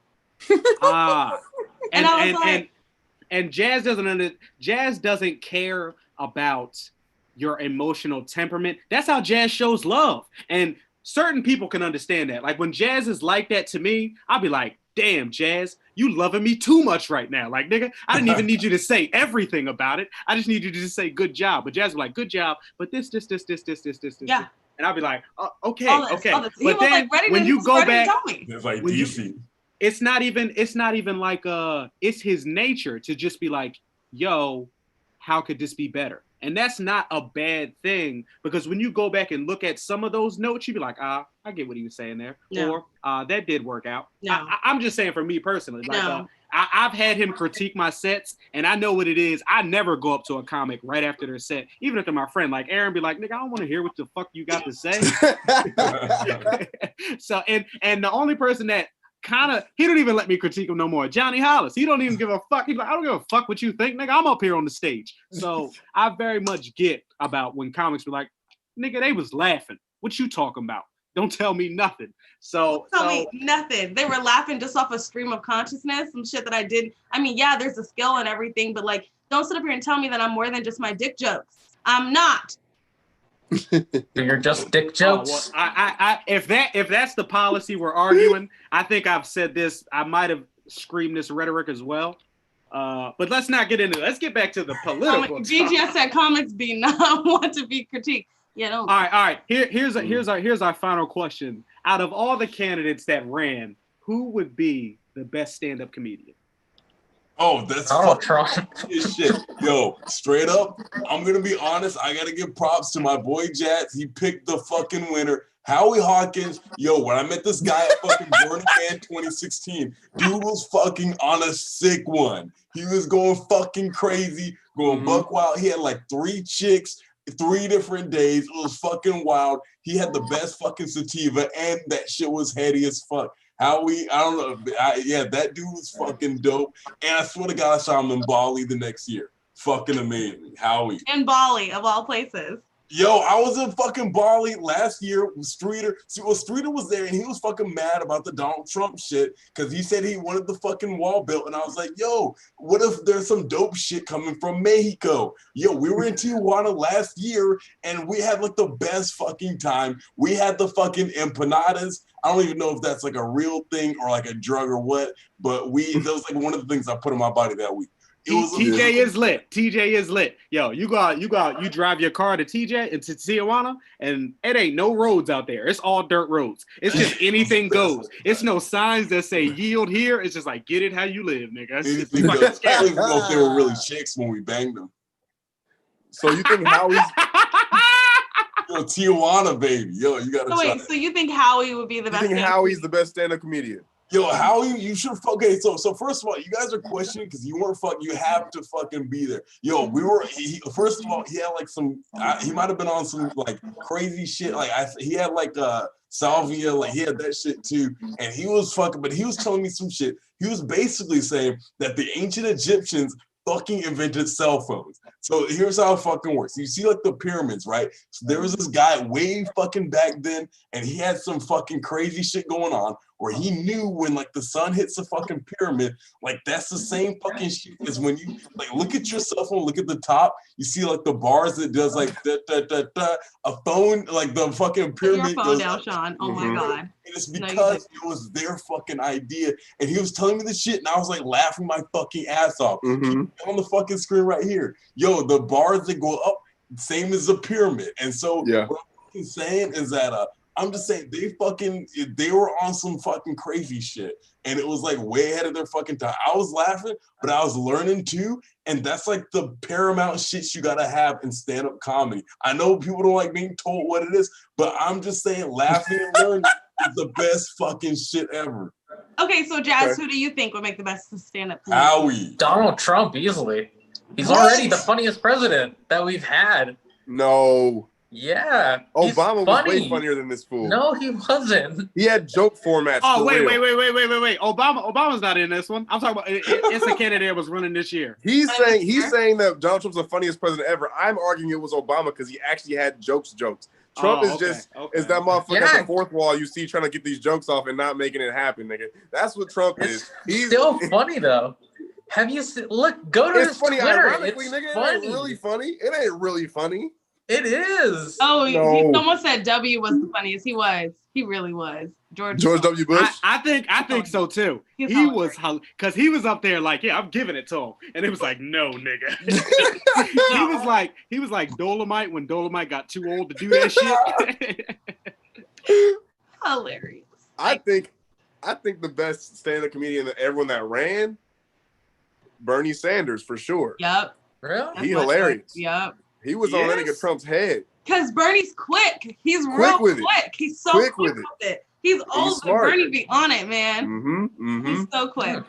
And Jazz doesn't care about your emotional temperament. That's how jazz shows love. And certain people can understand that. Like when jazz is like that to me, I'll be like, damn, Jazz, you loving me too much right now. Like, nigga, I didn't even need you to say everything about it. I just need you to just say good job. But Jazz was like, good job, but this. Yeah. And I'll be like, okay. But then like when you go back, it's like DC. It's not even like it's his nature to just be like, yo, how could this be better? And that's not a bad thing, because when you go back and look at some of those notes, you'd be like, I get what he was saying there. No. Or that did work out. No. I'm just saying for me personally. Like, No. I've had him critique my sets, and I know what it is. I never go up to a comic right after their set, even if they're my friend. Like Aaron be like, nigga, I don't want to hear what the fuck you got to say. So, and the only person that he don't even let me critique him no more. Johnny Hollis, he don't even give a fuck. He's like, I don't give a fuck what you think, nigga. I'm up here on the stage. So I very much get about when comics be like, nigga, they was laughing. What you talking about? Don't tell me nothing. So tell me nothing. They were laughing just off a stream of consciousness, some shit that I did. I mean, yeah, there's a skill and everything, but like, don't sit up here and tell me that I'm more than just my dick jokes. I'm not. You're just dick jokes. Well, if that's the policy we're arguing, I think I've said this. I might have screamed this rhetoric as well. But let's not get into it. Let's get back to the political. Gigi said comics be not want to be critiqued. Yeah, no. All right. Here's our final question. Out of all the candidates that ran, who would be the best stand-up comedian? Oh, that's fucking shit. Yo, straight up, I'm gonna be honest. I gotta give props to my boy Jats. He picked the fucking winner. Howie Hawkins, yo, when I met this guy at fucking Burning Man 2016, dude was fucking on a sick one. He was going fucking crazy, going buck wild. He had like 3 chicks, 3 different days. It was fucking wild. He had the best fucking sativa, and that shit was heady as fuck. Howie, I don't know. Yeah, that dude was fucking dope. And I swear to God, I saw him in Bali the next year. Fucking amazing. Howie. In Bali, of all places. Yo, I was in fucking Bali last year with Streeter. See, well, Streeter was there and he was fucking mad about the Donald Trump shit because he said he wanted the fucking wall built. And I was like, yo, what if there's some dope shit coming from Mexico? Yo, we were in Tijuana last year and we had like the best fucking time. We had the fucking empanadas. I don't even know if that's like a real thing or like a drug or what, but that was like one of the things I put in my body that week. TJ is lit. TJ is lit. Yo, you go out, you drive your car to TJ and to Tijuana, and it ain't no roads out there. It's all dirt roads. It's just anything goes. It's no signs that say yield here. It's just like get it how you live, nigga. I don't even know if they were really chicks when we banged them. So you think Howie's Yo, Tijuana, baby. Yo, you gotta try. So you think Howie would be the best? You think Howie's the best stand-up comedian? Yo, Howie, you should. Okay, so first of all, you guys are questioning because you weren't You have to fucking be there. Yo, we were. First of all, he had like some. He might have been on some like crazy shit. Like he had like salvia. Like he had that shit too. And he was fucking. But he was telling me some shit. He was basically saying that the ancient Egyptians fucking invented cell phones. So here's how it fucking works. You see like the pyramids, right? So there was this guy way fucking back then, and he had some fucking crazy shit going on where he knew when like the sun hits the fucking pyramid, like that's the same fucking shit as when you like look at your cell phone, look at the top, you see like the bars that does like a phone, like the fucking pyramid. Your phone down, Sean. Oh my God. And it's because it was their fucking idea. And he was telling me this shit, and I was like laughing my fucking ass off. On the fucking screen right here. Yo, the bars that go up, same as the pyramid. And so what I'm fucking saying is that I'm just saying they were on some fucking crazy shit. And it was like way ahead of their fucking time. I was laughing, but I was learning too. And that's like the paramount shit you gotta have in stand-up comedy. I know people don't like being told what it is, but I'm just saying laughing and learning is the best fucking shit ever. Okay, so Jazz, who do you think would make the best stand-up comedy? Howie. Donald Trump, easily. He's already the funniest president that we've had. No. Yeah. Obama was way funnier than this fool. No, he wasn't. He had joke formats. Oh, wait. Obama's not in this one. I'm talking about it's a candidate that was running this year. He's saying that Donald Trump's the funniest president ever. I'm arguing it was Obama because he actually had jokes. Trump is that motherfucker at the fourth wall you see trying to get these jokes off and not making it happen, nigga. That's what Trump is. He's still funny though. Have you seen, go to his funny, Twitter. Ironically, it's nigga. funny. It ain't really funny. It ain't really funny. It is. Oh, No. someone said W was the funniest. He was. He really was. George W. Bush. I think so too. He's He was because he was up there like, yeah, I'm giving it to him, and it was like, no, nigga. he was like Dolomite when Dolomite got too old to do that shit. Hilarious. I think the best stand-up comedian that everyone that ran, Bernie Sanders for sure. Yep. Really? He hilarious. Yep. He was on that nigga Trump's head. Because Bernie's quick. He's real quick. He's so quick with it. He's old, but Bernie be on it, man. He's so quick.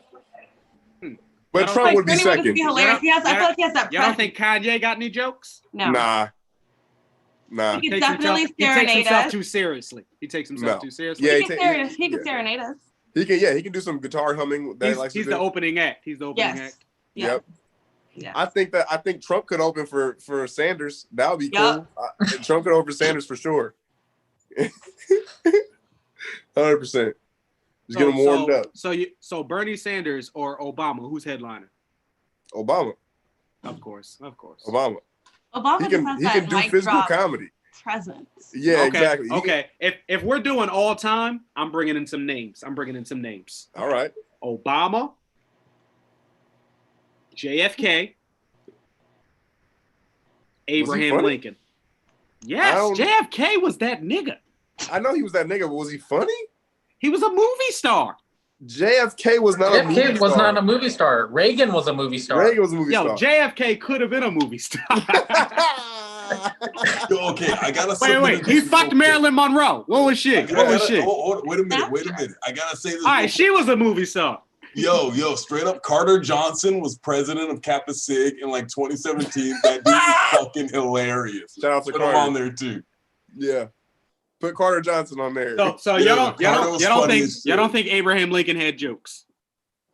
But Trump would be Bernie second. Would be hilarious. I feel like he has that. Y'all don't think Kanye got any jokes? No. Nah. He could definitely serenade us. He takes himself too seriously. Too seriously. Yeah, he could serenade us. He can do some guitar humming. He's the opening act. He's the opening act. Yep. Yeah. I think Trump could open for Sanders. That would be cool. Trump could open for Sanders for sure. 100%. Just get him warmed up. So Bernie Sanders or Obama, who's headliner? Obama. Of course. Obama. Obama he can do physical comedy. Presence. Yeah, exactly. Okay. If we're doing all time, I'm bringing in some names. All right. Obama, JFK, Abraham Lincoln. Yes, JFK was that nigga. I know he was that nigga, but was he funny? He was a movie star. JFK was not a movie star. JFK was not a movie star. Reagan was a movie star. Yo, JFK could have been a movie star. Okay, I gotta wait. He fucked Marilyn Monroe. What was she? Wait a minute. I gotta say this. All right, she was a movie star. Yo, straight up, Carter Johnson was president of Kappa Sig in like 2017. That dude is fucking hilarious. Shout out to Carter. Put him on there too. Yeah. Put Carter Johnson on there. So y'all don't think Abraham Lincoln had jokes?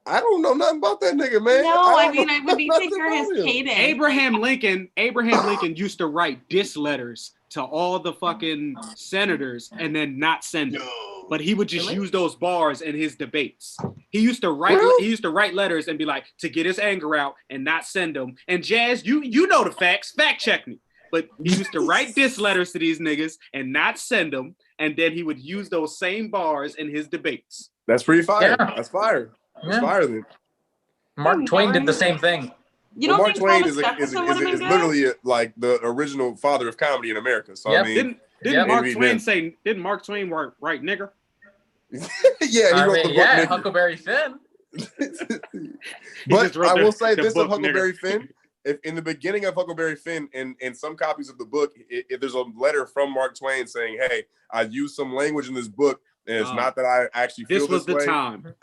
I don't know nothing about that nigga, man. No, I would be thinking his cadence. Abraham Lincoln used to write diss letters to all the fucking senators and then not send them. But he would just use those bars in his debates. He used to write letters and be like, to get his anger out and not send them. And Jazz, you know the facts. Fact check me. But he used to write diss letters to these niggas and not send them. And then he would use those same bars in his debates. That's pretty fire. Yeah. That's fire. That's fire then. Mark Twain did the same thing. Mark Twain is literally like the original father of comedy in America. So I mean, didn't Mark Twain write nigger? Yeah, he wrote the book Huckleberry Finn. But I will say this of Huckleberry Finn. If in the beginning of Huckleberry Finn, in some copies of the book, if there's a letter from Mark Twain saying, "Hey, I used some language in this book, and it's not that I actually feel this way.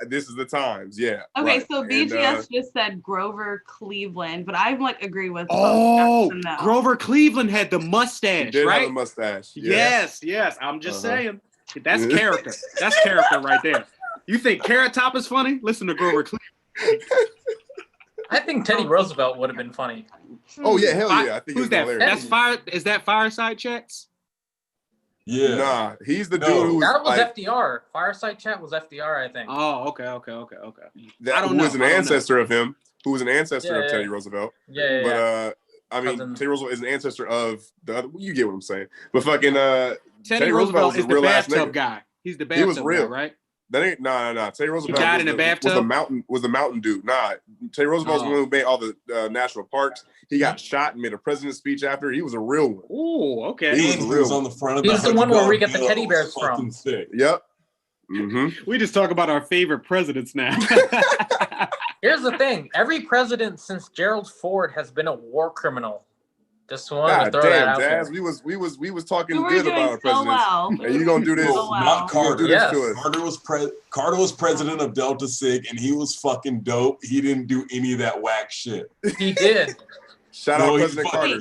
This is the times." Yeah. Okay, so BGS just said Grover Cleveland, but I agree with. Grover Cleveland had the mustache, he did right? Have a mustache. Yes. I'm just saying. That's character. That's character right there. You think Carrot Top is funny? Listen to Grover Cleveland. I think Teddy Roosevelt would have been funny. Oh yeah, hell yeah! I think who's that? Hilarious. That's fire. Is that Fireside Chats? Yeah. Nah, he's the dude who that was FDR. Fireside Chat was FDR, I think. Oh, okay. Who was an ancestor of him? Who was an ancestor of Teddy Roosevelt? Yeah. But I mean, Teddy Roosevelt is an ancestor of the other. You get what I'm saying? But fucking Teddy Roosevelt is the bathtub guy. He's the bathtub guy, right? That ain't nah. Teddy Roosevelt died in a bathtub. Was the mountain dude. Nah, Teddy Roosevelt was the one who made all the national parks. He got shot and made a president's speech after. He was a real one. Oh, okay. He was on the front of He's the one where we get the teddy bears from. Yep. Mm-hmm. We just talk about our favorite presidents now. Here's the thing: every president since Gerald Ford has been a war criminal. Just wanted to throw that out there. We was talking good about our presidents. And you gonna do this? Not Carter. Yes. Carter was president of Delta Sig, and he was fucking dope. He didn't do any of that whack shit. He did. Shout out President Carter.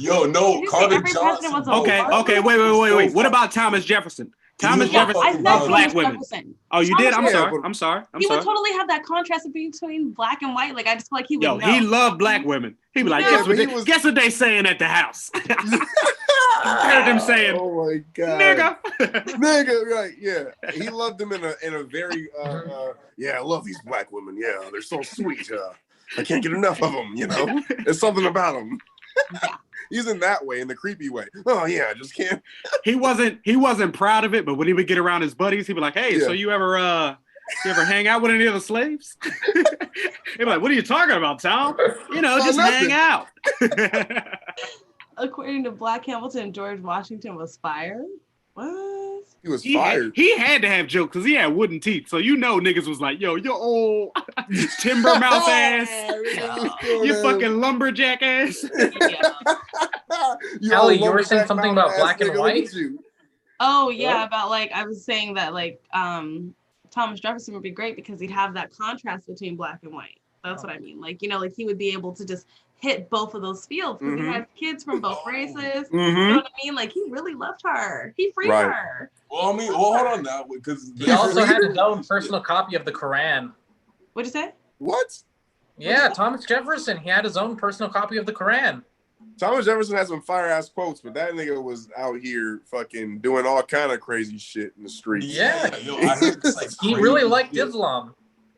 Carter Johnson. Okay. Wait. What about Thomas Jefferson? Thomas Jefferson loved black women. Oh, you did? I'm sorry. He would totally have that contrast between black and white. Like, I just feel like he would know. He loved black women. He'd be like, guess what they saying at the house? I heard them saying, "Oh my god, nigga!" Right? Yeah, he loved them in a very I love these black women. Yeah, they're so sweet. I can't get enough of them. You know, there's something about them. Yeah. He's in that way, in the creepy way. Oh yeah, I just can't. He wasn't proud of it, but when he would get around his buddies, he'd be like, "Hey, so you ever hang out with any of the slaves?" He'd be like, "What are you talking about, Tom? Just hang out." According to Black Hamilton, George Washington was fired. What? He was fired. He had to have jokes because he had wooden teeth. So niggas was like, "Yo, you old timber mouth ass, you fucking lumberjack ass." Kelly, you were saying something about black and white? Oh yeah, about I was saying that Thomas Jefferson would be great because he'd have that contrast between black and white. That's what I mean. He would be able to just hit both of those fields because he has kids from both races. You know what I mean? He really loved her. He freed her. Well, hold on now, because he also had his own personal copy of the Quran. What'd you say? What? Yeah, Thomas Jefferson. He had his own personal copy of the Quran. Thomas Jefferson had some fire ass quotes, but that nigga was out here fucking doing all kind of crazy shit in the streets. Yeah, I heard he really liked Islam.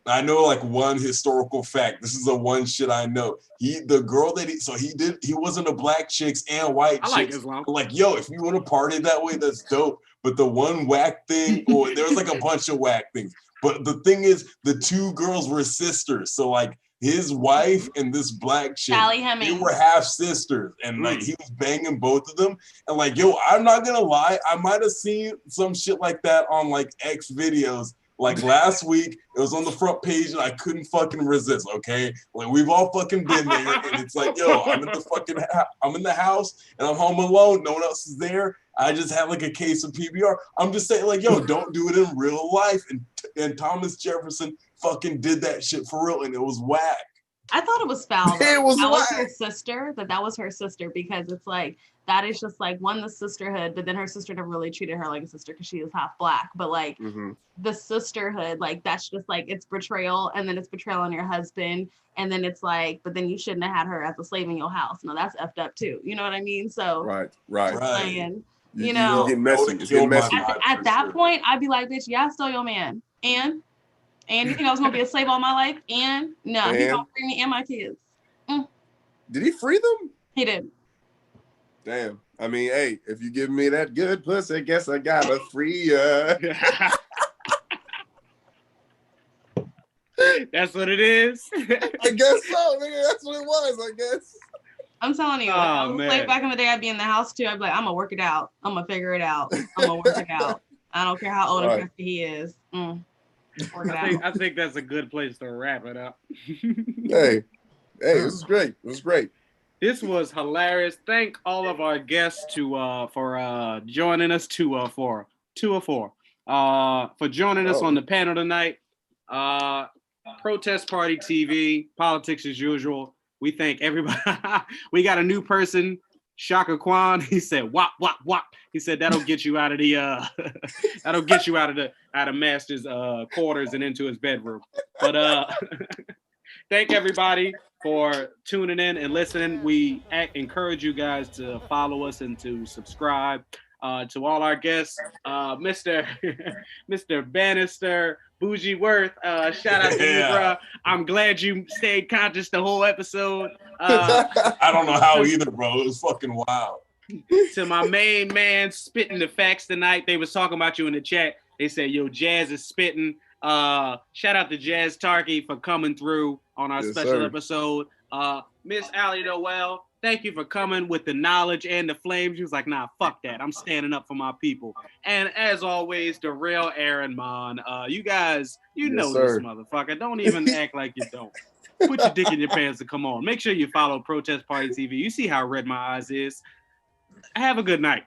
I know one historical fact. This is the one shit I know. He wasn't a black chicks and white chicks. I like Islam. If you want to party that way, that's dope. But the one whack thing, or there was a bunch of whack things. But the thing is, the two girls were sisters. So his wife and this black chick, they were half sisters, and he was banging both of them. And I'm not gonna lie, I might have seen some shit like that on X videos. Last week, it was on the front page and I couldn't fucking resist, okay? We've all fucking been there, and it's I'm in the house and I'm home alone, no one else is there. I just had a case of PBR. I'm just saying, don't do it in real life. And Thomas Jefferson fucking did that shit for real, and it was whack. I thought it was foul. It was that was her sister. That was her sister because it's that is just the sisterhood, but then her sister never really treated her like a sister because she is half black. But the sisterhood, that's just it's betrayal, and then it's betrayal on your husband, and then it's but then you shouldn't have had her as a slave in your house. No, that's effed up too. You know what I mean? So right. You know, it's getting messy. At that point, I'd be like, bitch, yeah, I stole your man, and you think I was gonna be a slave all my life? And no, he's gonna free me and my kids. Did he free them? He did. Damn. I mean, hey, if you give me that good pussy, I guess I gotta free ya. That's what it is. I guess so, nigga. That's what it was, I guess. I'm telling you, I was like back in the day, I'd be in the house too. I'd be like, I'm gonna work it out. I'm gonna figure it out. I'm gonna work it out. I don't care how old and he is. Work it out. I think that's a good place to wrap it up. Hey, this is great. It was great. This was hilarious. Thank all of our guests for joining us for joining us on the panel tonight. Protest Party TV, politics as usual. We thank everybody. We got a new person, Shaka Kwan. He said, "Wop wop wop." He said that'll get you out of Master's quarters and into his bedroom. But thank everybody for tuning in and listening. We encourage you guys to follow us and to subscribe. To all our guests, Mr. Banister Bougie Worth, shout out to you, bro. I'm glad you stayed conscious the whole episode. I don't know how either, bro. It was fucking wild. To my main man spitting the facts tonight, they was talking about you in the chat. They said, yo, Jazz is spitting. Shout out to Jazz Tarkey for coming through on our special episode. Miss Allie Noel, thank you for coming with the knowledge and the flames. She was like, nah, fuck that. I'm standing up for my people. And as always, the real Aaron Mon. You guys, know this motherfucker. Don't even act like you don't. Put your dick in your pants and come on. Make sure you follow Protest Party TV. You see how red my eyes is. Have a good night.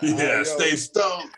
Yeah, stay stoned.